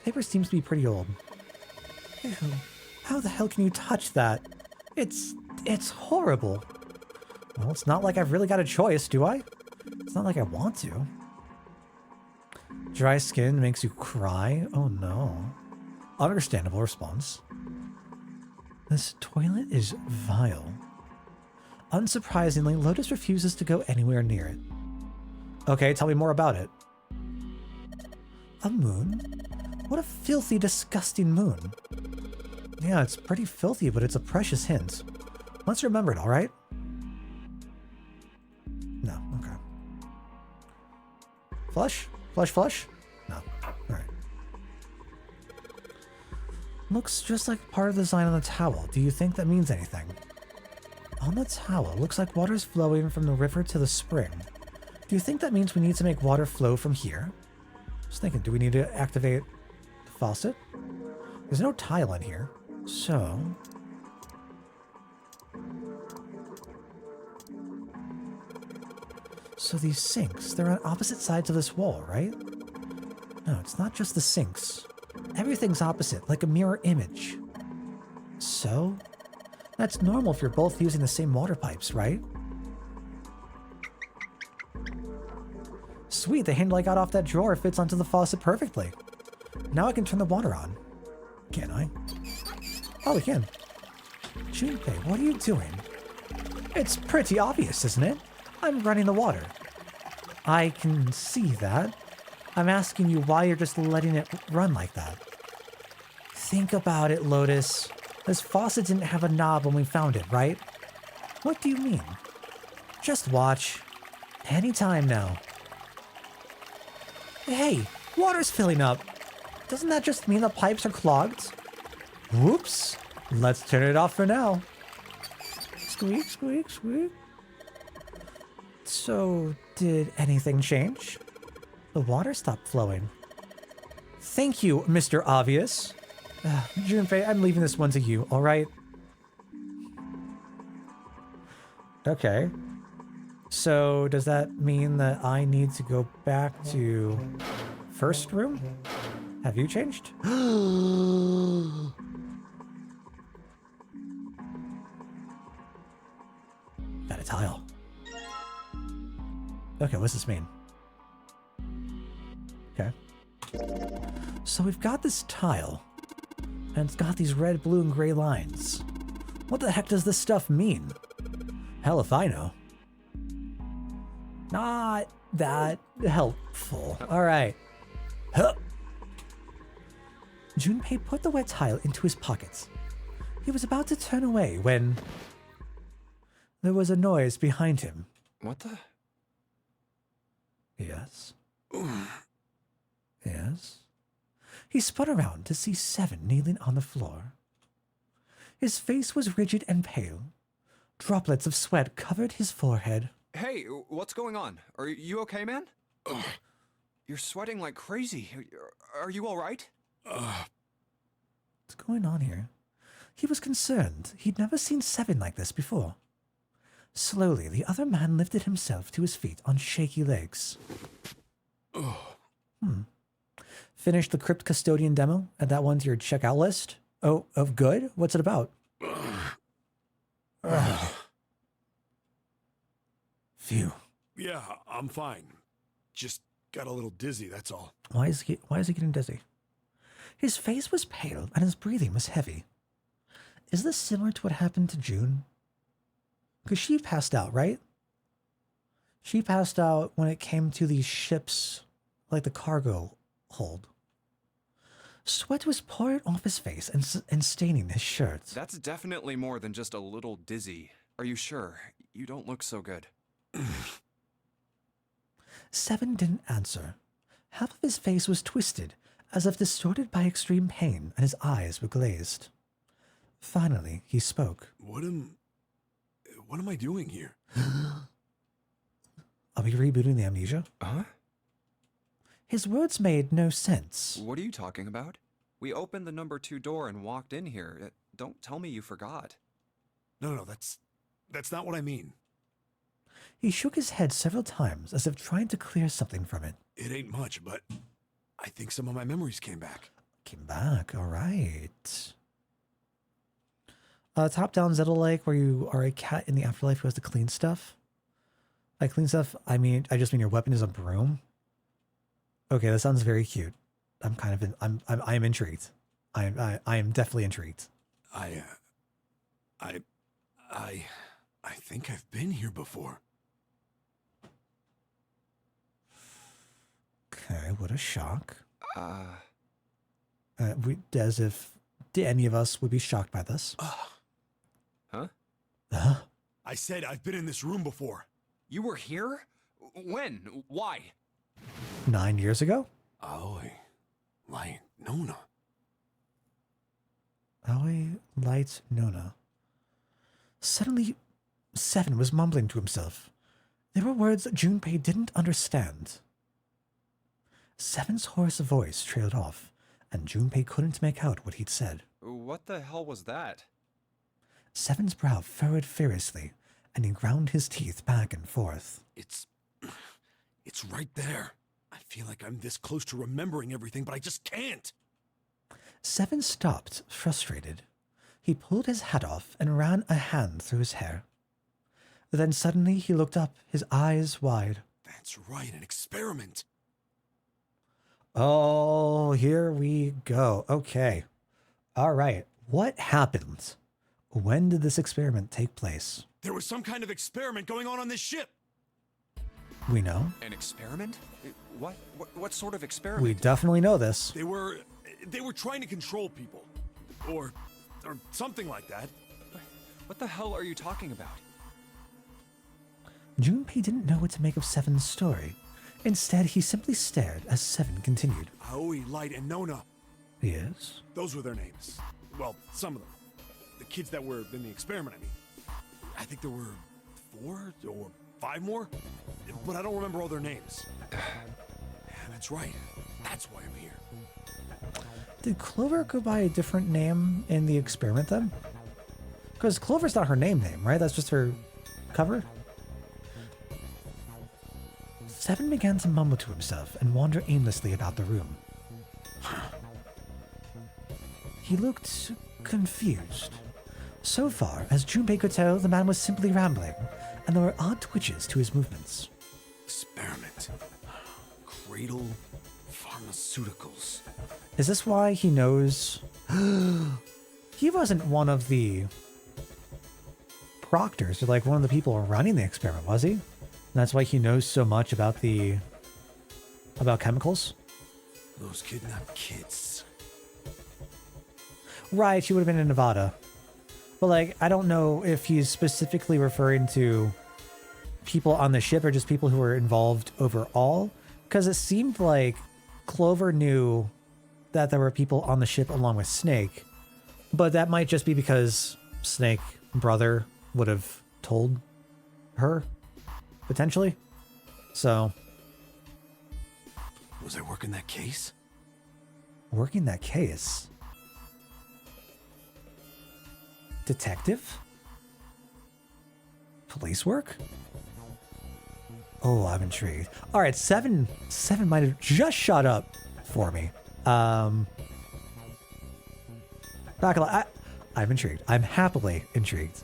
Paper seems to be pretty old. Ew, how the hell can you touch that? It's horrible. Well, it's not like I've really got a choice, do I? It's not like I want to. Dry skin makes you cry? Oh no. Understandable response. This toilet is vile. Unsurprisingly, Lotus refuses to go anywhere near it. Okay, tell me more about it. A moon? What a filthy, disgusting moon. Yeah, it's pretty filthy, but it's a precious hint. Let's remember it, alright? No, okay. Flush? Flush, flush? No. Alright. Looks just like part of the design on the towel. Do you think that means anything? On the towel, looks like water's flowing from the river to the spring. Do you think that means we need to make water flow from here? Just thinking, do we need to activate the faucet? There's no tile in here, so... So these sinks, they're on opposite sides of this wall, right? No, it's not just the sinks. Everything's opposite, like a mirror image. So? That's normal if you're both using the same water pipes, right? Sweet, the handle I got off that drawer fits onto the faucet perfectly. Now I can turn the water on. Can I? Oh, we can. Junpei, what are you doing? It's pretty obvious, isn't it? I'm running the water. I can see that. I'm asking you why you're just letting it run like that. Think about it, Lotus. This faucet didn't have a knob when we found it, right? What do you mean? Just watch. Anytime now. Hey, water's filling up. Doesn't that just mean the pipes are clogged? Whoops. Let's turn it off for now. Squeak, squeak, squeak. So, did anything change? The water stopped flowing. Thank you, Mr. Obvious. Junpei, I'm leaving this one to you, alright? Okay. So, does that mean that I need to go back to first room? Have you changed? Got a tile. Okay, what's this mean? Okay. So we've got this tile, and it's got these red, blue, and gray lines. What the heck does this stuff mean? Hell if I know. Not that helpful. Alright. Huh. Junpei put the wet tile into his pockets. He was about to turn away when... there was a noise behind him. What the? Yes. Yes. He spun around to see Seven kneeling on the floor. His face was rigid and pale. Droplets of sweat covered his forehead. Hey, what's going on? Are you okay, man? You're sweating like crazy. Are you all right? What's going on here? He was concerned. He'd never seen Seven like this before. Slowly, the other man lifted himself to his feet on shaky legs. Finished the Crypt Custodian demo? Add that one to your checkout list? Oh, good? What's it about? Phew. Yeah, I'm fine. Just got a little dizzy, that's all. Why is he getting dizzy? His face was pale and his breathing was heavy. Is this similar to what happened to June? Because she passed out, right? She passed out when it came to these ships, like the cargo hold. Sweat was pouring off his face and staining his shirt. That's definitely more than just a little dizzy. Are you sure? You don't look so good. Seven didn't answer. Half of his face was twisted, as if distorted by extreme pain, and his eyes were glazed. Finally, he spoke. What am I doing here? Are we rebooting the amnesia? Huh? His words made no sense. What are you talking about? We opened the number 2 door and walked in here. Don't tell me you forgot. No, that's not what I mean. He shook his head several times, as if trying to clear something from it. It ain't much, but I think some of my memories came back. Came back, all right. Top-down Zelda-like, where you are a cat in the afterlife who has to clean stuff. By clean stuff, I just mean your weapon is a broom. Okay, that sounds very cute. I'm intrigued. I am definitely intrigued. I I think I've been here before. Okay, what a shock. As if any of us would be shocked by this. Huh? I said I've been in this room before. You were here? When? Why? 9 years ago? Aoi, Light, Nona. Aoi, Light, Nona. Suddenly, Seven was mumbling to himself. There were words that Junpei didn't understand. Seven's hoarse voice trailed off, and Junpei couldn't make out what he'd said. What the hell was that? Seven's brow furrowed furiously, and he ground his teeth back and forth. It's right there. I feel like I'm this close to remembering everything, but I just can't. Seven stopped, frustrated. He pulled his hat off and ran a hand through his hair. Then suddenly he looked up, his eyes wide. That's right, an experiment. Oh, here we go. Okay. All right. What happened? When did this experiment take place? There was some kind of experiment going on this ship. We know. An experiment? What sort of experiment? We definitely know this. They were trying to control people. Or something like that. What the hell are you talking about? Junpei didn't know what to make of Seven's story. Instead, he simply stared as Seven continued. Aoi, Light, and Nona. Yes? Those were their names. Well, some of them. The kids that were in the experiment, I mean. I think there were 4 or 5 more, but I don't remember all their names. Yeah, that's right. That's why I'm here. Did Clover go by a different name in the experiment then? Because Clover's not her name, right? That's just her cover? Seven began to mumble to himself and wander aimlessly about the room. He looked confused. So far, as Junpei could tell, the man was simply rambling, and there were odd twitches to his movements. Experiment. Cradle Pharmaceuticals. Is this why he knows? He wasn't one of the proctors, or like one of the people running the experiment, was he? And that's why he knows so much about chemicals? Those kidnapped kids. Right, she would have been in Nevada. But like, I don't know if he's specifically referring to people on the ship or just people who were involved overall. Because it seemed like Clover knew that there were people on the ship along with Snake. But that might just be because Snake brother would have told her, potentially. So. Was I working that case? Working that case? Detective? Police work? Oh, I'm intrigued. All right, seven might have just shot up for me. Not gonna lie, I'm intrigued. I'm happily intrigued.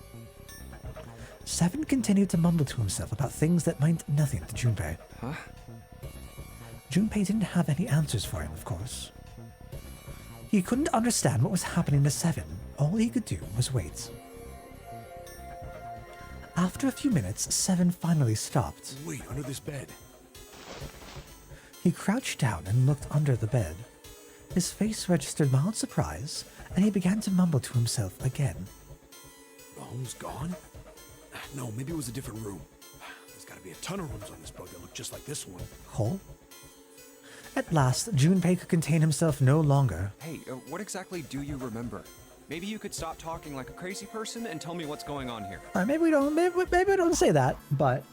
Seven continued to mumble to himself about things that meant nothing to Junpei. Huh? Junpei didn't have any answers for him, of course. He couldn't understand what was happening to Seven. All he could do was wait. After a few minutes, Seven finally stopped. Wait, under this bed. He crouched down and looked under the bed. His face registered mild surprise, and he began to mumble to himself again. The home's gone? No, maybe it was a different room. There's gotta be a ton of rooms on this boat that look just like this one. Hole? At last, Junpei could contain himself no longer. Hey, what exactly do you remember? Maybe you could stop talking like a crazy person and tell me what's going on here. All right, maybe we don't say that, but...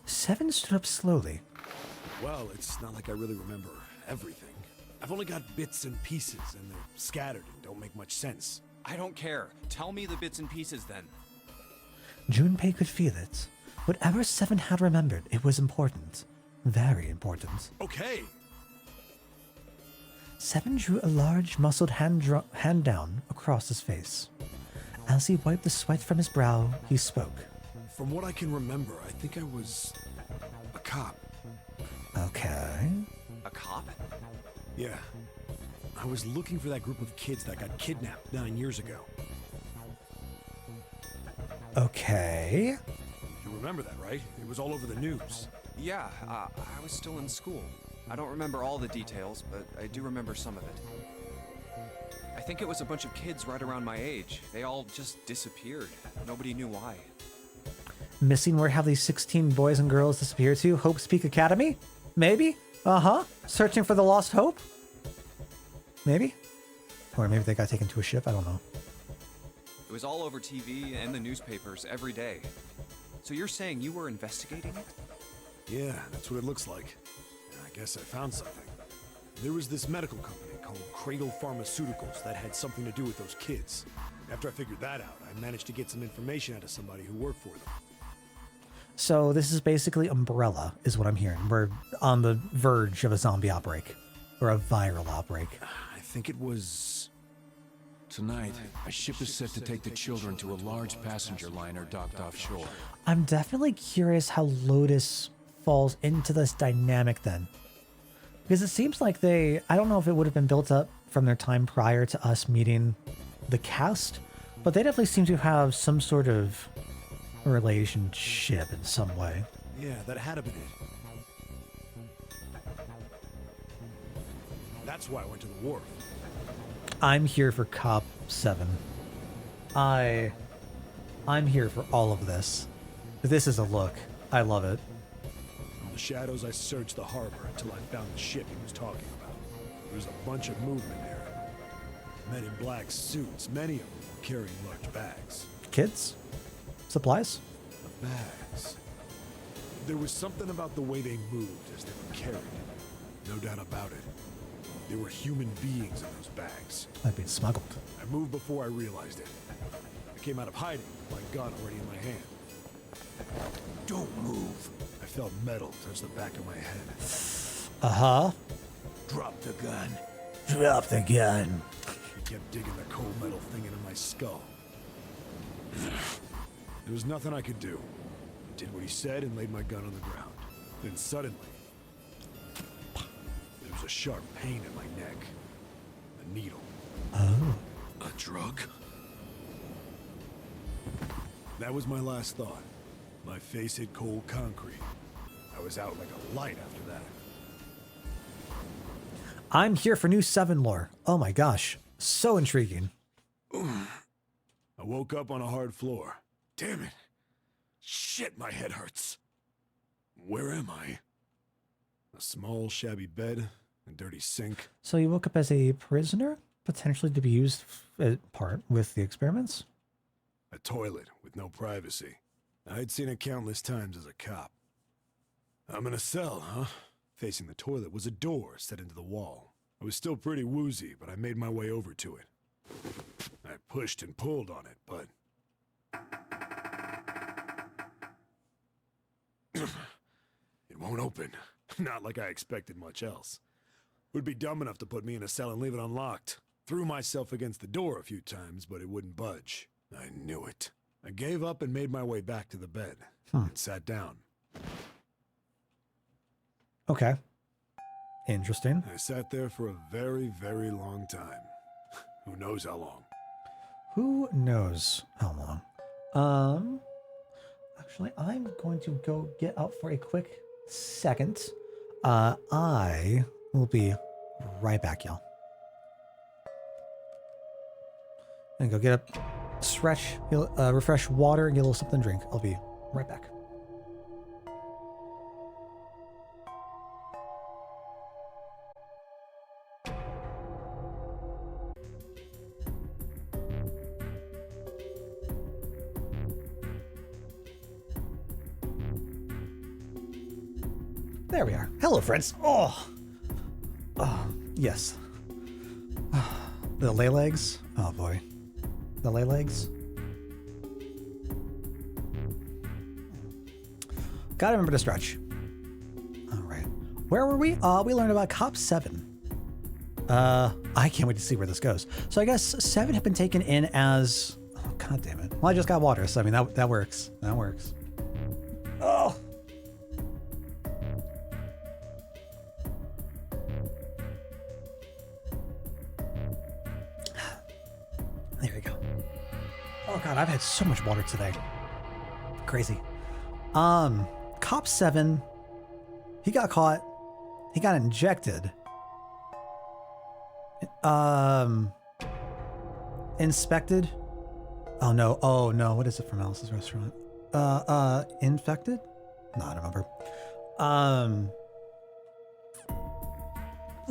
Seven stood up slowly. Well, it's not like I really remember everything. I've only got bits and pieces, and they're scattered and don't make much sense. I don't care. Tell me the bits and pieces then. Junpei could feel it. Whatever Seven had remembered, it was important. Very important. Okay. Seven drew a large, muscled hand down across his face. As he wiped the sweat from his brow, he spoke. From what I can remember, I think I was a cop. Okay. A cop? Yeah. I was looking for that group of kids that got kidnapped 9 years ago. Okay. You remember that, right? It was all over the news. Yeah, I was still in school. I don't remember all the details, but I do remember some of it. I think it was a bunch of kids right around my age. They all just disappeared. Nobody knew why. Missing where have these 16 boys and girls disappeared to? Hope's Peak Academy? Maybe? Uh-huh. Searching for the lost hope? Maybe? Or maybe they got taken to a ship, I don't know. It was all over TV and the newspapers every day. So you're saying you were investigating it? Yeah, that's what it looks like. I guess I found something. There was this medical company called Cradle Pharmaceuticals that had something to do with those kids. After I figured that out, I managed to get some information out of somebody who worked for them. So this is basically Umbrella, is what I'm hearing. We're on the verge of a zombie outbreak. Or a viral outbreak. I think it was... Tonight, a ship is set to take the children to a large passenger liner docked offshore. I'm definitely curious how Lotus falls into this dynamic then. Because it seems like I don't know if it would have been built up from their time prior to us meeting the cast, but they definitely seem to have some sort of relationship in some way. Yeah, that had to be it. That's why I went to the wharf. I'm here for Cop 7. I'm here for all of this. This is a look. I love it. From the shadows, I searched the harbor until I found the ship he was talking about. There was a bunch of movement there. Men in black suits, many of them were carrying large bags. Kids? Supplies? The bags. There was something about the way they moved as they were carried. No doubt about it. There were human beings in those bags. I've been smuggled. I moved before I realized it. I came out of hiding with my gun already in my hand. Don't move. I felt metal touch the back of my head. Uh-huh. Drop the gun. Drop the gun. He kept digging the cold metal thing into my skull. There was nothing I could do. I did what he said and laid my gun on the ground. Then suddenly, there was a sharp pain in my neck. A needle. Oh. A drug? That was my last thought. My face hit cold concrete. I was out like a light after that. I'm here for new 7 lore. Oh my gosh. So intriguing. I woke up on a hard floor. Damn it. Shit, my head hurts. Where am I? A small, shabby bed, a dirty sink. So you woke up as a prisoner, potentially to be used at part with the experiments? A toilet with no privacy. I'd seen it countless times as a cop. I'm in a cell, huh? Facing the toilet was a door set into the wall. I was still pretty woozy, but I made my way over to it. I pushed and pulled on it, but... it won't open. Not like I expected much else. Would be dumb enough to put me in a cell and leave it unlocked. Threw myself against the door a few times, but it wouldn't budge. I knew it. I gave up and made my way back to the bed and sat down. Okay. Interesting. I sat there for a very, very long time. Who knows how long? Who knows how long? Actually, I'm going to go get out for a quick second. I will be right back, y'all. And go get a stretch, refresh water, and get a little something to drink. I'll be right back. There we are. Hello, friends. Oh, yes. The lay legs. Oh boy, the lay legs. Gotta remember to stretch. All right. Where were we? We learned about Cop 7. I can't wait to see where this goes. So I guess 7 have been taken in as. Oh, God damn it. Well, I just got water, so I mean that works. That works. Oh. There we go. Oh God, I've had so much water today. Crazy. Cop 7, he got caught. He got injected. Inspected. Oh no, what is it from Alice's Restaurant? Infected? No, I don't remember.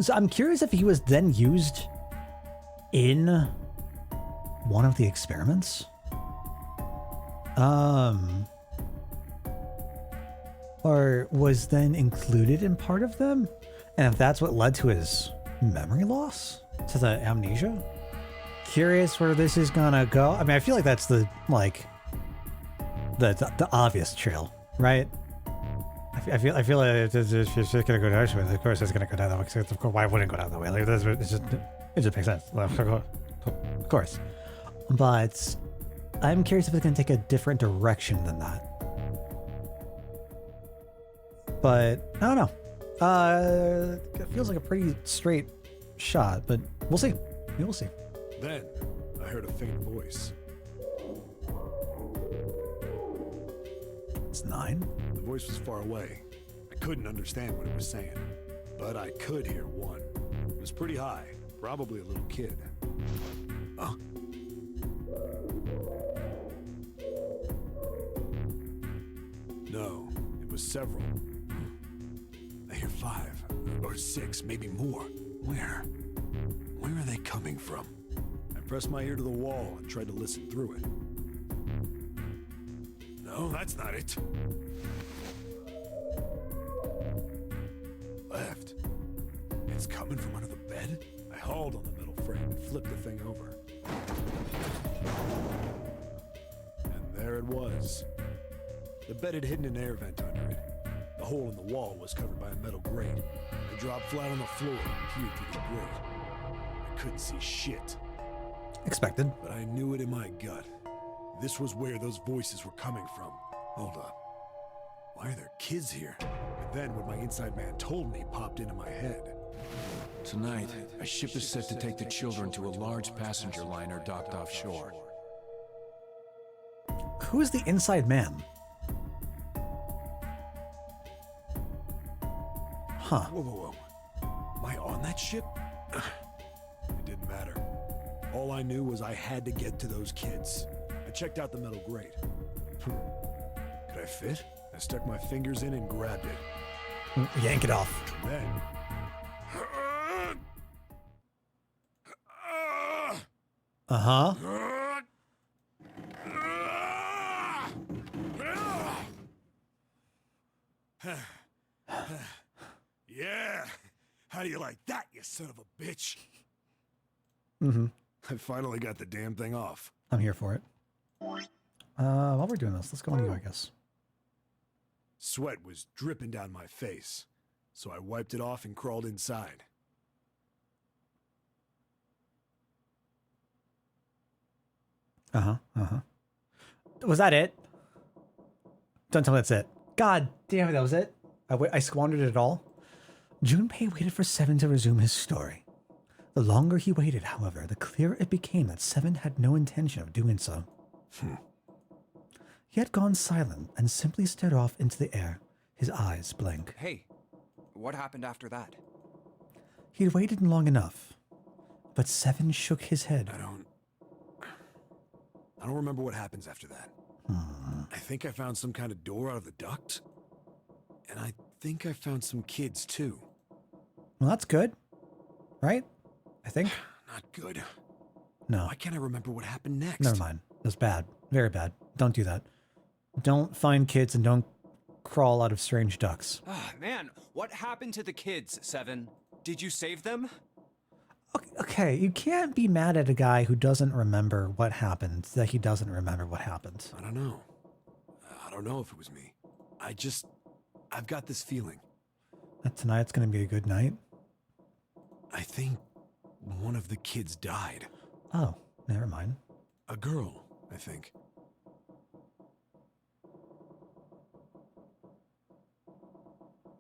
So I'm curious if he was then used in one of the experiments. Or was then included in part of them? And if that's what led to his memory loss? To the amnesia? Curious where this is gonna go. I mean, I feel like that's the obvious trail, right? I feel like it's just gonna go down. Of course, it's gonna go down that way. Of course, why wouldn't it go down that way? Like it just makes sense. Of course, but I'm curious if it's gonna take a different direction than that. But I don't know. It feels like a pretty straight shot, but we'll see. We will see. Then I heard a faint voice. It's 9. The voice was far away. I couldn't understand what it was saying, but I could hear one. It was pretty high, probably a little kid. Huh? No, it was several. I hear 5 or 6, maybe more. Where? Where are they coming from? I pressed my ear to the wall and tried to listen through it. No, that's not it. Left. It's coming from under the bed? I hauled on the metal frame and flipped the thing over. And there it was. The bed had hidden an air vent under it. The hole in the wall was covered by a metal grate. I dropped flat on the floor and peered through the grate. I couldn't see shit. Expected. But I knew it in my gut. This was where those voices were coming from. Hold up. Why are there kids here? And then what my inside man told me popped into my head. Tonight, a ship is set to take the children to a large passenger liner docked offshore. Who is the inside man? Huh. Whoa. Am I on that ship? It didn't matter. All I knew was I had to get to those kids. I checked out the metal grate. Could I fit? I stuck my fingers in and grabbed it. Yank it off. Then... Uh-huh. Yeah! How do you like that, you son of a bitch? Mm-hmm. I finally got the damn thing off. I'm here for it. While we're doing this, let's go on you, I guess. Sweat was dripping down my face, so I wiped it off and crawled inside. Was that it? Don't tell me that's it. God damn it, that was it? I squandered it all? Junpei waited for Seven to resume his story. The longer he waited, however, the clearer it became that Seven had no intention of doing so. He had gone silent and simply stared off into the air, his eyes blank. Hey, what happened after that? He had waited long enough, but Seven shook his head. I don't remember what happens after that. I think I found some kind of door out of the duct. And I think I found some kids too. Well, that's good. Right? I think. Not good. No. Why can't I remember what happened next? Never mind. That's bad. Very bad. Don't do that. Don't find kids and don't crawl out of strange ducks. Ah, man, what happened to the kids, Seven? Did you save them? Okay, you can't be mad at a guy who doesn't remember what happened, that he doesn't remember what happened. I don't know. I don't know if it was me. I've got this feeling. That tonight's gonna be a good night? I think one of the kids died. Oh, never mind. A girl, I think.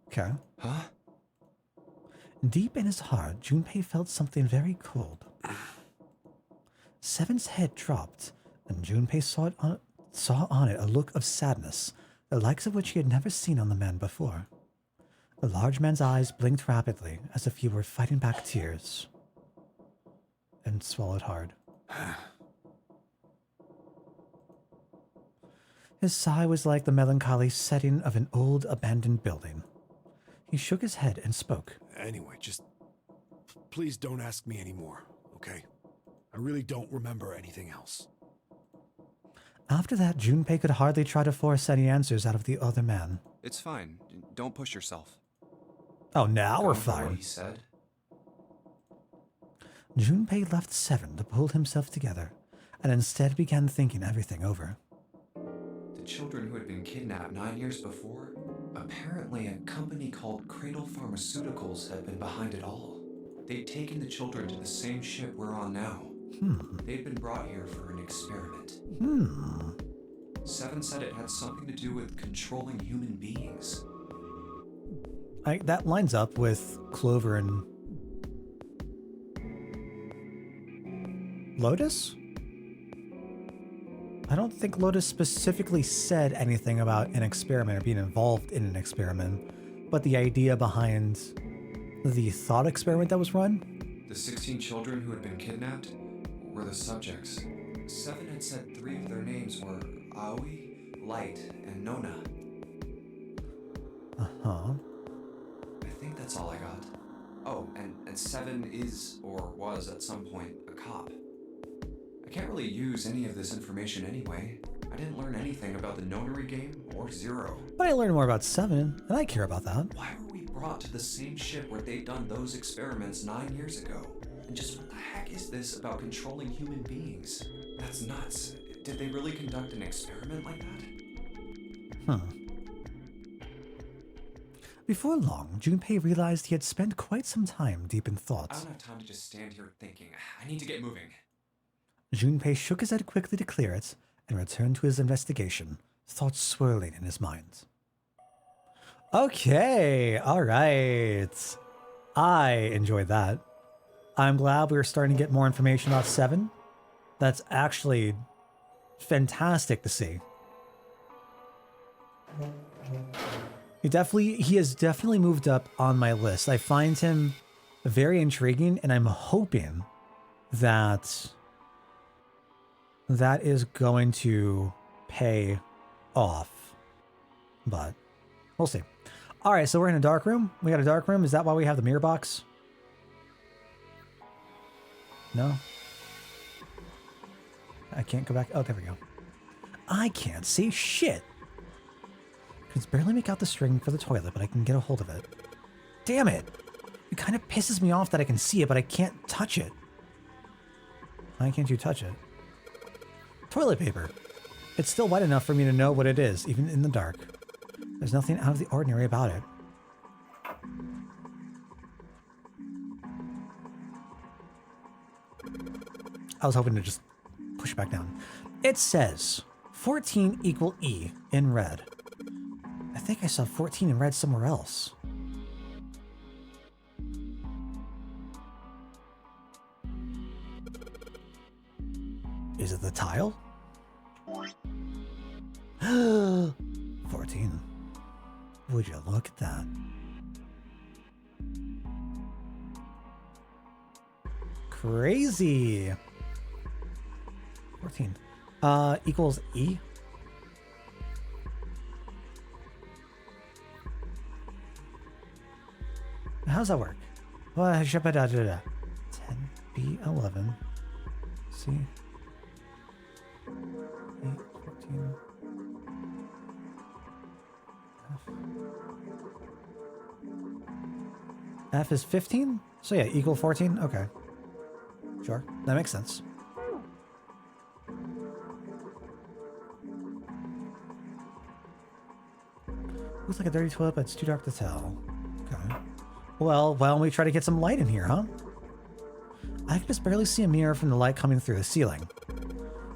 Okay. Huh? Deep in his heart, Junpei felt something very cold. Seven's head dropped, and Junpei saw on it a look of sadness, the likes of which he had never seen on the man before. The large man's eyes blinked rapidly, as if he were fighting back tears, and swallowed hard. His sigh was like the melancholy setting of an old, abandoned building. He shook his head and spoke. Anyway, just please don't ask me anymore, okay? I really don't remember anything else. After that, Junpei could hardly try to force any answers out of the other man. It's fine. Don't push yourself. Oh, now we're Go for what fine. he said. Junpei left Seven to pull himself together, and instead began thinking everything over. The children who had been kidnapped 9 years before, apparently a company called Cradle Pharmaceuticals had been behind it all. They'd taken the children to the same ship we're on now. They'd been brought here for an experiment. Seven said it had something to do with controlling human beings. That lines up with Clover and Lotus? I don't think Lotus specifically said anything about an experiment or being involved in an experiment, but the idea behind the thought experiment that was run? The 16 children who had been kidnapped were the subjects. Seven had said 3 of their names were Aoi, Light, and Nona. Uh-huh. I think that's all I got. Oh, and Seven is, or was at some point, a cop. I can't really use any of this information anyway. I didn't learn anything about the nonary game or Zero. But I learned more about Seven, and I care about that. Why were we brought to the same ship where they'd done those experiments 9 years ago? And just what the heck is this about controlling human beings? That's nuts. Did they really conduct an experiment like that? Before long, Junpei realized he had spent quite some time deep in I thought. don't have time to just stand here thinking. I need to get moving. Junpei shook his head quickly to clear it and returned to his investigation, thoughts swirling in his mind. Okay, all right. I enjoyed that. I'm glad we're starting to get more information about Seven. That's actually fantastic to see. He has definitely moved up on my list. I find him very intriguing, and I'm hoping that that is going to pay off. But we'll see. All right, so we're in a dark room. We got a dark room. Is that why we have the mirror box? No? I can't go back. Oh, there we go. I can't see shit. I can barely make out the string for the toilet, but I can get a hold of it. Damn it. It kind of pisses me off that I can see it, but I can't touch it. Why can't you touch it? Toilet paper. It's still white enough for me to know what it is, even in the dark. There's nothing out of the ordinary about it. I was hoping to just push it back down. It says 14 equal E in red. I think I saw 14 in red somewhere else. Is it the tile? 14. Would you look at that? Crazy. 14. Equals E. How's that work? 10, B, 11, C, 8, 14, F is 15? So yeah, equal 14? Okay. Sure, that makes sense. Looks like a dirty toilet, but it's too dark to tell. Okay. Well, why don't we try to get some light in here, huh? I can just barely see a mirror from the light coming through the ceiling.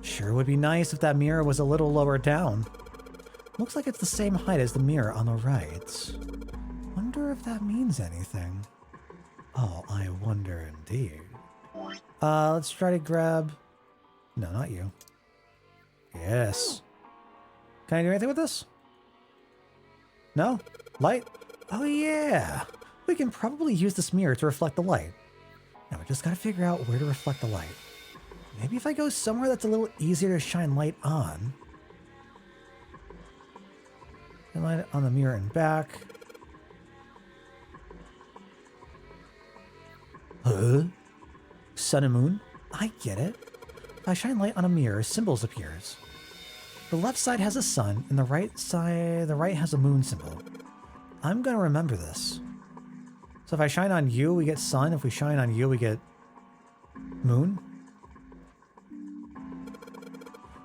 Sure would be nice if that mirror was a little lower down. Looks like it's the same height as the mirror on the right. Wonder if that means anything. Oh, I wonder indeed. Let's try to grab... No, not you. Yes. Can I do anything with this? No? Light? Oh yeah! We can probably use this mirror to reflect the light. Now we just gotta figure out where to reflect the light. Maybe if I go somewhere that's a little easier to shine light on. And light it on the mirror and back. Huh? Sun and moon? I get it. If I shine light on a mirror, symbols appears. The left side has a sun, and the right has a moon symbol. I'm gonna remember this. So if I shine on you, we get sun. If we shine on you, we get moon.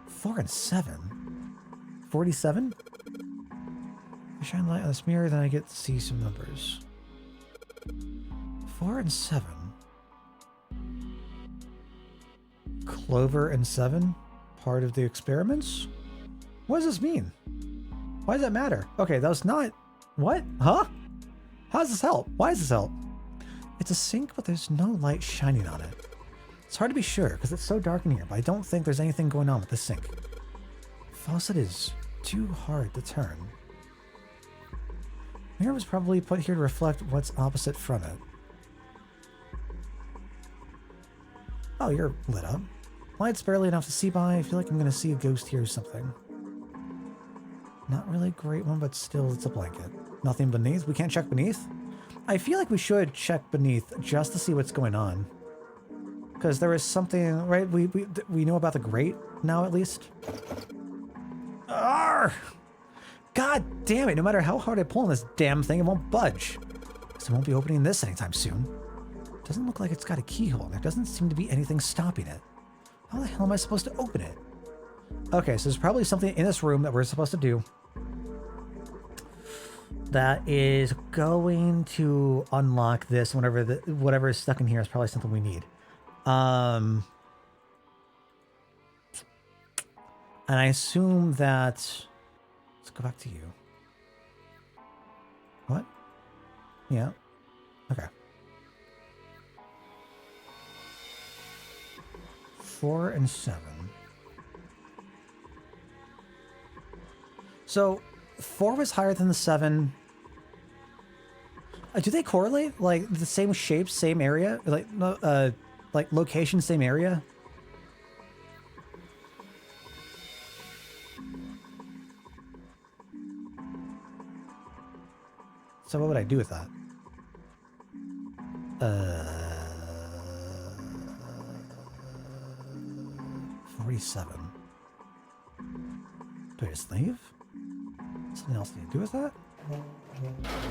4 and 7. 47? If I shine light on this mirror, then I get to see some numbers. 4 and 7. Clover and 7? Part of the experiments? What does this mean? Why does that matter? Okay, that was not... What? Huh? How does this help? Why does this help? It's a sink, but there's no light shining on it. It's hard to be sure, because it's so dark in here, but I don't think there's anything going on with the sink. Faucet is too hard to turn. Mirror was probably put here to reflect what's opposite from it. Oh, you're lit up. Light's barely enough to see by. I feel like I'm going to see a ghost here or something. Not really a great one, but still, it's a blanket. Nothing beneath? We can't check beneath? I feel like we should check beneath just to see what's going on. Because there is something, right? We know about the grate now, at least. Arrgh! God damn it, no matter how hard I pull on this damn thing, it won't budge. So I won't be opening this anytime soon. Doesn't look like it's got a keyhole, and there doesn't seem to be anything stopping it. How the hell am I supposed to open it? Okay, so there's probably something in this room that we're supposed to do that is going to unlock this. Whatever is stuck in here is probably something we need. And I assume that... Let's go back to you. What? Yeah. Okay. 4 and 7. So 4 was higher than the 7. Do they correlate? Like the same shape, same area? Like location, same area? So what would I do with that? 47. Do I just leave? Something else need to do with that?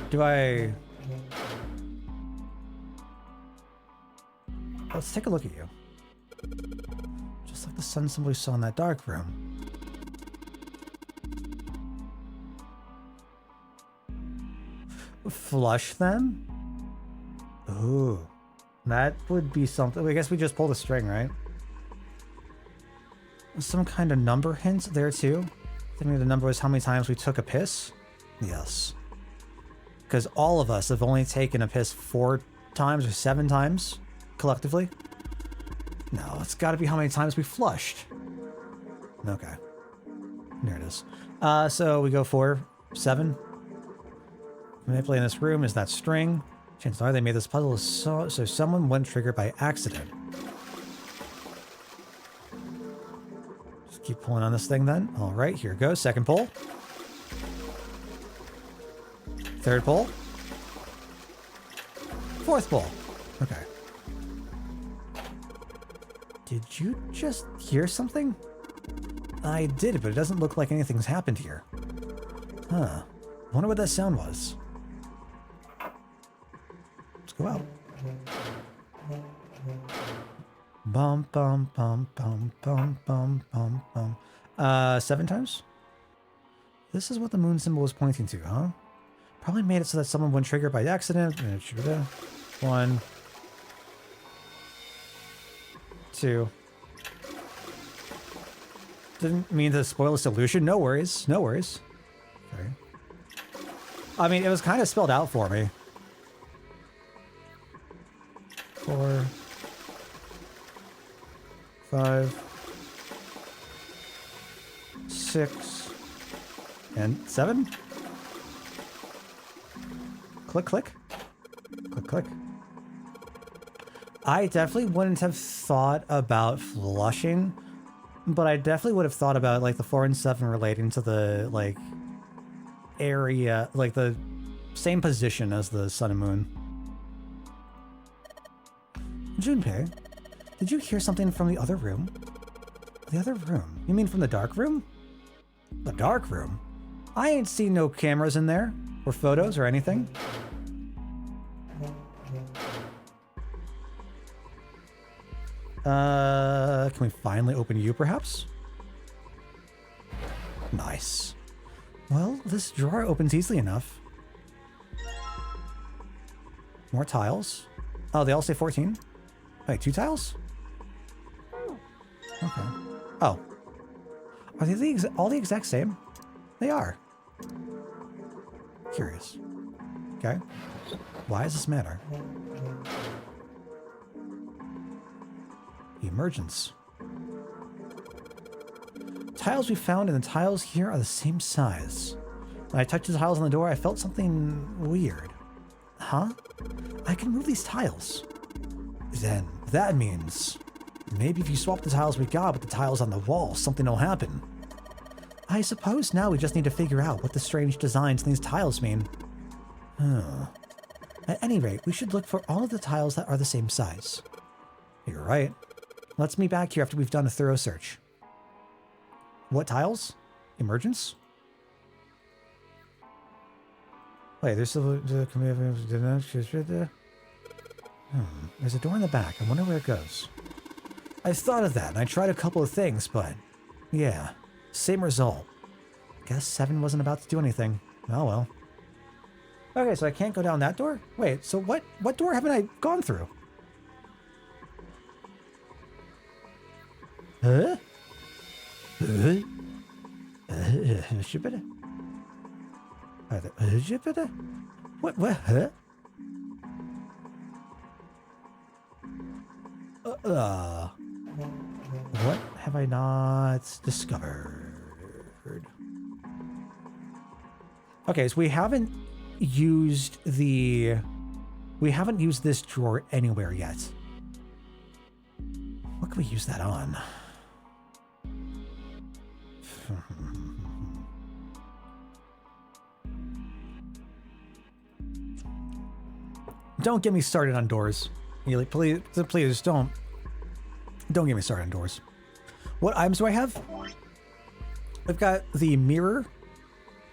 Do I... Let's take a look at you. Just like the sun symbol we saw in that dark room. Flush them? Ooh. That would be something. I guess we just pull the string, right? Some kind of number hint there too. I think the number was how many times we took a piss. Yes. Because all of us have only taken a piss 4 times or 7 times collectively. No, it's got to be how many times we flushed. Okay. There it is. So we go 4, 7. Manipulating this room is that string. Chances are they made this puzzle so someone wouldn't trigger by accident. Just keep pulling on this thing then. All right, here goes. Second pull. Third pull. Fourth pull. Okay. Did you just hear something? I did, but it doesn't look like anything's happened here. Huh. Wonder what that sound was. Let's go out. Bum bum bum bum bum bum bum bum. 7 times? This is what the moon symbol was pointing to, huh? Probably made it so that someone wouldn't trigger by accident. 1, 2. Didn't mean to spoil the solution. No worries. No worries. Okay. I mean, it was kind of spelled out for me. 4, 5, 6, And 7. Click, click. Click, click. I definitely wouldn't have thought about flushing, but I definitely would have thought about like the 4 and 7 relating to the like area, like the same position as the sun and moon. Junpei, did you hear something from the other room? The other room? You mean from the dark room? The dark room? I ain't seen no cameras in there, or photos, or anything. Can we finally open you, perhaps? Nice. Well, this drawer opens easily enough. More tiles. Oh, they all say 14? Wait, 2 tiles? Okay. Oh. Are they all the exact same? They are. Curious. Okay. Why does this matter? Emergence. Tiles we found and the tiles here are the same size. When I touched the tiles on the door, I felt something weird. Huh? I can move these tiles. Then, that means maybe if you swap the tiles we got with the tiles on the wall, something will happen. I suppose now we just need to figure out what the strange designs in these tiles mean. At any rate, we should look for all of the tiles that are the same size. You're right. Let's meet back here after we've done a thorough search. What tiles? Emergence? Wait, there's there's a door in the back. I wonder where it goes. I thought of that, and I tried a couple of things, but yeah, same result. Guess 7 wasn't about to do anything. Oh well. Okay, so I can't go down that door? Wait, so what door haven't I gone through? Huh? What, huh? What have I not discovered? Okay, so we haven't used this drawer anywhere yet. What can we use that on? Don't get me started on doors. Ely, please don't get me started on doors. What items do I have? We've got the mirror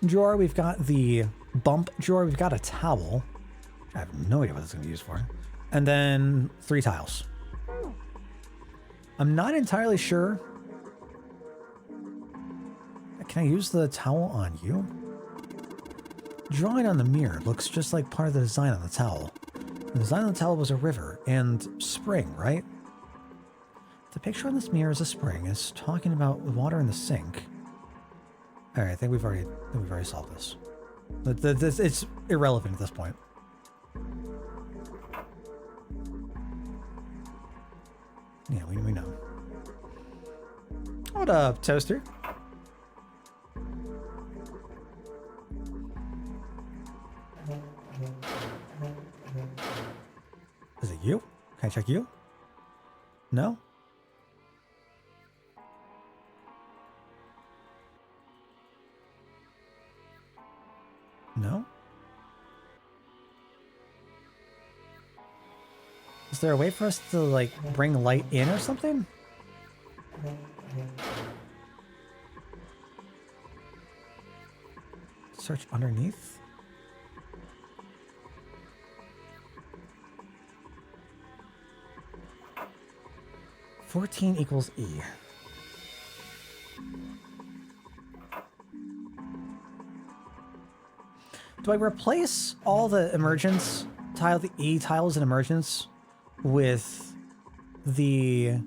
drawer. We've got the bump drawer. We've got a towel. I have no idea what it's going to be used for. And then 3 tiles. I'm not entirely sure. Can I use the towel on you? Drawing on the mirror looks just like part of the design on the towel. The design on the towel was a river and spring, right? The picture on this mirror is a spring. It's talking about water in the sink. All right, I think we've already solved this. It's irrelevant at this point. Yeah, we know. What up, Toaster? Is it you? Can I check you? No? No? Is there a way for us to, like, bring light in or something? Search underneath? == E. Do I replace all the emergence tile, the E tiles in emergence, with the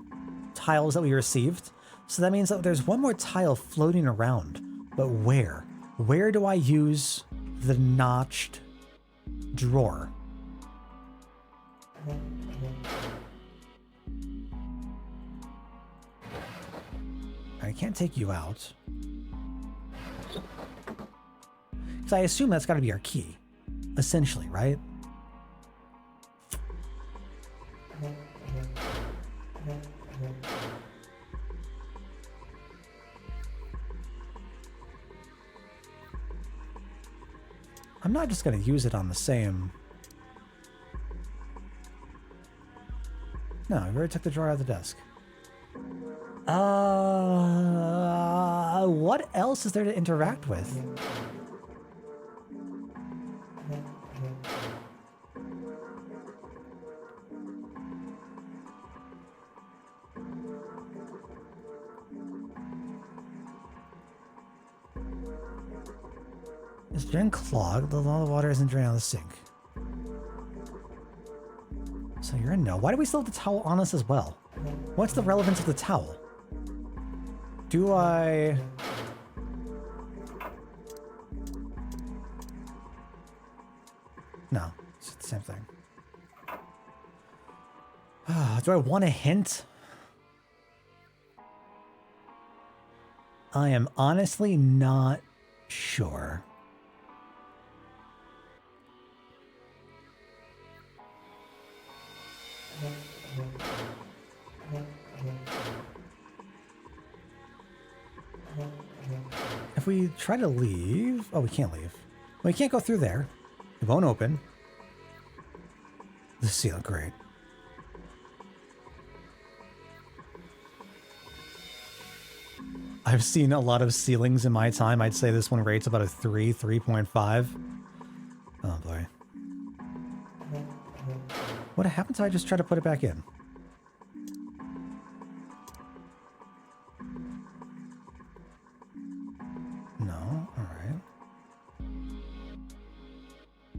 tiles that we received? So that means that there's one more tile floating around, but where? Where do I use the notched drawer? I can't take you out. So I assume that's got to be our key, essentially, right? I'm not just going to use it on the same... No, I already took the drawer out of the desk. What else is there to interact with? Is drain clogged? The water isn't draining out of the sink. So you're a no. Why do we still have the towel on us as well? What's the relevance of the towel? Do I... No, it's the same thing. Do I want a hint? I am honestly not sure. If we try to leave... Oh, we can't leave. We can't go through there. It won't open. The ceiling, great. I've seen a lot of ceilings in my time. I'd say this one rates about a 3.5. Oh boy. What happens if I just try to put it back in? No, alright.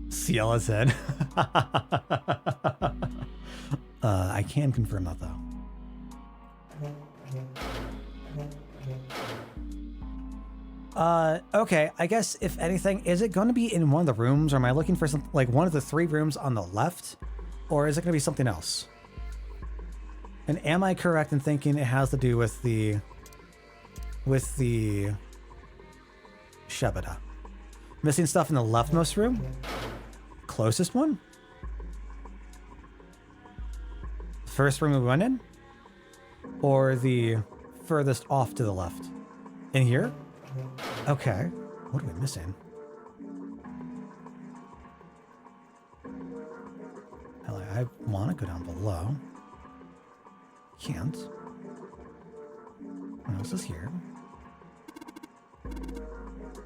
Ciela's head. I can confirm that though. Okay, I guess if anything, is it going to be in one of the rooms, or am I looking for some, like one of the 3 rooms on the left, or is it going to be something else? And am I correct in thinking it has to do with the Shabada? Missing stuff in the leftmost room? Closest one? First room we went in? Or the furthest off to the left? In here? Okay. What are we missing? Hell, I want to go down below. Can't. What else is here?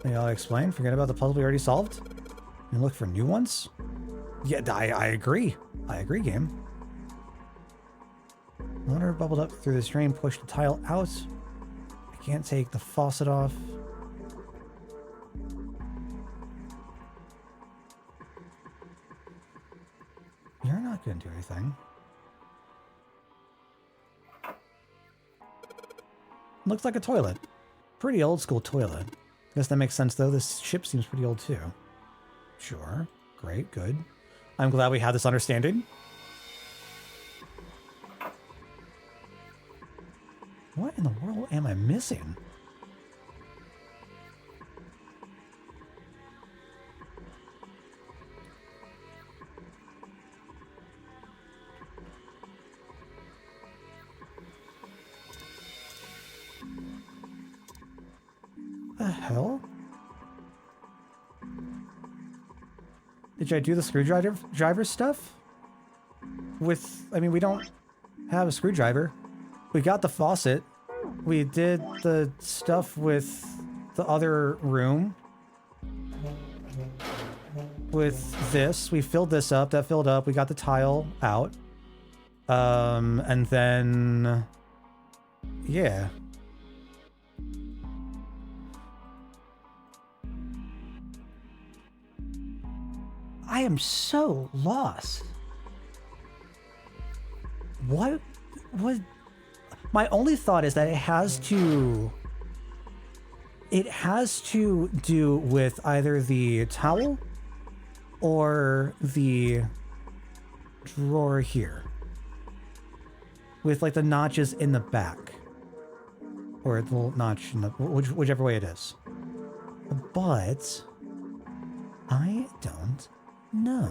Maybe I'll explain. Forget about the puzzle we already solved. And look for new ones? Yeah, I agree. I agree, game. Water bubbled up through this drain, pushed the tile out. I can't take the faucet off. You're not going to do anything. Looks like a toilet. Pretty old school toilet. Guess that makes sense though. This ship seems pretty old too. Sure. Great. Good. I'm glad we had this understanding. What in the world am I missing? The hell? Did I do the screwdriver stuff? With, I mean, we don't have a screwdriver. We got the faucet. We did the stuff with the other room. With this, we filled this up. That filled up. We got the tile out. And then, yeah. I am so lost. What? My only thought is that it has to do with either the towel or the drawer here. With like the notches in the back. Or the little notch in the, whichever way it is. But I don't know.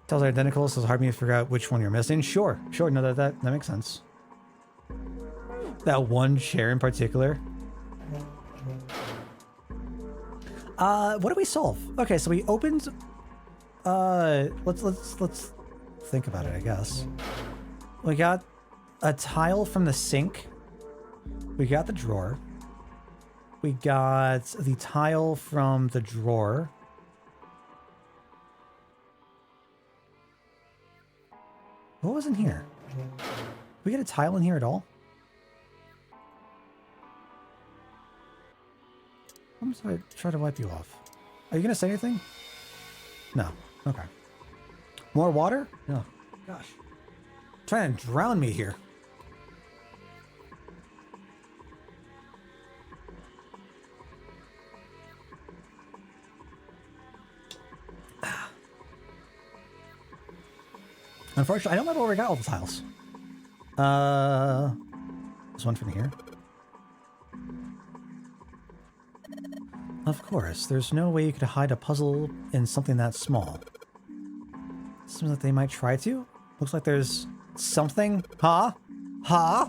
Tiles are identical, so it's hard for me to figure out which one you're missing. Sure, no, that makes sense. That one chair in particular. What did we solve? Okay, so we opened. Let's think about it, I guess. We got a tile from the sink. We got the drawer. We got the tile from the drawer. What was in here? Did we get a tile in here at all? I'm sorry, try to wipe you off. Are you gonna say anything? No. Okay. More water? No. Gosh. Trying to drown me here. Unfortunately, I don't remember where we got all the tiles. There's one from here. Of course, there's no way you could hide a puzzle in something that small. Seems like they might try to. Looks like there's something. Huh? Huh?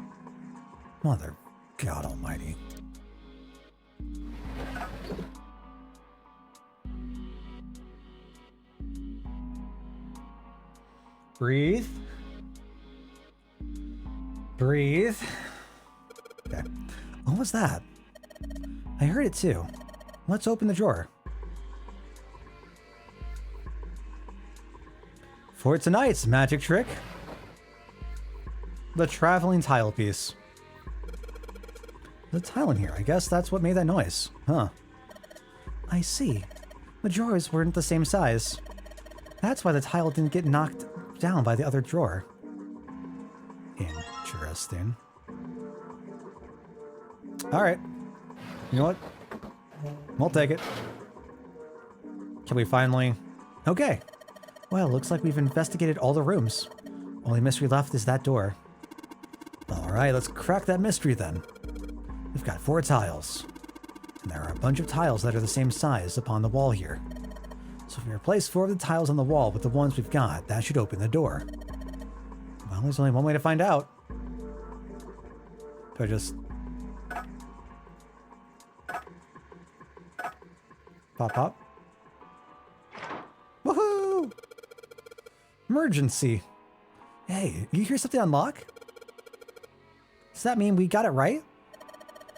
Mother God almighty. Breathe. Breathe. Okay. What was that? I heard it too. Let's open the drawer. For tonight's magic trick, the traveling tile piece. There's a tile in here. I guess that's what made that noise. Huh. I see. The drawers weren't the same size. That's why the tile didn't get knocked down by the other drawer. Interesting. Alright. You know what? We'll take it. Can we finally... Okay. Well, looks like we've investigated all the rooms. Only mystery left is that door. Alright, let's crack that mystery then. We've got 4 tiles. And there are a bunch of tiles that are the same size upon the wall here. So if we replace 4 of the tiles on the wall with the ones we've got, that should open the door. Well, there's only one way to find out. Do I just... Pop, pop. Woohoo! Emergency. Hey, you hear something unlock? Does that mean we got it right?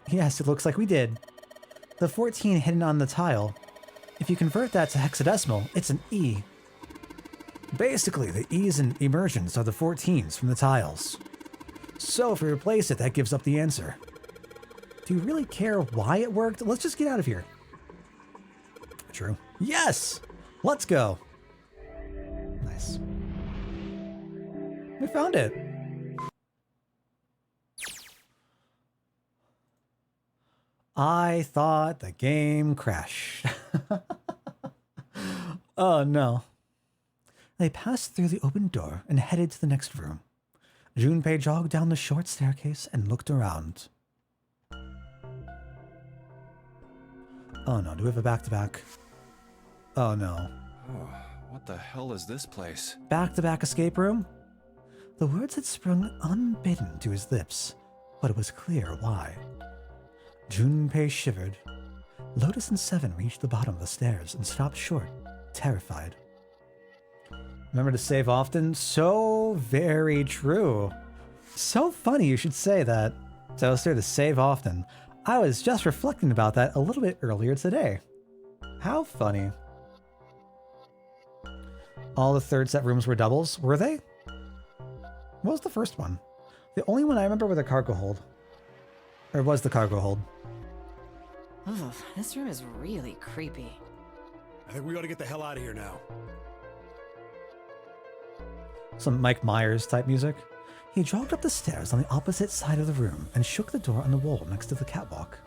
Yes, it looks like we did. The 14 hidden on the tile. If you convert that to hexadecimal, it's an E. Basically, the E's and emergence are the 14s from the tiles. So if we replace it, that gives up the answer. Do you really care why it worked? Let's just get out of here. True. Yes! Let's go. Nice. We found it. I thought the game crashed. Oh no. They passed through the open door and headed to the next room. Junpei jogged down the short staircase and looked around. Oh no, do we have a back-to-back? Oh no. Oh, what the hell is this place? Back-to-back escape room? The words had sprung unbidden to his lips, but it was clear why. Junpei shivered. Lotus and Seven reached the bottom of the stairs and stopped short, terrified. Remember to save often? So very true. So funny you should say that. Toaster, to save often. I was just reflecting about that a little bit earlier today. How funny. All the third set rooms were doubles, were they? What was the first one? The only one I remember were the cargo hold. Or was the cargo hold? Ugh, this room is really creepy. I think we gotta get the hell out of here now. Some Mike Myers type music. He jogged up the stairs on the opposite side of the room and shook the door on the wall next to the catwalk.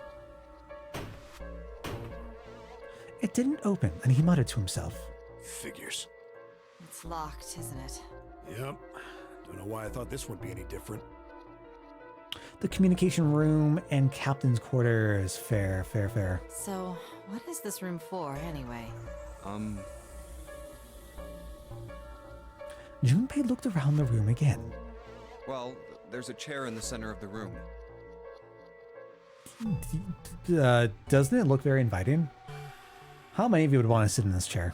It didn't open, and he muttered to himself. Figures. It's locked, isn't it? Yep. Don't know why I thought this would be any different. the communication room, and captain's quarters. Fair, fair, fair. So, what is this room for, anyway? Junpei looked around the room again. Well, there's a chair in the center of the room. Doesn't it look very inviting? How many of you would want to sit in this chair?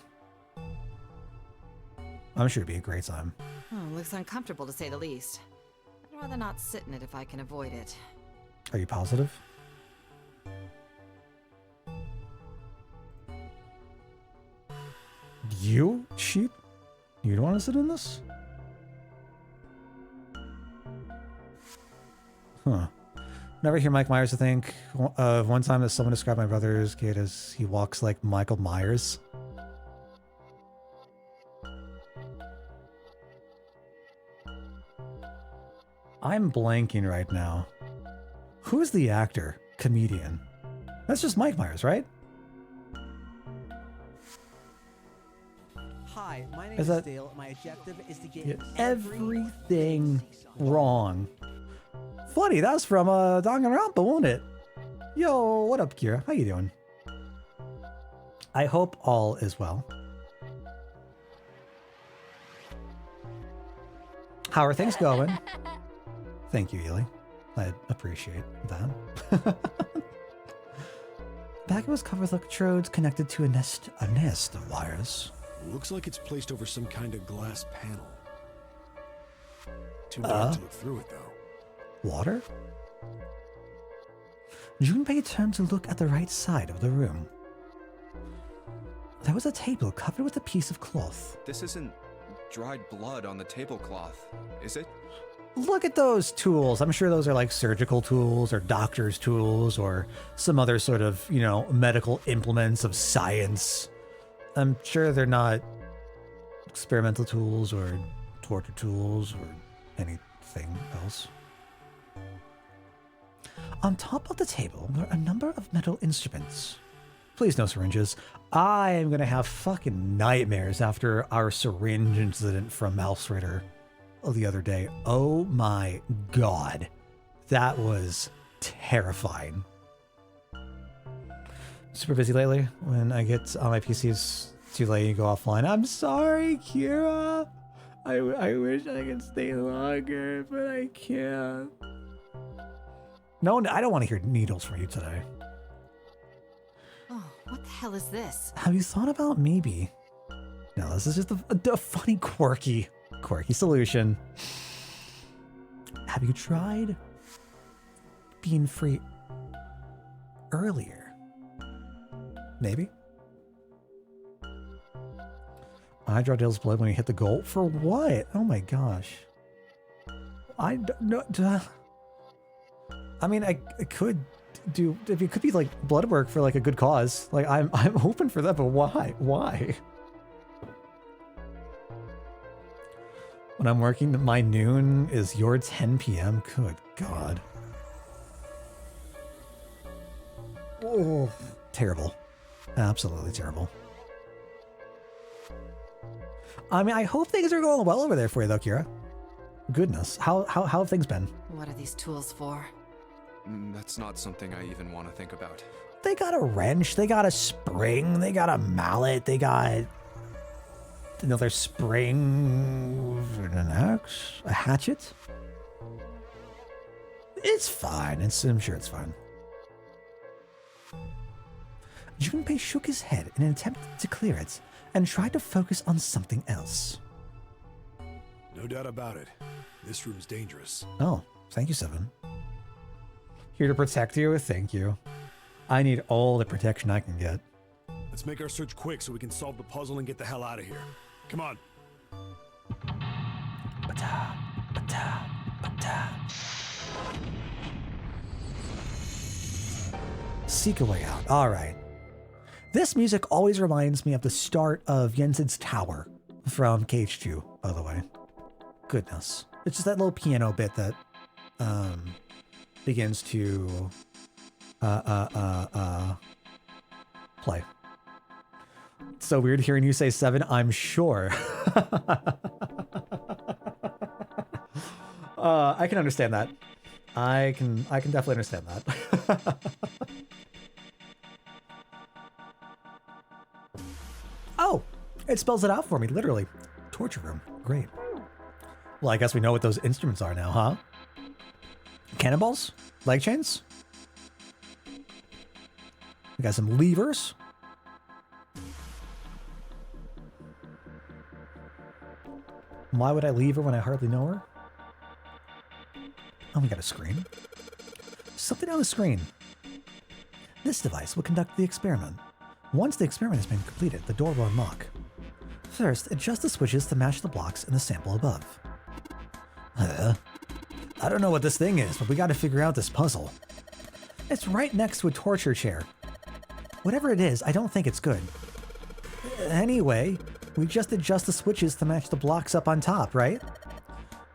I'm sure it'd be a great time. Looks uncomfortable to say the least. I'd rather not sit in it if I can avoid it. Are you positive? You, sheep? You don't want to sit in this? Huh. Never hear Mike Myers to think of one time that someone described my brother's kid as he walks like Michael Myers. I'm blanking right now. Who's the actor? Comedian. That's just Mike Myers, right? Hi, my name is Dale. My objective is to get everything wrong. Funny, that's from Danganronpa, won't it? Yo, what up, Kira? How you doing? I hope all is well. How are things going? Thank you, Ely. I appreciate that. Back was covered with electrodes connected to a nest of wires. Looks like it's placed over some kind of glass panel. Too dark to look through it, though. Water? Junpei turned to look at the right side of the room. There was a table covered with a piece of cloth. This isn't dried blood on the tablecloth, is it? Look at those tools. I'm sure those are like surgical tools or doctor's tools or some other sort of, you know, medical implements of science. I'm sure they're not experimental tools or torture tools or anything else. On top of the table were a number of metal instruments. Please no syringes. I am going to have fucking nightmares after our syringe incident from Mouse Ritter the other day. Oh my god. That was terrifying. Super busy lately. When I get on my PC, it's too late. You go offline. I'm sorry, Kira. I wish I could stay longer, but I can't. No, I don't want to hear needles from you today. Oh, what the hell is this? Have you thought about maybe? No, this is just a funny, quirky solution. Have you tried being free earlier? Maybe? I draw Dale's blood when he hit the goal. For what? Oh my gosh. I don't know. I mean, I could do, if it could be like blood work for like a good cause. Like I'm open for that, but why? Why? When I'm working, my noon is your 10 p.m. Good God. Oh, terrible. Absolutely terrible. I mean, I hope things are going well over there for you though, Kira. Goodness. How have things been? What are these tools for? That's not something I even want to think about. They got a wrench, they got a spring, they got a mallet, they got another spring, an axe, a hatchet. It's fine. I'm sure it's fine. Junpei shook his head in an attempt to clear it and tried to focus on something else. No doubt about it. This room's dangerous. Oh, thank you, Seven. Here to protect you, thank you. I need all the protection I can get. Let's make our search quick so we can solve the puzzle and get the hell out of here. Come on. Seek a way out. All right. This music always reminds me of the start of Jensen's Tower from KH2, by the way. Goodness. It's just that little piano bit that begins to play. It's so weird hearing you say 7, I'm sure. I can understand that. I can definitely understand that. Oh, it spells it out for me, literally. Torture room. Great. Well, I guess we know what those instruments are now, huh? Cannonballs? Leg chains? We got some levers. Why would I leave her when I hardly know her? Oh, we got a screen. Something on the screen. This device will conduct the experiment. Once the experiment has been completed, the door will unlock. First, adjust the switches to match the blocks in the sample above. I don't know what this thing is, but we gotta figure out this puzzle. It's right next to a torture chair. Whatever it is, I don't think it's good. Anyway, we just adjust the switches to match the blocks up on top, right?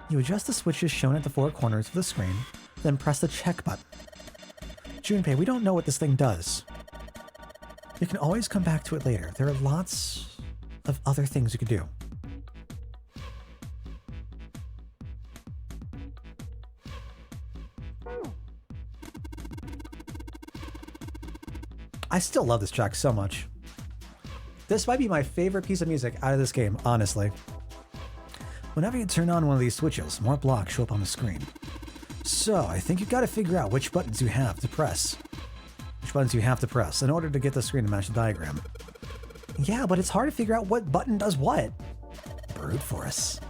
You adjust the switches shown at the four corners of the screen, then press the check button. Junpei, we don't know what this thing does. You can always come back to it later. There are lots of other things you can do. I still love this track so much. This might be my favorite piece of music out of this game, honestly. Whenever you turn on one of these switches, more blocks show up on the screen. So, I think you've got to figure out which buttons you have to press. Which buttons you have to press in order to get the screen to match the diagram. Yeah, but it's hard to figure out what button does what. Brute force.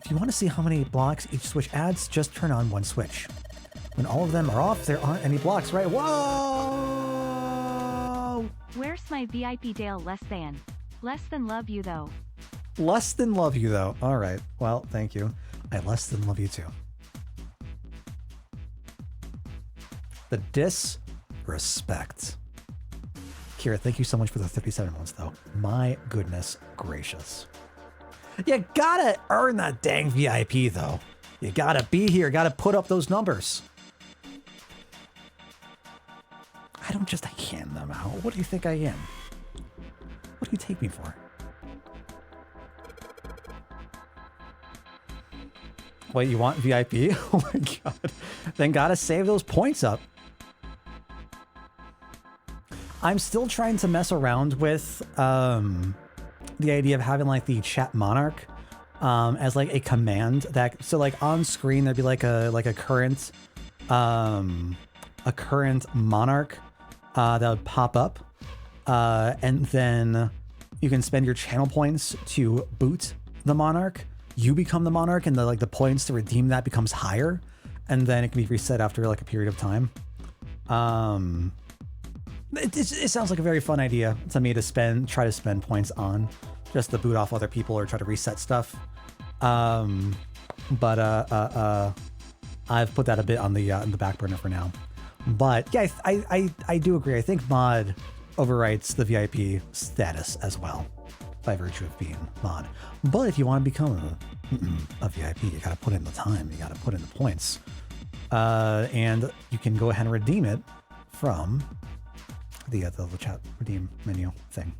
If you want to see how many blocks each switch adds, just turn on one switch. When all of them are off, there aren't any blocks, right? Whoa! Where's my VIP Dale? Less than love you though. Less than love you though. All right. Well, thank you. I less than love you too. The disrespect. Kira, thank you so much for the 37 months though. My goodness gracious. You gotta earn that dang VIP though. You gotta be here, gotta put up those numbers. I don't just hand them out. What do you think I am? What do you take me for? Wait, you want VIP? Oh my god. Then gotta save those points up. I'm still trying to mess around with the idea of having like the chat monarch as like a command that, so like on screen there'd be like a current monarch that would pop up, and then you can spend your channel points to boot the monarch. You become the monarch, and the points to redeem that becomes higher, and then it can be reset after like a period of time. It sounds like a very fun idea to me to try to spend points on, just to boot off other people or try to reset stuff. But I've put that a bit on the back burner for now. But yeah, I do agree. I think mod overwrites the VIP status as well by virtue of being mod. But if you want to become a VIP, you got to put in the time. You got to put in the points. And you can go ahead and redeem it from the chat redeem menu thing.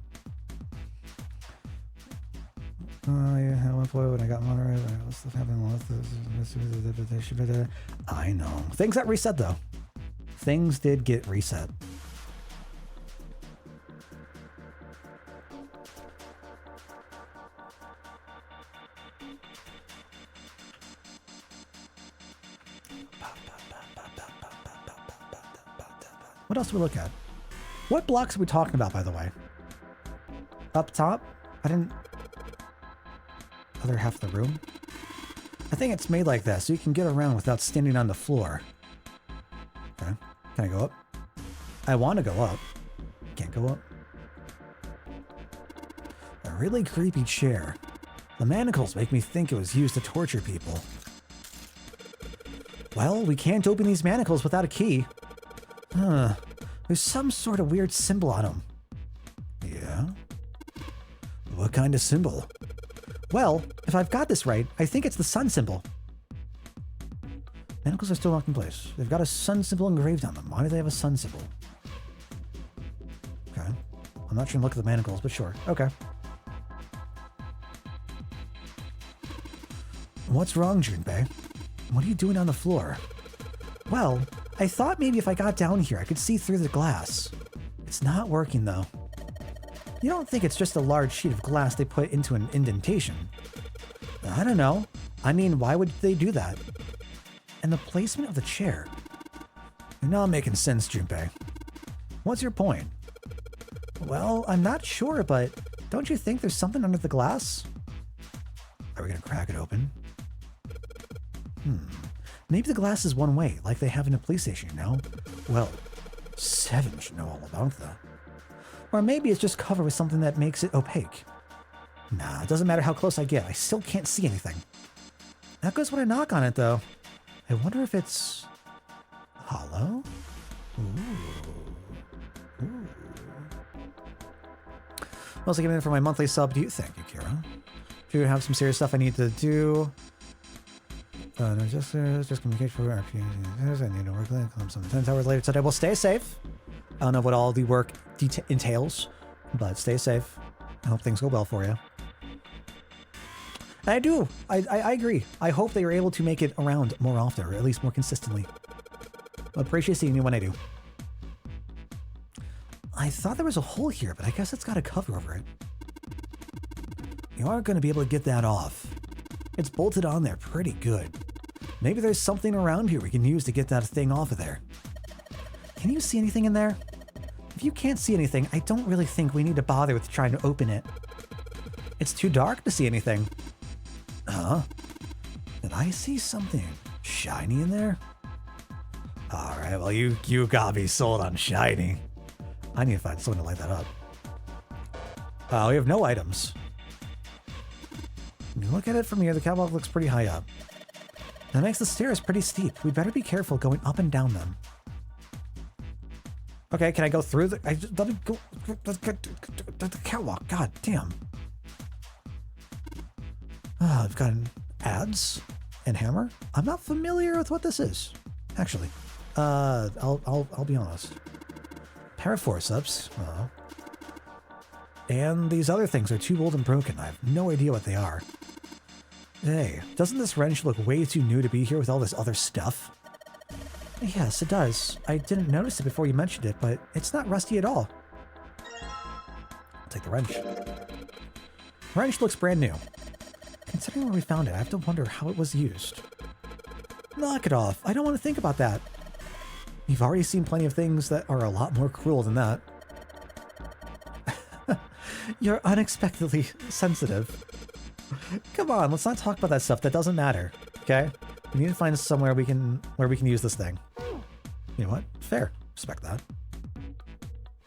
Yeah, at one point when I got monitored, I was having I know. Things got reset though. Things did get reset. What else do we look at? What blocks are we talking about, by the way? Up top? Other half of the room? I think it's made like that, so you can get around without standing on the floor. Okay. Can I go up? I want to go up. Can't go up. A really creepy chair. The manacles make me think it was used to torture people. Well, we can't open these manacles without a key. There's some sort of weird symbol on them. Yeah? What kind of symbol? Well, if I've got this right, I think it's the sun symbol. Manacles are still locked in place. They've got a sun symbol engraved on them. Why do they have a sun symbol? Okay. I'm not sure to look at the manacles, but sure. Okay. What's wrong, Junpei? What are you doing on the floor? Well, I thought maybe if I got down here, I could see through the glass. It's not working, though. You don't think it's just a large sheet of glass they put into an indentation? I don't know. I mean, why would they do that? And the placement of the chair. You're not making sense, Junpei. What's your point? Well, I'm not sure, but don't you think there's something under the glass? Are we gonna crack it open? Maybe the glass is one way, like they have in a police station, you know? Well, 7 should know all about that. Or maybe it's just covered with something that makes it opaque. Nah, it doesn't matter how close I get, I still can't see anything. That goes when I knock on it, though. I wonder if it's hollow? Ooh. Mostly giving in for my monthly sub. Do you think, Akira? Do you have some serious stuff I need to do? No, just communicate for RPs. I need to work late. Come some 10 hours later today. Well, stay safe. I don't know what all the work entails, but stay safe. I hope things go well for you. And I do. I agree. I hope they are able to make it around more often, or at least more consistently. I appreciate seeing you when I do. I thought there was a hole here, but I guess it's got a cover over it. You aren't going to be able to get that off. It's bolted on there pretty good. Maybe there's something around here we can use to get that thing off of there. Can you see anything in there? If you can't see anything, I don't really think we need to bother with trying to open it. It's too dark to see anything. Huh? Did I see something shiny in there? Alright, well you got me sold on shiny. I need to find someone to light that up. We have no items. When you look at it from here, the catwalk looks pretty high up. That makes the stairs pretty steep. We better be careful going up and down them. Okay, can I go through the... let me go... the catwalk, god damn. I've got ads and hammer. I'm not familiar with what this is, actually. I'll be honest. Pair of forceps. And these other things are too old and broken. I have no idea what they are. Hey, doesn't this wrench look way too new to be here with all this other stuff? Yes, it does. I didn't notice it before you mentioned it, but it's not rusty at all. I'll take the wrench. Wrench looks brand new. Considering where we found it, I have to wonder how it was used. Knock it off. I don't want to think about that. You've already seen plenty of things that are a lot more cruel than that. You're unexpectedly sensitive. Come on, let's not talk about that stuff. That doesn't matter, okay? We need to find somewhere where we can use this thing. You know what? Fair. Respect that.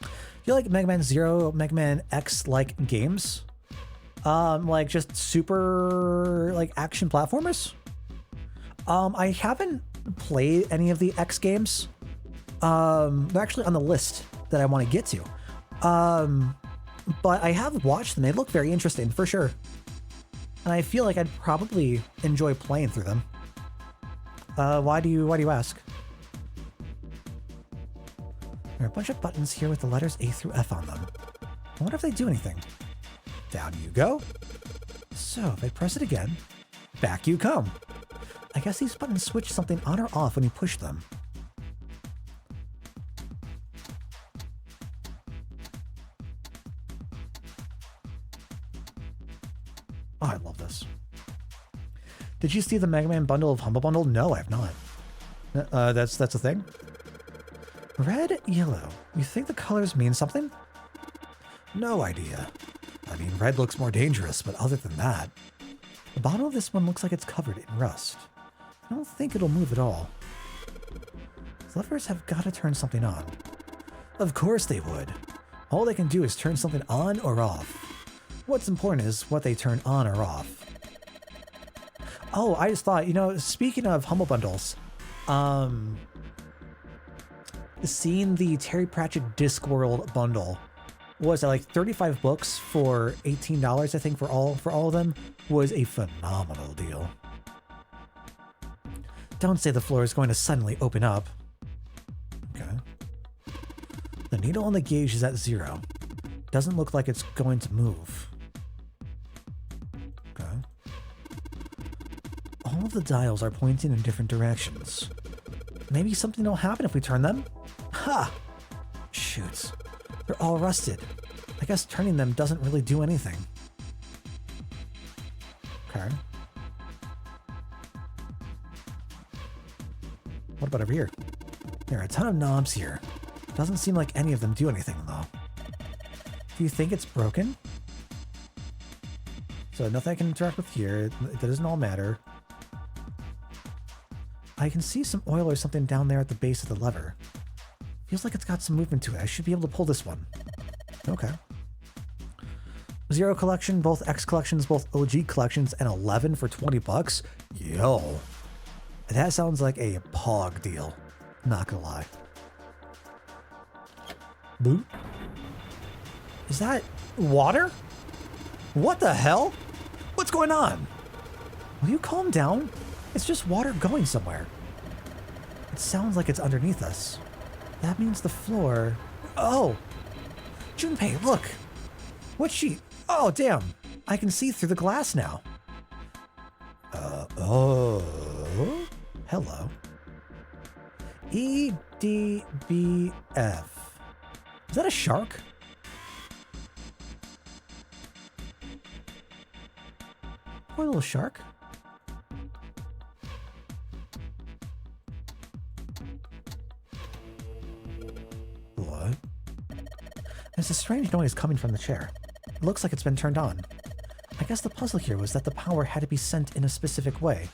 Do you like Mega Man Zero, Mega Man X-like games? Like just super like action platformers? I haven't played any of the X games. They're actually on the list that I want to get to. But I have watched them. They look very interesting for sure. And I feel like I'd probably enjoy playing through them. Why do you ask? There are a bunch of buttons here with the letters A through F on them. I wonder if they do anything. Down you go. So if I press it again, back you come. I guess these buttons switch something on or off when you push them. Oh, I love this. Did you see the Mega Man bundle of Humble Bundle? No, I have not. That's a thing? Red, yellow. You think the colors mean something? No idea. I mean, red looks more dangerous, but other than that, the bottom of this one looks like it's covered in rust. I don't think it'll move at all. Levers have got to turn something on. Of course they would. All they can do is turn something on or off. What's important is what they turn on or off. Oh, I just thought, you know, speaking of Humble Bundles, seeing the Terry Pratchett Discworld bundle, was it like 35 books for $18, I think, for all of them, was a phenomenal deal. Don't say the floor is going to suddenly open up. Okay. The needle on the gauge is at 0. Doesn't look like it's going to move. All of the dials are pointing in different directions. Maybe something will happen if we turn them? Ha! Shoot. They're all rusted. I guess turning them doesn't really do anything. Okay. What about over here? There are a ton of knobs here. Doesn't seem like any of them do anything, though. Do you think it's broken? So nothing I can interact with here. That doesn't all matter. I can see some oil or something down there at the base of the lever. Feels like it's got some movement to it. I should be able to pull this one. Okay. Zero collection, both X collections, both OG collections, and 11 for 20 bucks. Yo. That sounds like a pog deal. Not gonna lie. Boot? Is that water? What the hell? What's going on? Will you calm down? It's just water going somewhere. It sounds like it's underneath us. That means the floor... Oh! Junpei, look! What's she... Oh, damn! I can see through the glass now. Oh... Hello. EDBF. Is that a shark? Poor little shark. What? There's a strange noise coming from the chair. It looks like it's been turned on. I guess the puzzle here was that the power had to be sent in a specific way.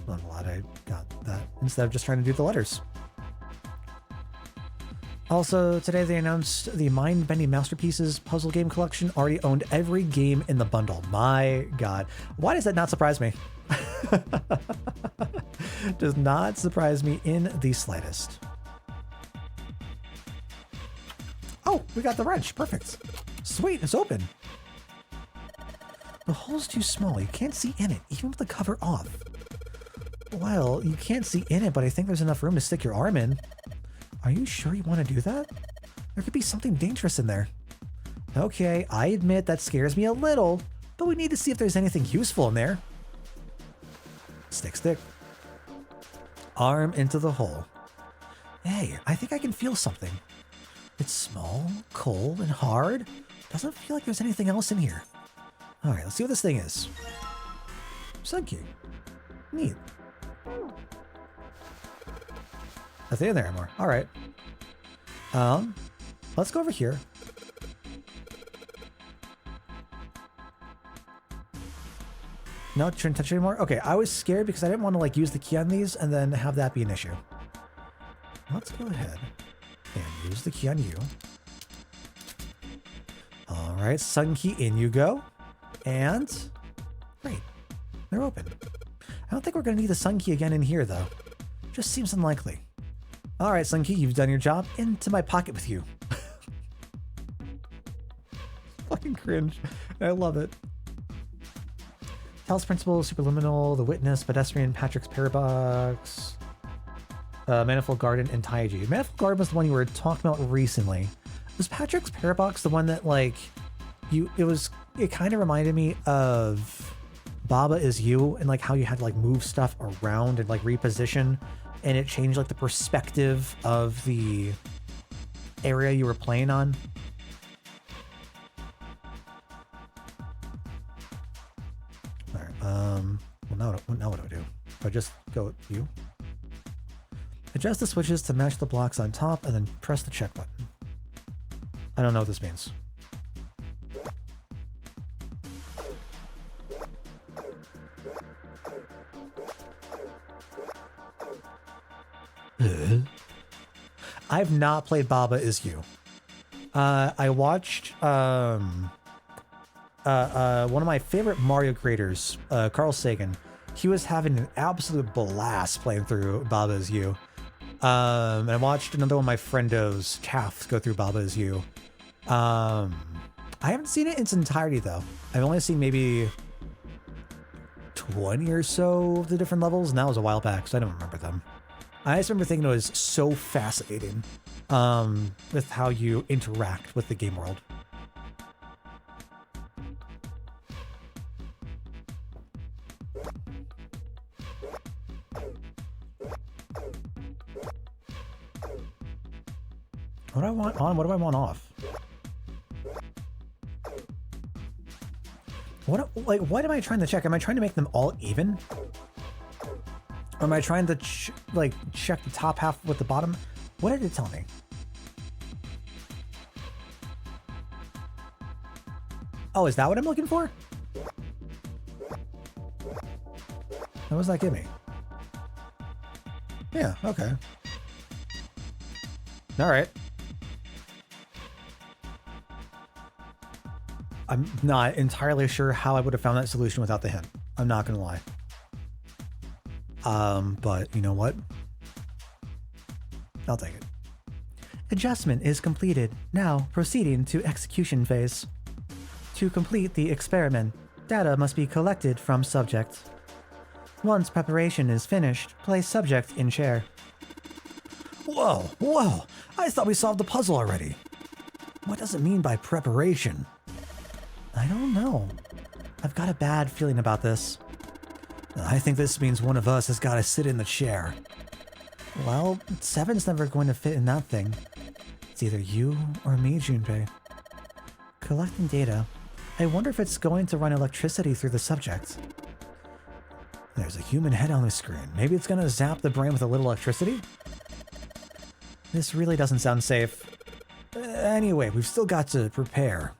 I'm glad I got that instead of just trying to do the letters. Also, today they announced the Mind-Bending Masterpieces puzzle game collection already owned every game in the bundle. My God. Why does that not surprise me? Does not surprise me in the slightest. Oh, we got the wrench. Perfect. Sweet, it's open. The hole's too small. You can't see in it, even with the cover off. Well, you can't see in it, but I think there's enough room to stick your arm in. Are you sure you want to do that? There could be something dangerous in there. Okay, I admit that scares me a little, but we need to see if there's anything useful in there. Stick, stick. Arm into the hole. Hey, I think I can feel something. It's small, cold, and hard. Doesn't feel like there's anything else in here. All right, let's see what this thing is. Sun key. Neat. Nothing in there anymore. All right. Let's go over here. No, shouldn't touch it anymore. Okay, I was scared because I didn't want to like use the key on these and then have that be an issue. Let's go ahead and use the key on you. All right, sun key, in you go. And great, they're open. I don't think we're gonna need the sun key again in here though. Just seems unlikely. All right, sun key, you've done your job. Into my pocket with you. Fucking cringe. I love it. Talos Principle, Superliminal, The Witness, Pedestrian, Patrick's Parabox, Manifold Garden, and Taiji. Manifold Garden was the one you were talking about recently. Was Patrick's Parabox the one that like it kind of reminded me of Baba Is You and like how you had to like move stuff around and like reposition, and it changed like the perspective of the area you were playing on. All right, well now what do I do? I just go with you. Adjust the switches to match the blocks on top and then press the check button. I don't know what this means. I've not played Baba Is You. I watched one of my favorite Mario creators, Carl Sagan. He was having an absolute blast playing through Baba Is You. And I watched another one of my friendos, Taft, go through Baba Is You. I haven't seen it in its entirety though. I've only seen maybe 20 or so of the different levels, and that was a while back, so I don't remember them. I just remember thinking it was so fascinating with how you interact with the game world. What do I want on? What do I want off? What am I trying to check? Am I trying to make them all even? Or am I trying to check the top half with the bottom? What did it tell me? Oh, is that what I'm looking for? What does that give me? Yeah, okay. All right. I'm not entirely sure how I would have found that solution without the hint. I'm not gonna lie. But you know what? I'll take it. Adjustment is completed. Now proceeding to execution phase. To complete the experiment, data must be collected from subject. Once preparation is finished, place subject in chair. Whoa, whoa! I thought we solved the puzzle already. What does it mean by preparation? I don't know. I've got a bad feeling about this. I think this means one of us has got to sit in the chair. Well, 7's never going to fit in that thing. It's either you or me, Junpei. Collecting data. I wonder if it's going to run electricity through the subject. There's a human head on the screen. Maybe it's going to zap the brain with a little electricity? This really doesn't sound safe. Anyway, we've still got to prepare.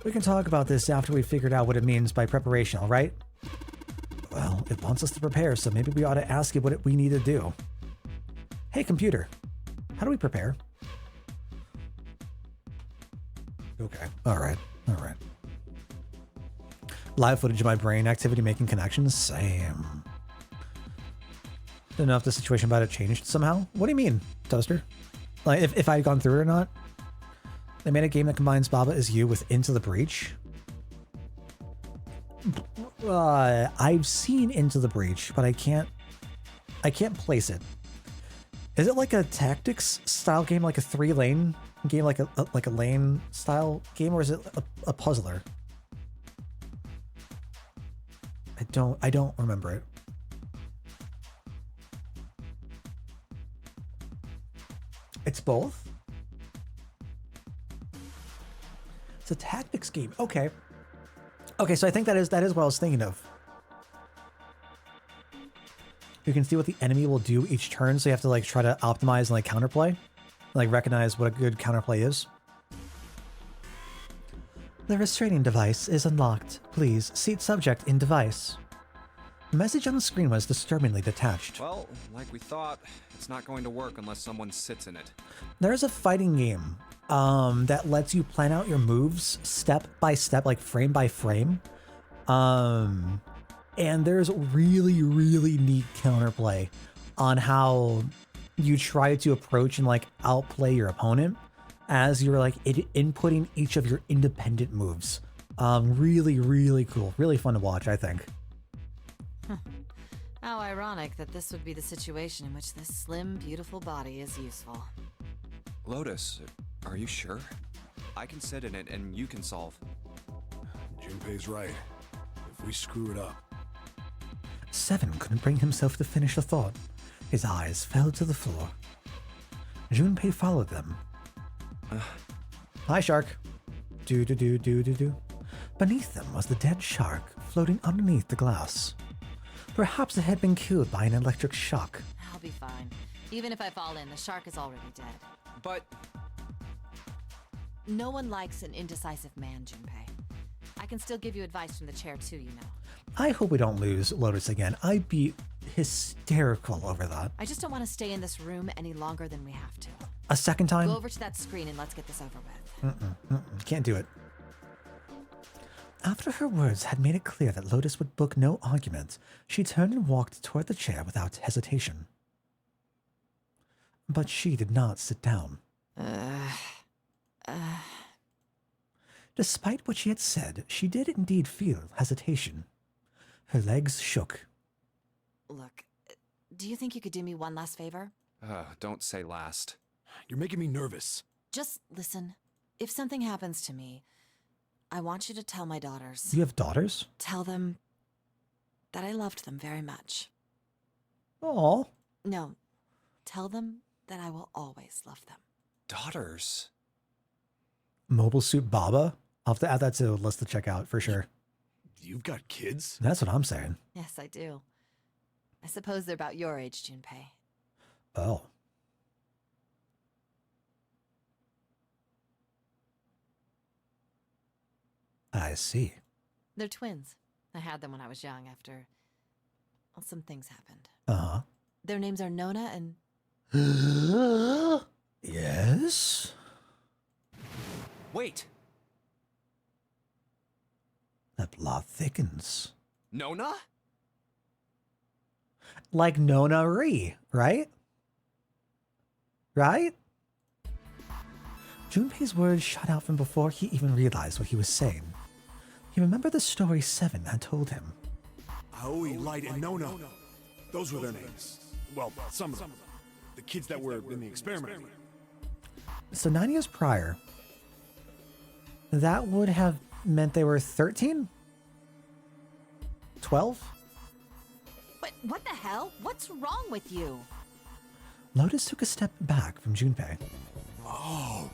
We can talk about this after we've figured out what it means by preparation, all right? Well, it wants us to prepare, so maybe we ought to ask it what we need to do. Hey, computer. How do we prepare? Okay. All right. All right. Live footage of my brain activity making connections? Same. Don't know if the situation about it changed somehow. What do you mean, Toaster? Like, if I had gone through it or not? They made a game that combines Baba as you with Into the Breach. I've seen Into the Breach, but I can't place it. Is it like a tactics style game, like a 3-lane game, like a lane style game, or is it a puzzler? I don't remember it. It's both? It's a tactics game. Okay. Okay, so I think that is what I was thinking of. You can see what the enemy will do each turn, so you have to like try to optimize and like counterplay. Like recognize what a good counterplay is. The restraining device is unlocked. Please seat subject in device. The message on the screen was disturbingly detached. Well, like we thought, it's not going to work unless someone sits in it. There's a fighting game that lets you plan out your moves step by step, like frame by frame. And there's really, really neat counterplay on how you try to approach and like outplay your opponent as you're like inputting each of your independent moves. Really, really cool. Really fun to watch, I think. How ironic that this would be the situation in which this slim, beautiful body is useful. Lotus, are you sure? I can sit in it and you can solve. Junpei's right. If we screw it up... 7 couldn't bring himself to finish the thought. His eyes fell to the floor. Junpei followed them. Hi, shark. Do. Beneath them was the dead shark, floating underneath the glass. Perhaps it had been killed by an electric shock. I'll be fine. Even if I fall in, the shark is already dead. But... No one likes an indecisive man, Junpei. I can still give you advice from the chair too, you know. I hope we don't lose Lotus again. I'd be hysterical over that. I just don't want to stay in this room any longer than we have to. A second time? Go over to that screen and let's get this over with. Can't do it. After her words had made it clear that Lotus would book no argument, she turned and walked toward the chair without hesitation. But she did not sit down. Despite what she had said, she did indeed feel hesitation. Her legs shook. Look, do you think you could do me one last favor? Don't say last. You're making me nervous. Just listen. If something happens to me, I want you to tell my daughters. You have daughters? Tell them that I loved them very much. Aw. No, tell them that I will always love them. daughters. Mobile Suit Baba? I'll have to add that to the list to check out for sure. You've got kids? That's what I'm saying. Yes, I do. I suppose they're about your age, Junpei. Oh. I see. They're twins. I had them when I was young after... well, some things happened. Uh-huh. Their names are Nona and... Yes? Wait, That plot thickens. Nona? Like Nona Ri, right? Right? Junpei's words shot out from before he even realized what he was saying. He remembered the story Seven had told him. Aoi, Light, and Nona. Those were their names. Well, some of them. The kids that were in the experiment. So 9 years prior, that would have meant they were 13? 12? But what the hell? What's wrong with you? Lotus took a step back from Junpei. Oh.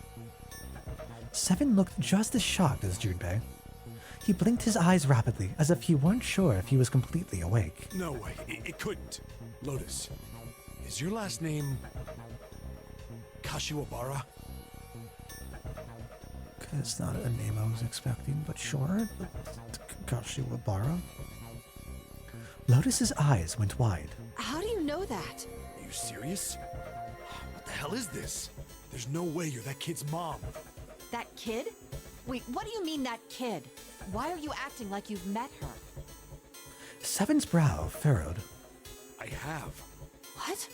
Seven looked just as shocked as Junpei. He blinked his eyes rapidly, as if he weren't sure if he was completely awake. No way. It couldn't. Lotus, is your last name Kashiwabara? It's not a name I was expecting, but sure. Kashiwabara? Lotus's eyes went wide. How do you know that? Are you serious? What the hell is this? There's no way you're that kid's mom. That kid? Wait, what do you mean that kid? Why are you acting like you've met her? Seven's brow furrowed. I have. What?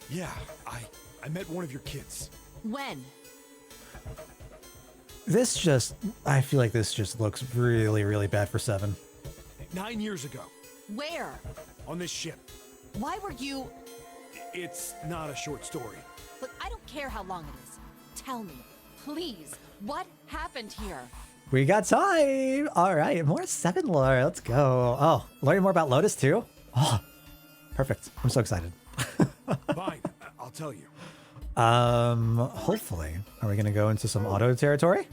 Yeah, I met one of your kids. When? I feel like this just looks really, really bad for Seven. 9 years ago. Where? On this ship. Why were you... It's not a short story. Look, I don't care how long it is. Tell me, please, what happened here? We got time! Alright, more Seven lore. Let's go. Oh, learning more about Lotus too? Oh, perfect. I'm so excited. Fine, I'll tell you. Hopefully. Are we gonna go into some auto territory?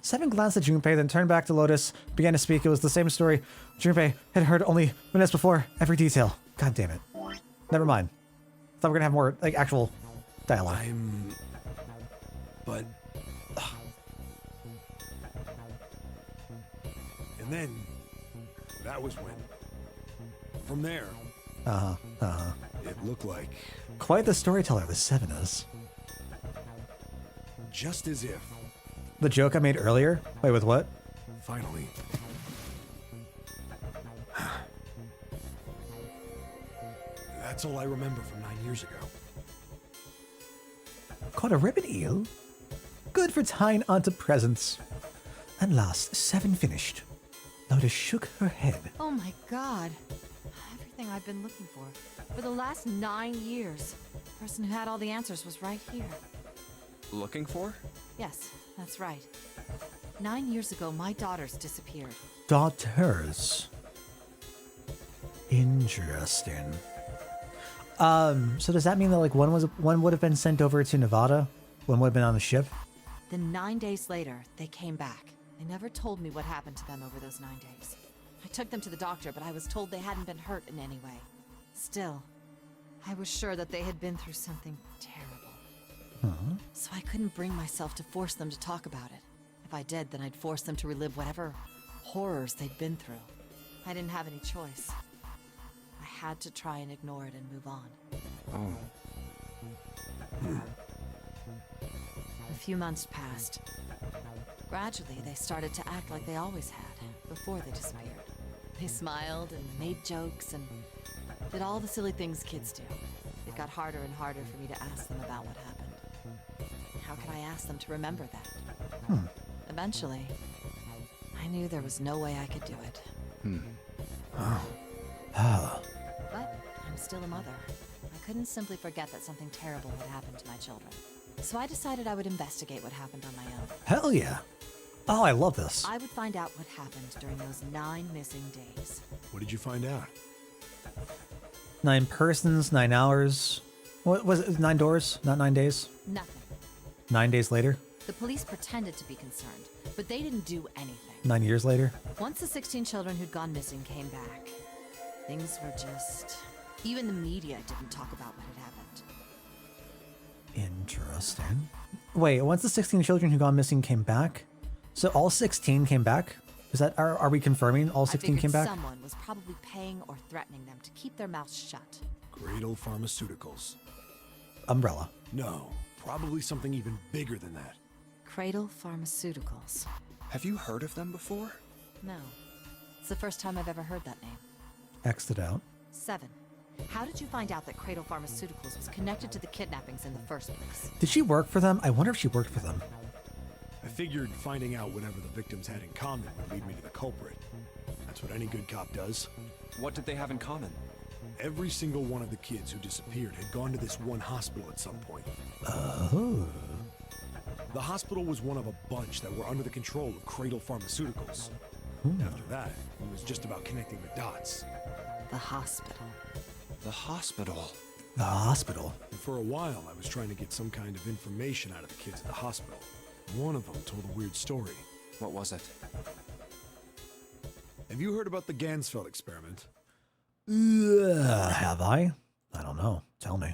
Seven glanced at Junpei, then turned back to Lotus, began to speak. It was the same story Junpei had heard only minutes before. Every detail. God damn it. Never mind. Thought we were gonna have more, like, actual dialogue. But... And then... That was when... From there... It looked like... Quite the storyteller this Seven is. Just as if... The joke I made earlier? Wait, with what? Finally... That's all I remember from 9 years ago. Caught a ribbon eel? Good for tying onto presents. At last, Seven finished. Lotus shook her head. Oh my god. Everything I've been looking for the last 9 years. The person who had all the answers was right here. Looking for? Yes, that's right. 9 years ago, my daughters disappeared. Daughters. Interesting. So does that mean that like one would have been sent over to Nevada? One would have been on the ship? Then 9 days later, they came back. They never told me what happened to them over those 9 days. I took them to the doctor, but I was told they hadn't been hurt in any way. Still, I was sure that they had been through something terrible. So I couldn't bring myself to force them to talk about it. If I did, then I'd force them to relive whatever horrors they'd been through. I didn't have any choice. I had to try and ignore it and move on. A few months passed. Gradually, they started to act like they always had, before they disappeared. They smiled and made jokes and did all the silly things kids do. It got harder and harder for me to ask them about what happened. How could I ask them to remember that? Eventually, I knew there was no way I could do it. But I'm still a mother. I couldn't simply forget that something terrible had happened to my children. So I decided I would investigate what happened on my own. Hell yeah. Oh, I love this. I would find out what happened during those 9 missing days. What did you find out? 9 persons, 9 hours. What was it? 9 doors, not 9 days? Nothing. 9 days later? The police pretended to be concerned, but they didn't do anything. 9 years later? Once the 16 children who'd gone missing came back, things were just... Even the media didn't talk about what had happened. Interesting. Wait, once the 16 children who gone missing came back? So all 16 came back? Is that, are we confirming all 16 came back? Someone was probably paying or threatening them to keep their mouths shut. Cradle Pharmaceuticals. Umbrella. No, probably something even bigger than that. Cradle Pharmaceuticals. Have you heard of them before? No. It's the first time I've ever heard that name. X'd it out. 7. How did you find out that Cradle Pharmaceuticals was connected to the kidnappings in the first place? Did she work for them? I wonder if she worked for them. I figured finding out whatever the victims had in common would lead me to the culprit. That's what any good cop does. What did they have in common? Every single one of the kids who disappeared had gone to this one hospital at some point. Oh. The hospital was one of a bunch that were under the control of Cradle Pharmaceuticals. After that, it was just about connecting the dots. The hospital. The hospital. The hospital. And for a while, I was trying to get some kind of information out of the kids at the hospital. One of them told a weird story. What was it? Have you heard about the Gansfeld experiment? Have I? I don't know. Tell me.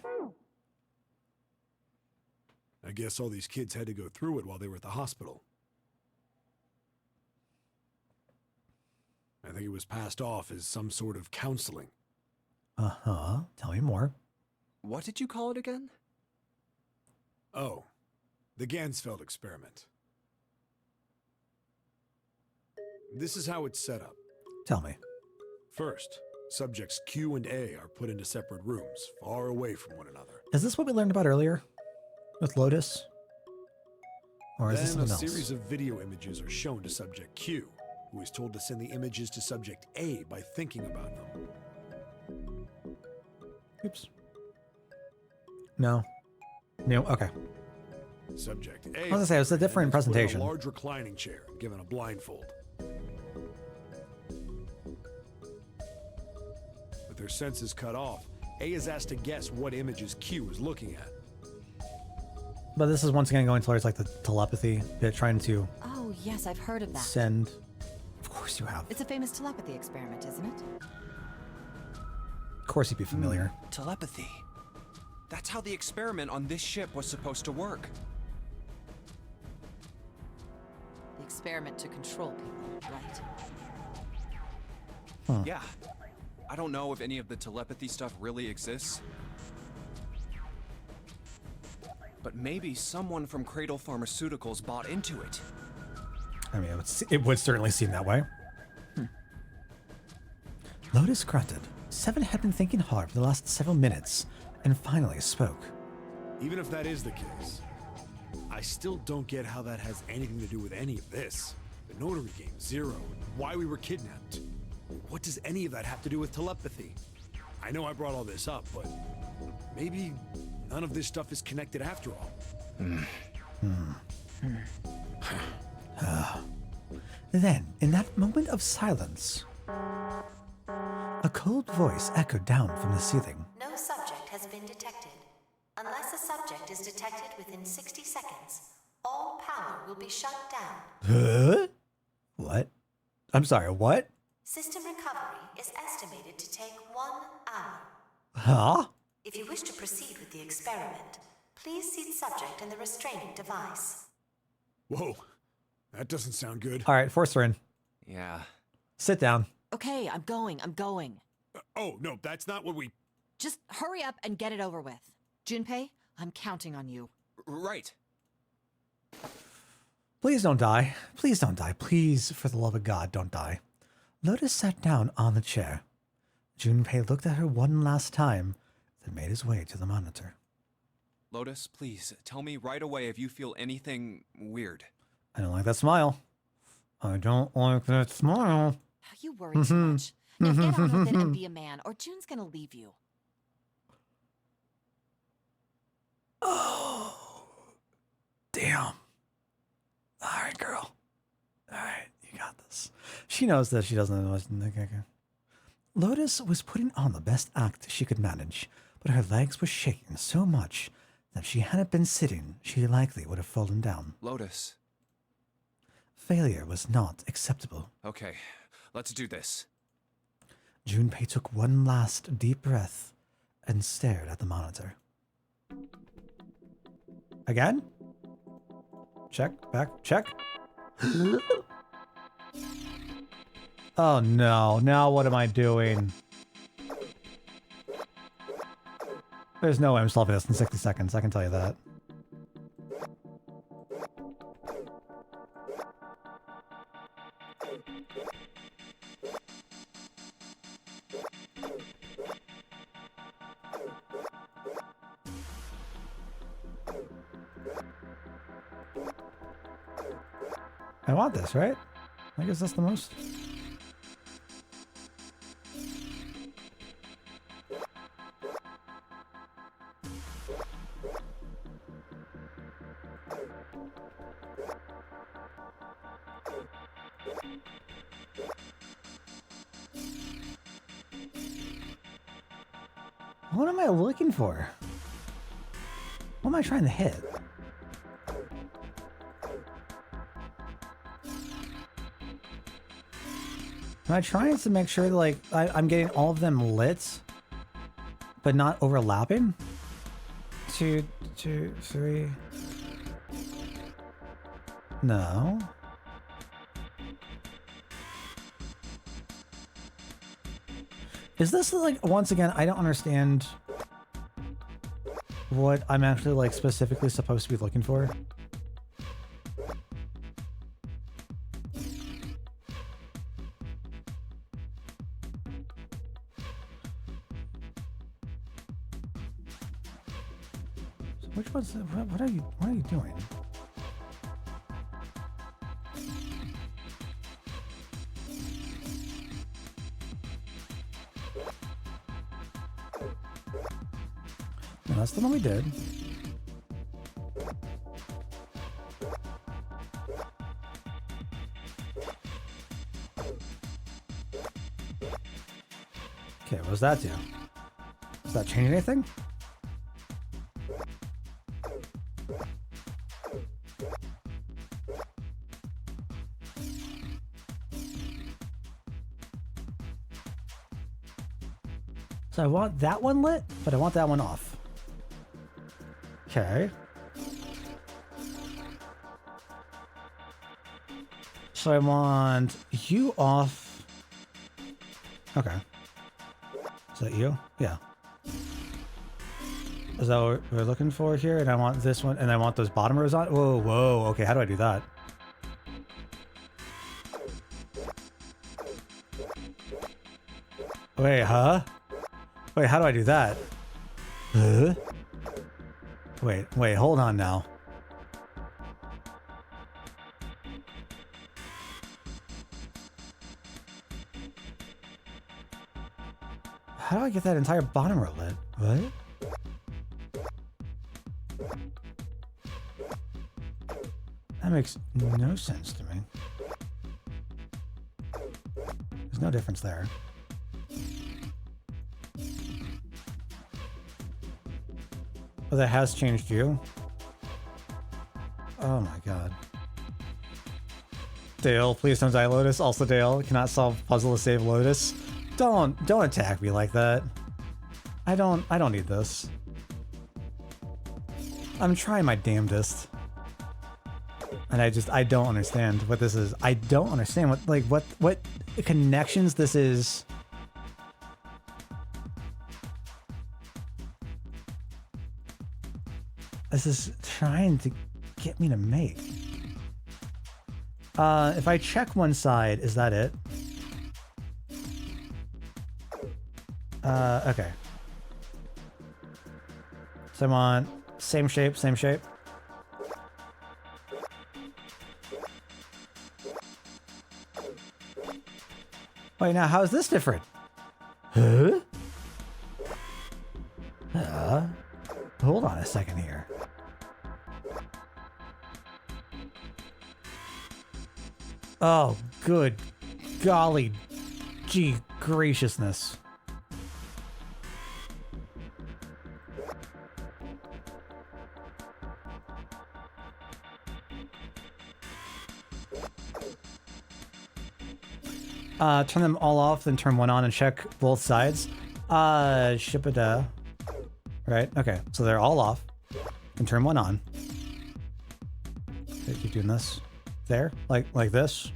I guess all these kids had to go through it while they were at the hospital. I think it was passed off as some sort of counseling. Uh-huh. Tell me more. What did you call it again? Oh, the Gansfeld experiment. This is how it's set up. Tell me. First, subjects Q and A are put into separate rooms, far away from one another. Is this what we learned about earlier? With Lotus? Or is this Then a something else? series of video images are shown to subject Q, who is told to send the images to subject A by thinking about them. Oops. No. No, okay. Subject A. I was gonna say, it was a different is put in presentation. A large reclining chair, given a blindfold. With their senses cut off, A is asked to guess what images Q is looking at. But this is once again going towards like the telepathy bit, trying to Oh, yes, I've heard of that. send. Of course you have. It's a famous telepathy experiment, isn't it? Of course you'd be familiar. Telepathy. That's how the experiment on this ship was supposed to work. The experiment to control people, right? Yeah. I don't know if any of the telepathy stuff really exists. But maybe someone from Cradle Pharmaceuticals bought into it. I mean, it would certainly seem that way. Lotus grunted. Seven had been thinking hard for the last several minutes, and finally spoke. Even if that is the case, I still don't get how that has anything to do with any of this. The notary game, Zero, why we were kidnapped. What does any of that have to do with telepathy? I know I brought all this up, but maybe none of this stuff is connected after all. Then, in that moment of silence, a cold voice echoed down from the ceiling. No subject has been detected. Unless a subject is detected within 60 seconds, all power will be shut down. Huh? What? I'm sorry, what? System recovery is estimated to take 1 hour. Huh? If you wish to proceed with the experiment, please seat subject in the restraining device. Whoa, that doesn't sound good. All right, force her in. Yeah. Sit down. Okay, I'm going. Oh, no, that's not what we... Just hurry up and get it over with. Junpei, I'm counting on you. Right. Please don't die. Please don't die. Please, for the love of God, don't die. Lotus sat down on the chair. Junpei looked at her one last time, then made his way to the monitor. Lotus, please, tell me right away if you feel anything weird. I don't like that smile. I don't like that smile. You worry too much. Now get on with it and be a man, or June's gonna leave you. Oh, damn. All right, girl. All right, you got this. She knows that she doesn't know. Okay. Lotus was putting on the best act she could manage, but her legs were shaking so much If she hadn't been sitting, she likely would have fallen down. Lotus. Failure was not acceptable. Okay, let's do this. Junpei took one last deep breath and stared at the monitor. Again? Check, back, check. Oh no, now what am I doing? There's no way I'm solving this in 60 seconds, I can tell you that. I want this, right? I guess that's the most. What am I looking for? What am I trying to hit? Am I trying to make sure that, like, I'm getting all of them lit, but not overlapping? 2, 2, 3. No. Is this, like, once again, I don't understand what I'm actually, like, specifically supposed to be looking for. Which one's, what are you doing? No, that's the one we did. Okay, what does that do? Does that change anything? So I want that one lit, but I want that one off. Okay. So I want you off. Okay. Is that you? Yeah. Is that what we're looking for here? And I want this one, and I want those bottom rows on. Whoa, whoa. Okay, how do I do that? Wait, huh? Wait, how do I do that? Huh? Wait, hold on now. How do I get that entire bottom row lit? What? That makes no sense to me. There's no difference there. Oh, that has changed you? Oh my god. Dale, please don't die, Lotus. Also, Dale, cannot solve puzzle to save Lotus. Don't attack me like that. I don't need this. I'm trying my damnedest. And I don't understand what this is. I don't understand what connections this is. This is trying to get me to make. If I check one side, is that it? Okay. So I'm on same shape, same shape. Wait, now how is this different? Huh? Hold on a second here. Oh, good golly gee graciousness. turn them all off, then turn one on and check both sides. Ship-a-da. Right, okay, so they're all off. And turn one on. Okay, keep doing this. There, like this.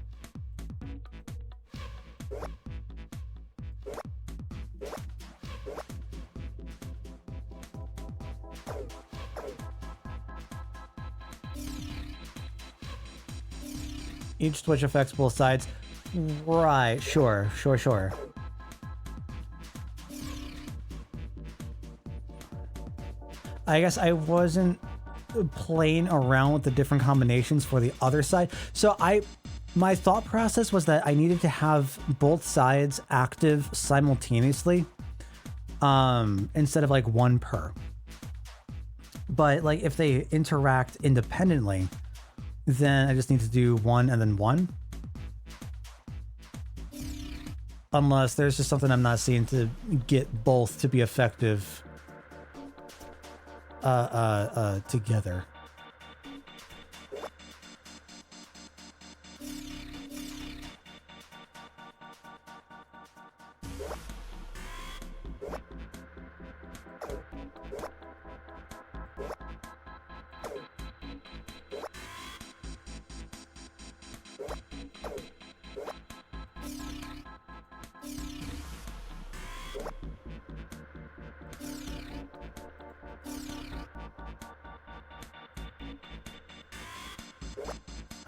Each switch affects both sides. Right, sure. I guess I wasn't playing around with the different combinations for the other side. So my thought process was that I needed to have both sides active simultaneously, instead of like one per. But like if they interact independently, then I just need to do one and then one. Unless there's just something I'm not seeing to get both to be effective together.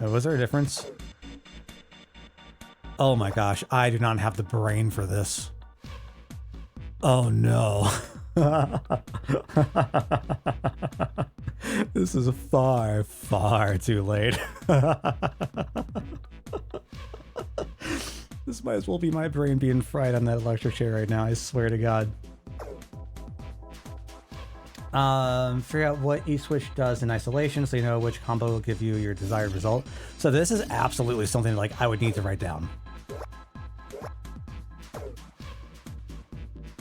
Was there a difference? Oh my gosh, I do not have the brain for this. Oh no. This is far, far too late. This might as well be my brain being fried on that electric chair right now, I swear to God. Figure out what each switch does in isolation so you know which combo will give you your desired result. So this is absolutely something like I would need to write down.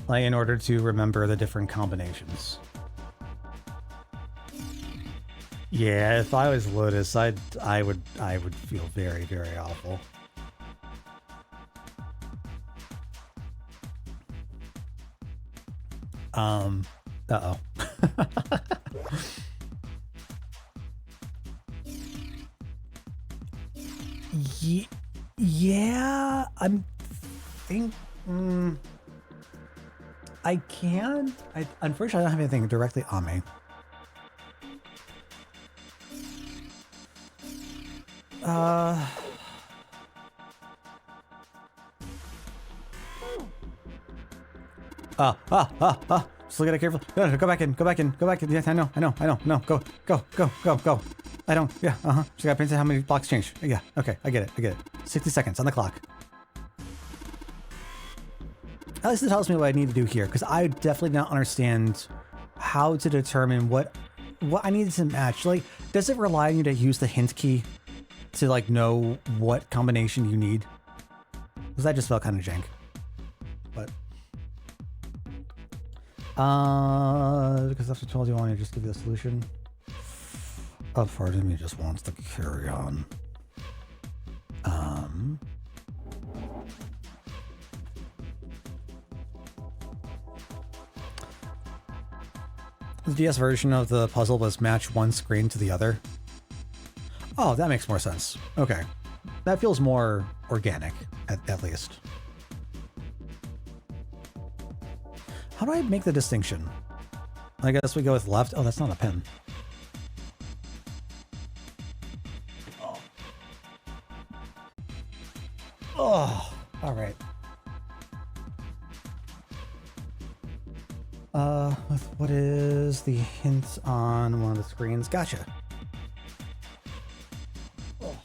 Like in order to remember the different combinations. Yeah, if I was Lotus, I would feel very, very awful. Uh-oh. Yeah, I'm think I can. Unfortunately, I don't have anything directly on me. Just look at it carefully. No, go back in. Yes, I know. No, go. I don't. Yeah, Just gotta print how many blocks change. Yeah, okay, I get it. 60 seconds on the clock. At least it tells me what I need to do here, because I definitely don't understand how to determine what I need to match. Like, does it rely on you to use the hint key to like know what combination you need? Because that just felt kind of jank. But because after 12 you want to just give you the solution. A part of me just wants to carry on. The DS version of the puzzle was match one screen to the other. Oh, that makes more sense. Okay. That feels more organic, at least. How do I make the distinction? I guess we go with left. Oh, that's not a pen. Oh, all right. What is the hint on one of the screens? Gotcha. Oh.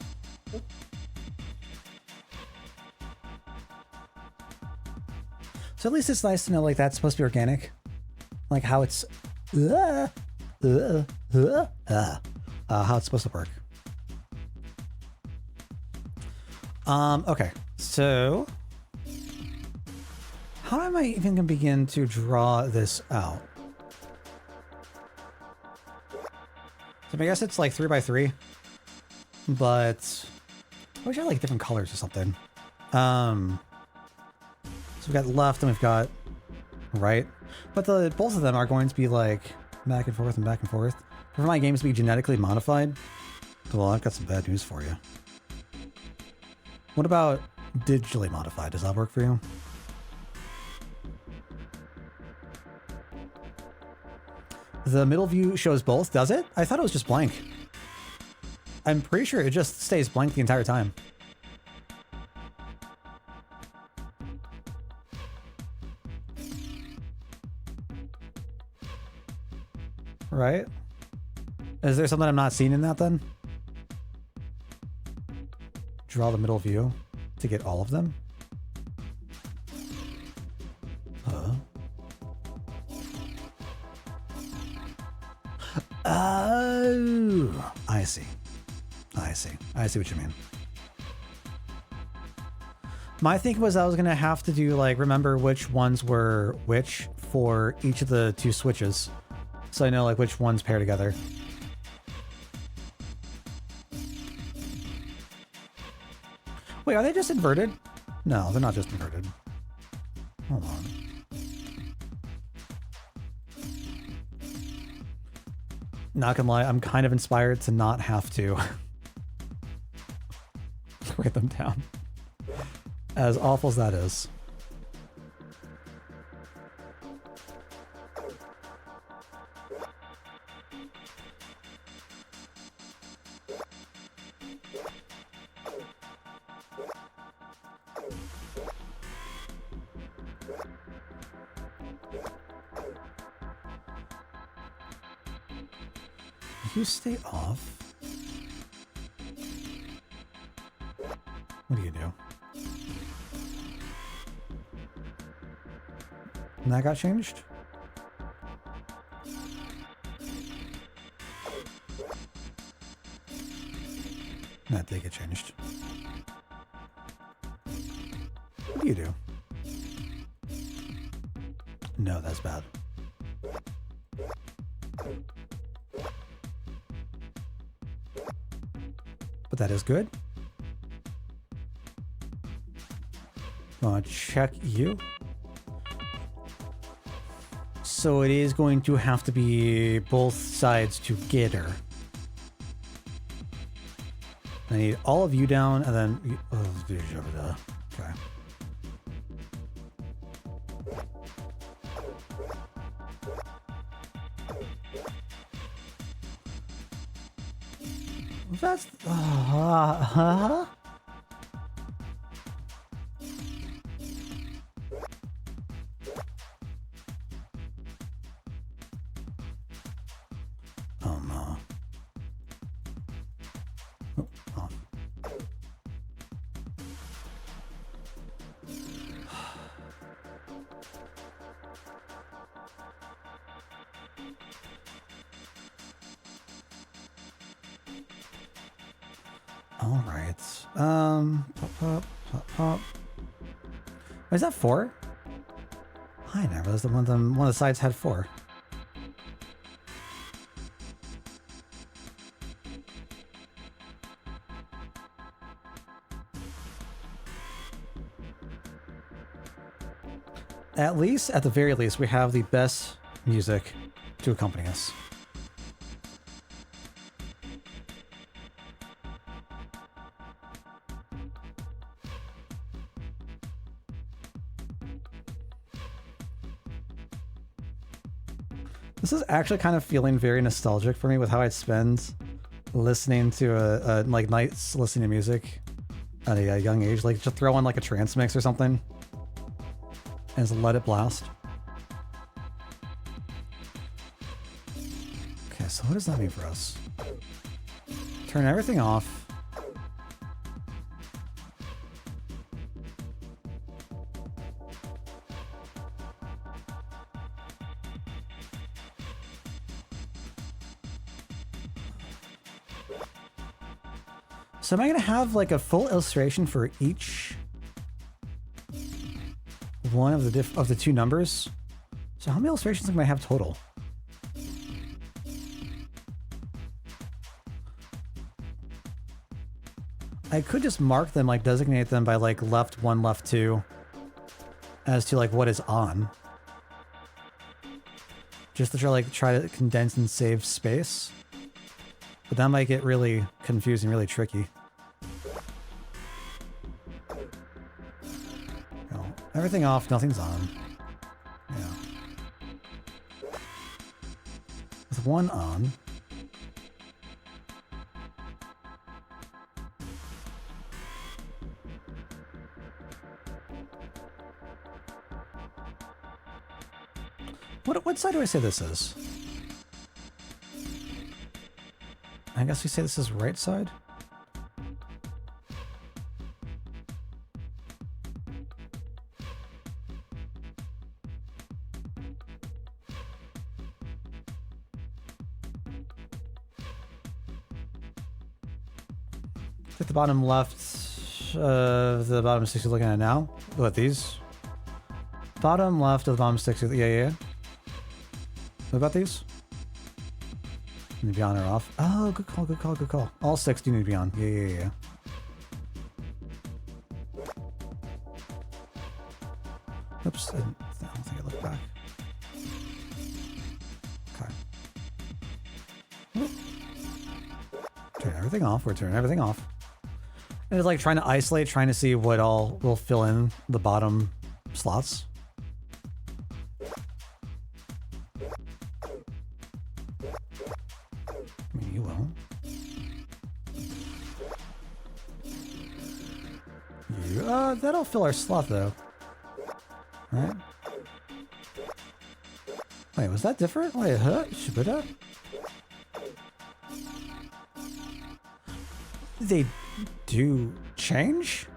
So at least it's nice to know like that's supposed to be organic, like how it's how it's supposed to work. Okay, so how am I even gonna begin to draw this out? So I guess it's like 3x3, but I wish I had like different colors or something. So we've got left and we've got right. But both of them are going to be like back and forth and back and forth. For my games to be genetically modified, well, I've got some bad news for you. What about digitally modified? Does that work for you? The middle view shows both, does it? I thought it was just blank. I'm pretty sure it just stays blank the entire time. Right? Is there something I'm not seeing in that then? Draw the middle view to get all of them? Oh, I see. I see. I see what you mean. My thinking was I was going to have to do, like, remember which ones were which for each of the two switches. So I know, like, which ones pair together. Wait, are they just inverted? No, they're not just inverted. Hold on. Not gonna lie, I'm kind of inspired to not have to write them down. As awful as that is. You stay off. What do you do? And that got changed? That did get changed. What do you do? No, that's bad. But that is good. Check you. So it is going to have to be both sides together. I need all of you down and then... Okay. That's... Oh no. Oh, oh. All right. Pop. Is that 4? I never realized that one of the sides had 4. At least, at the very least, we have the best music to accompany us. This is actually kind of feeling very nostalgic for me with how I'd spend listening to like nights listening to music at a young age. Like just throw on like a trance mix or something and just let it blast. Okay, so what does that mean for us? Turn everything off. So am I going to have like a full illustration for each one of the two numbers? So how many illustrations am I have total? I could just mark them, like designate them by like left 1, left 2 as to like what is on. Just to try to condense and save space. But that might get really confusing, really tricky. No, everything off, nothing's on. Yeah. With 1 on. What side do I say this is? I guess we say this is right side. At the bottom left, the bottom 6 you're looking at now. What, these? Bottom left of the bottom 6. Yeah. What about these? Need to be on or off? Oh, good call, good call, good call. All 6 do need to be on. Yeah. Oops, I don't think I looked back. Okay. Turn everything off. We're turning everything off. And it's like trying to isolate, trying to see what all will fill in the bottom slots. I mean, you will. That'll fill our slot though. Right? Wait, was that different? Wait, huh? Shibuda? They do change?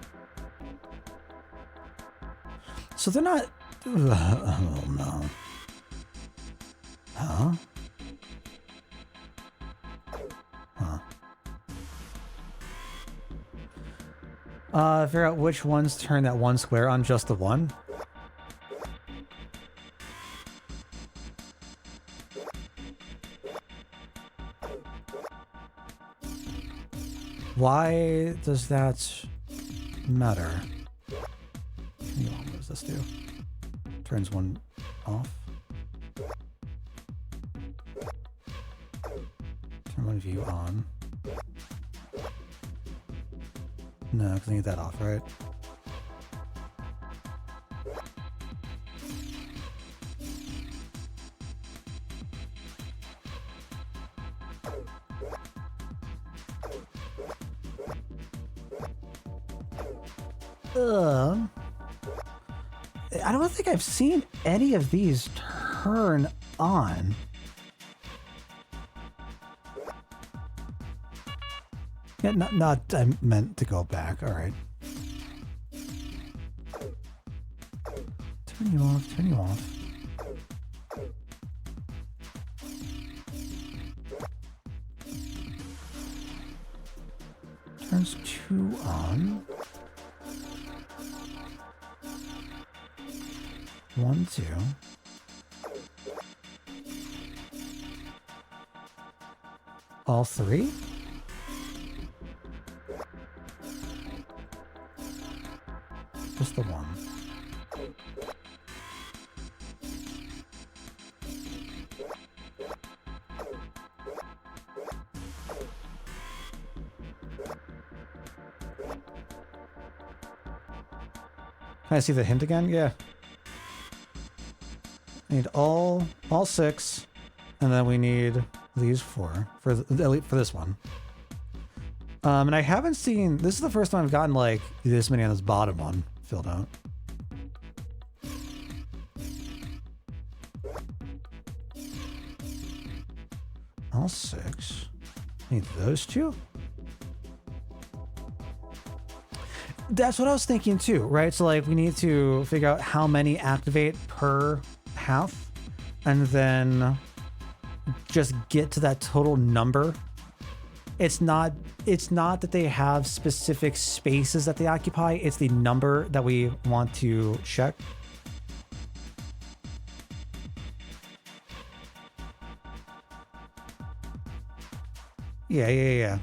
So they're not... oh no. Huh? Figure out which ones turn that 1 square on just the 1. Why does that matter? What does this do? Turns 1 off. Turn 1 view on. No, because I need that off, right? I don't think I've seen any of these turn on. Yeah, not I meant to go back. All right. Turn you off, turn you off. Turns 2 on. 1, 2. All 3? Just the 1. Can I see the hint again? Yeah. I need all 6, and then we need these 4 for this one. And I haven't seen. This is the first time I've gotten like this many on this bottom one filled out. All 6. Need those 2. That's what I was thinking too, right? So like we need to figure out how many activate per half, and then just get to that total number. It's not that they have specific spaces that they occupy, it's the number that we want to check. Yeah.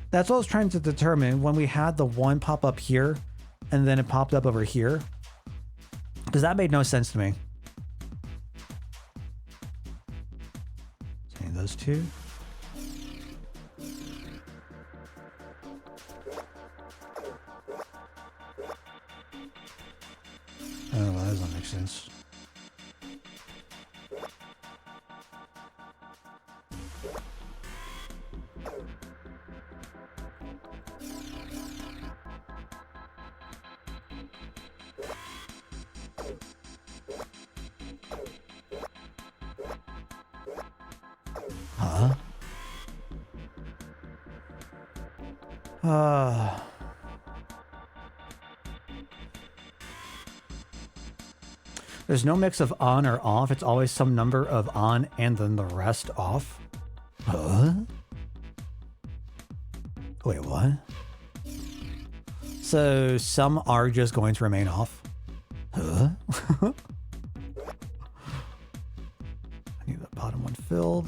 That's what I was trying to determine when we had the one pop up here and then it popped up over here. Because that made no sense to me. So those two. Oh, well, that doesn't make sense. Huh? There's no mix of on or off. It's always some number of on and then the rest off. Huh? Wait, what? So some are just going to remain off. Huh? I need the bottom one filled.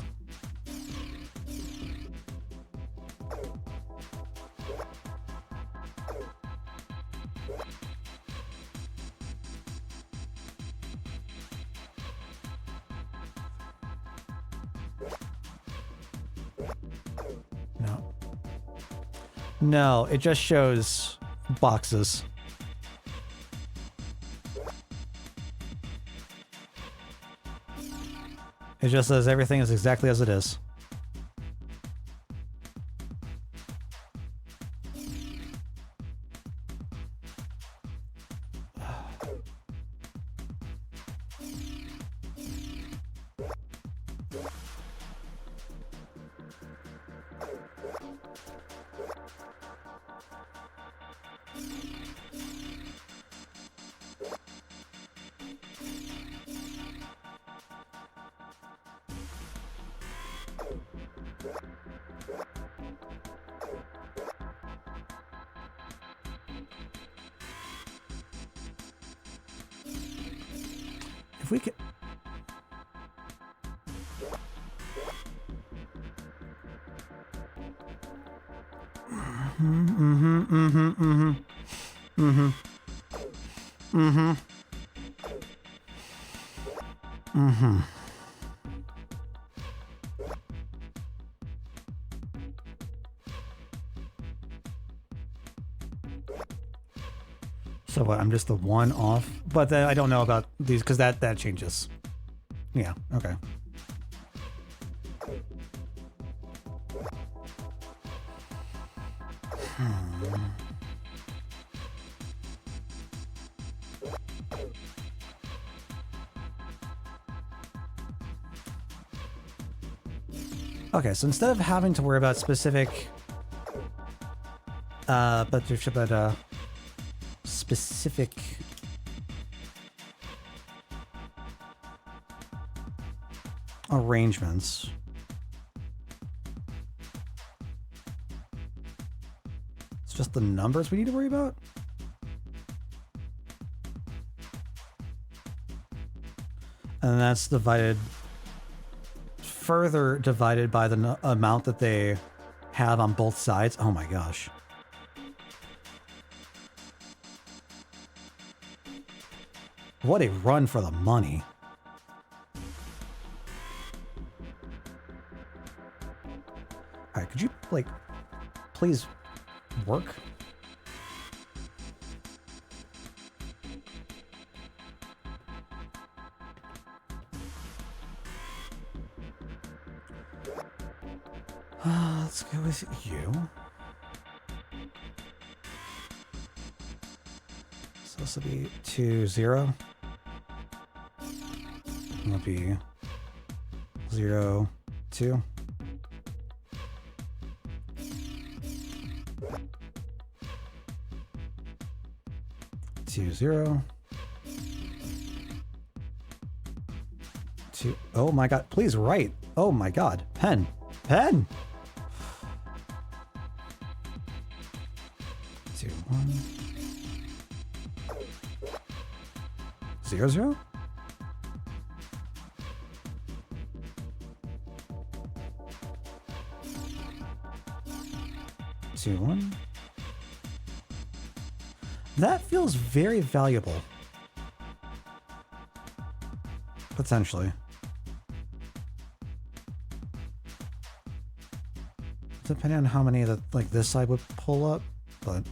No. No, it just shows boxes. It just says everything is exactly as it is. If we could... So what, I'm just the one off? But then I don't know about these because that changes. Yeah, okay. Okay, so instead of having to worry about specific specific arrangements, it's just the numbers we need to worry about. And that's further divided by the amount that they have on both sides. Oh my gosh. What a run for the money. Alright, could you, like, please work? Let's go with you. So this will be 2, 0. It'll be 0, 2. Two, 0. 2. Oh my god, please write. Oh my god, pen. Pen! 2, 1. 0, 0? 2, 1. That feels very valuable. Potentially. Depending on how many that like this side would pull up, but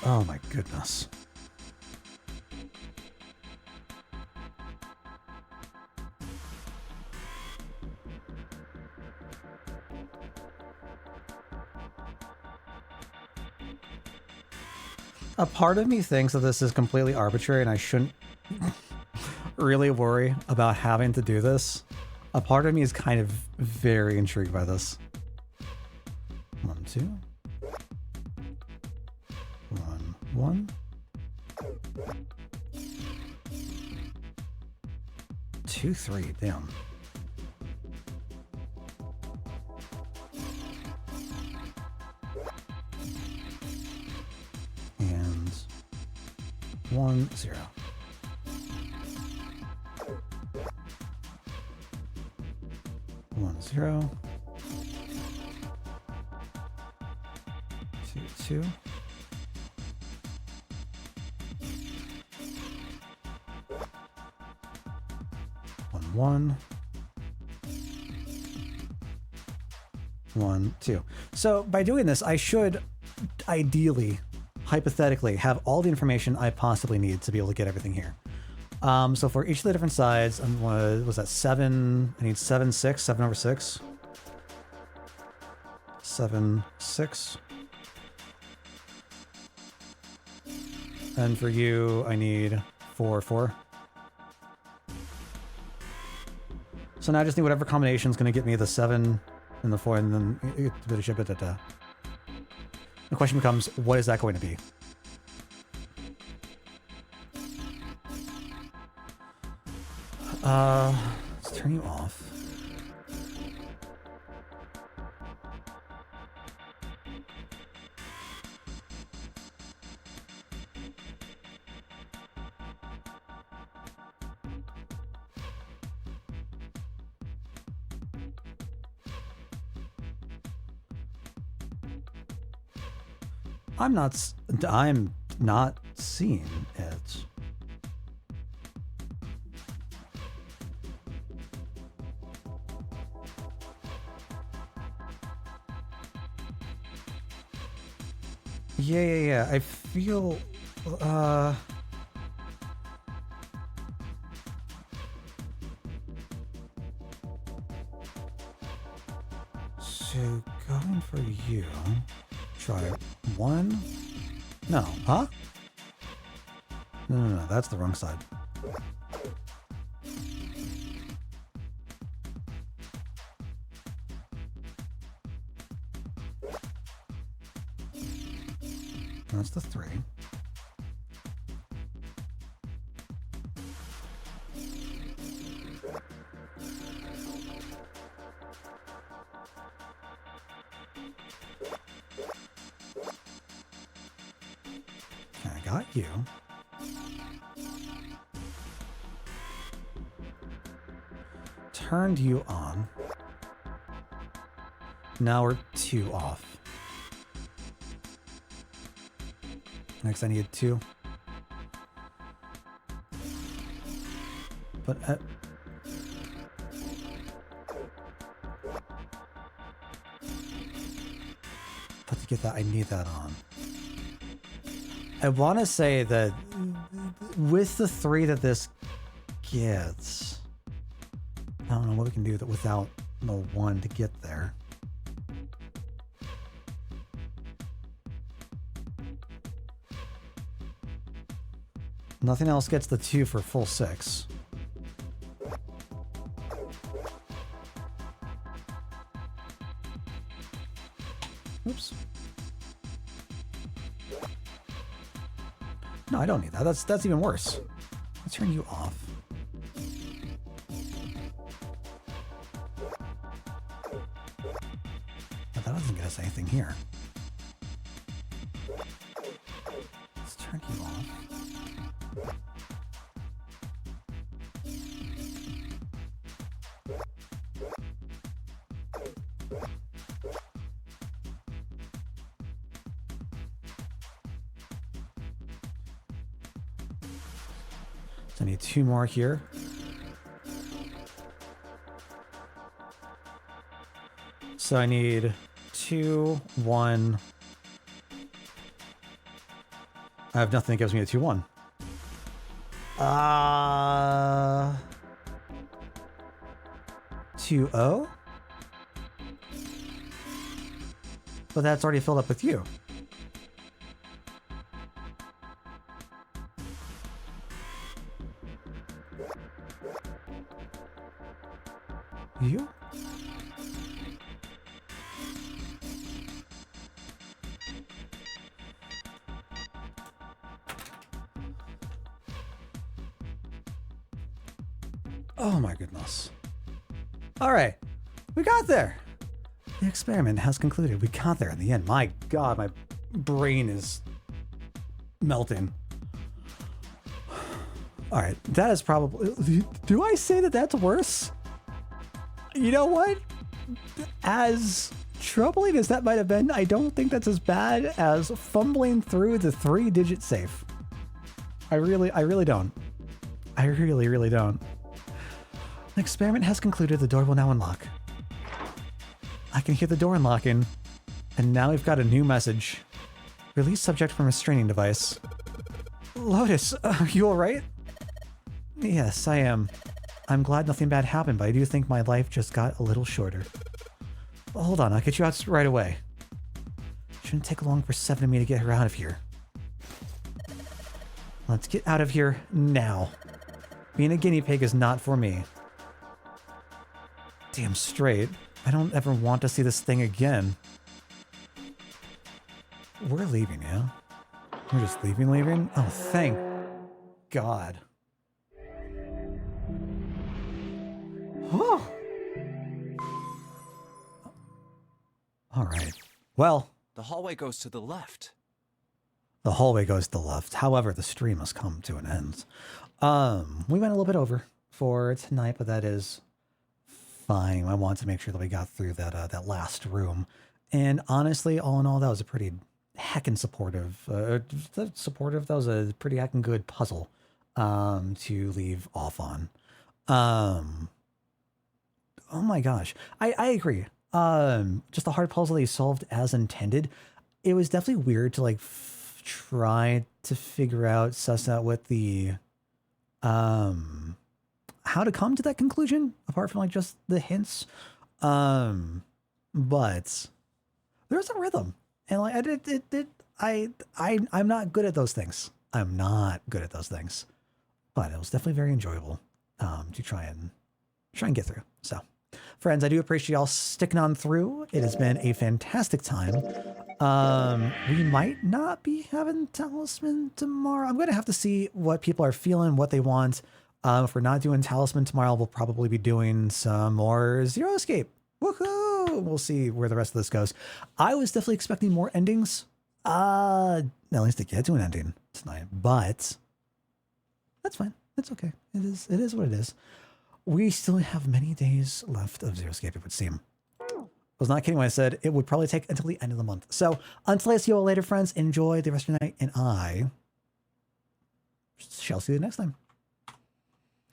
oh my goodness. A part of me thinks that this is completely arbitrary and I shouldn't really worry about having to do this. A part of me is kind of very intrigued by this. 1, 2. 1, 1. 2, 3, damn. And 1, 0. 1, 0. 2, 2. 1, 1, 2. So by doing this, I should ideally, hypothetically, have all the information I possibly need to be able to get everything here. So for each of the different sides, was that 7? I need 7, 6, 7 over 6. 7, 6. And for you, I need 4, 4. So now I just need whatever combination is going to get me the 7 and the 4, and then the question becomes, what is that going to be? Let's turn you off. I'm not seeing it. Yeah. I feel, so going for you, try 1. No, huh? No, that's the wrong side. That's the 3. I got you. Turned you on. Now we're 2 off. Next I need 2. But to get that, I need that on. I want to say that with the 3 that this gets, I don't know what we can do that without the 1 to get there. Nothing else gets the 2 for full 6. Oops. No, I don't need that. That's even worse. Let's turn you off. But that doesn't get us anything here. Let's turn you off. So I need 2 more here. So I need 2, 1. I have nothing that gives me a 2, 1. 2, 0. But that's already filled up with you. You? Oh my goodness. All right, we got there. The experiment has concluded. We got there in the end. My God, my brain is melting. All right, that is probably... Do I say that that's worse? You know what? As troubling as that might have been, I don't think that's as bad as fumbling through the 3-digit safe. I really don't. I really don't. The experiment has concluded. The door will now unlock. I can hear the door unlocking. And now we've got a new message. Release subject from restraining device. Lotus, are you alright? Yes, I am. I'm glad nothing bad happened, but I do think my life just got a little shorter. Well, hold on, I'll get you out right away. Shouldn't take long for Seven and me to get her out of here. Let's get out of here now. Being a guinea pig is not for me. Damn straight. I don't ever want to see this thing again. We're leaving, yeah? We're just leaving? Oh, thank God. Oh. All right. Well. The hallway goes to the left. The hallway goes to the left. However, the stream has come to an end. We went a little bit over for tonight, but that is fine. I wanted to make sure that we got through that last room. And honestly, all in all, that was a pretty heckin' supportive. That was a pretty heckin' good puzzle to leave off on. Oh my gosh. I agree. Just the hard puzzle they solved as intended. It was definitely weird to like try to figure out, suss out what the how to come to that conclusion apart from like just the hints. But there's a rhythm, and like I'm not good at those things. I'm not good at those things, but it was definitely very enjoyable to try and get through. So friends, I do appreciate y'all sticking on through. It has been a fantastic time. We might not be having Talisman tomorrow. I'm going to have to see what people are feeling, what they want. If we're not doing Talisman tomorrow, we'll probably be doing some more Zero Escape. Woohoo! We'll see where the rest of this goes. I was definitely expecting more endings. At least to get to an ending tonight, but that's fine. It's okay. It is what it is. We still have many days left of Zero Escape, it would seem. I was not kidding when I said it would probably take until the end of the month. So until I see you all later, friends, enjoy the rest of your night, and I shall see you next time.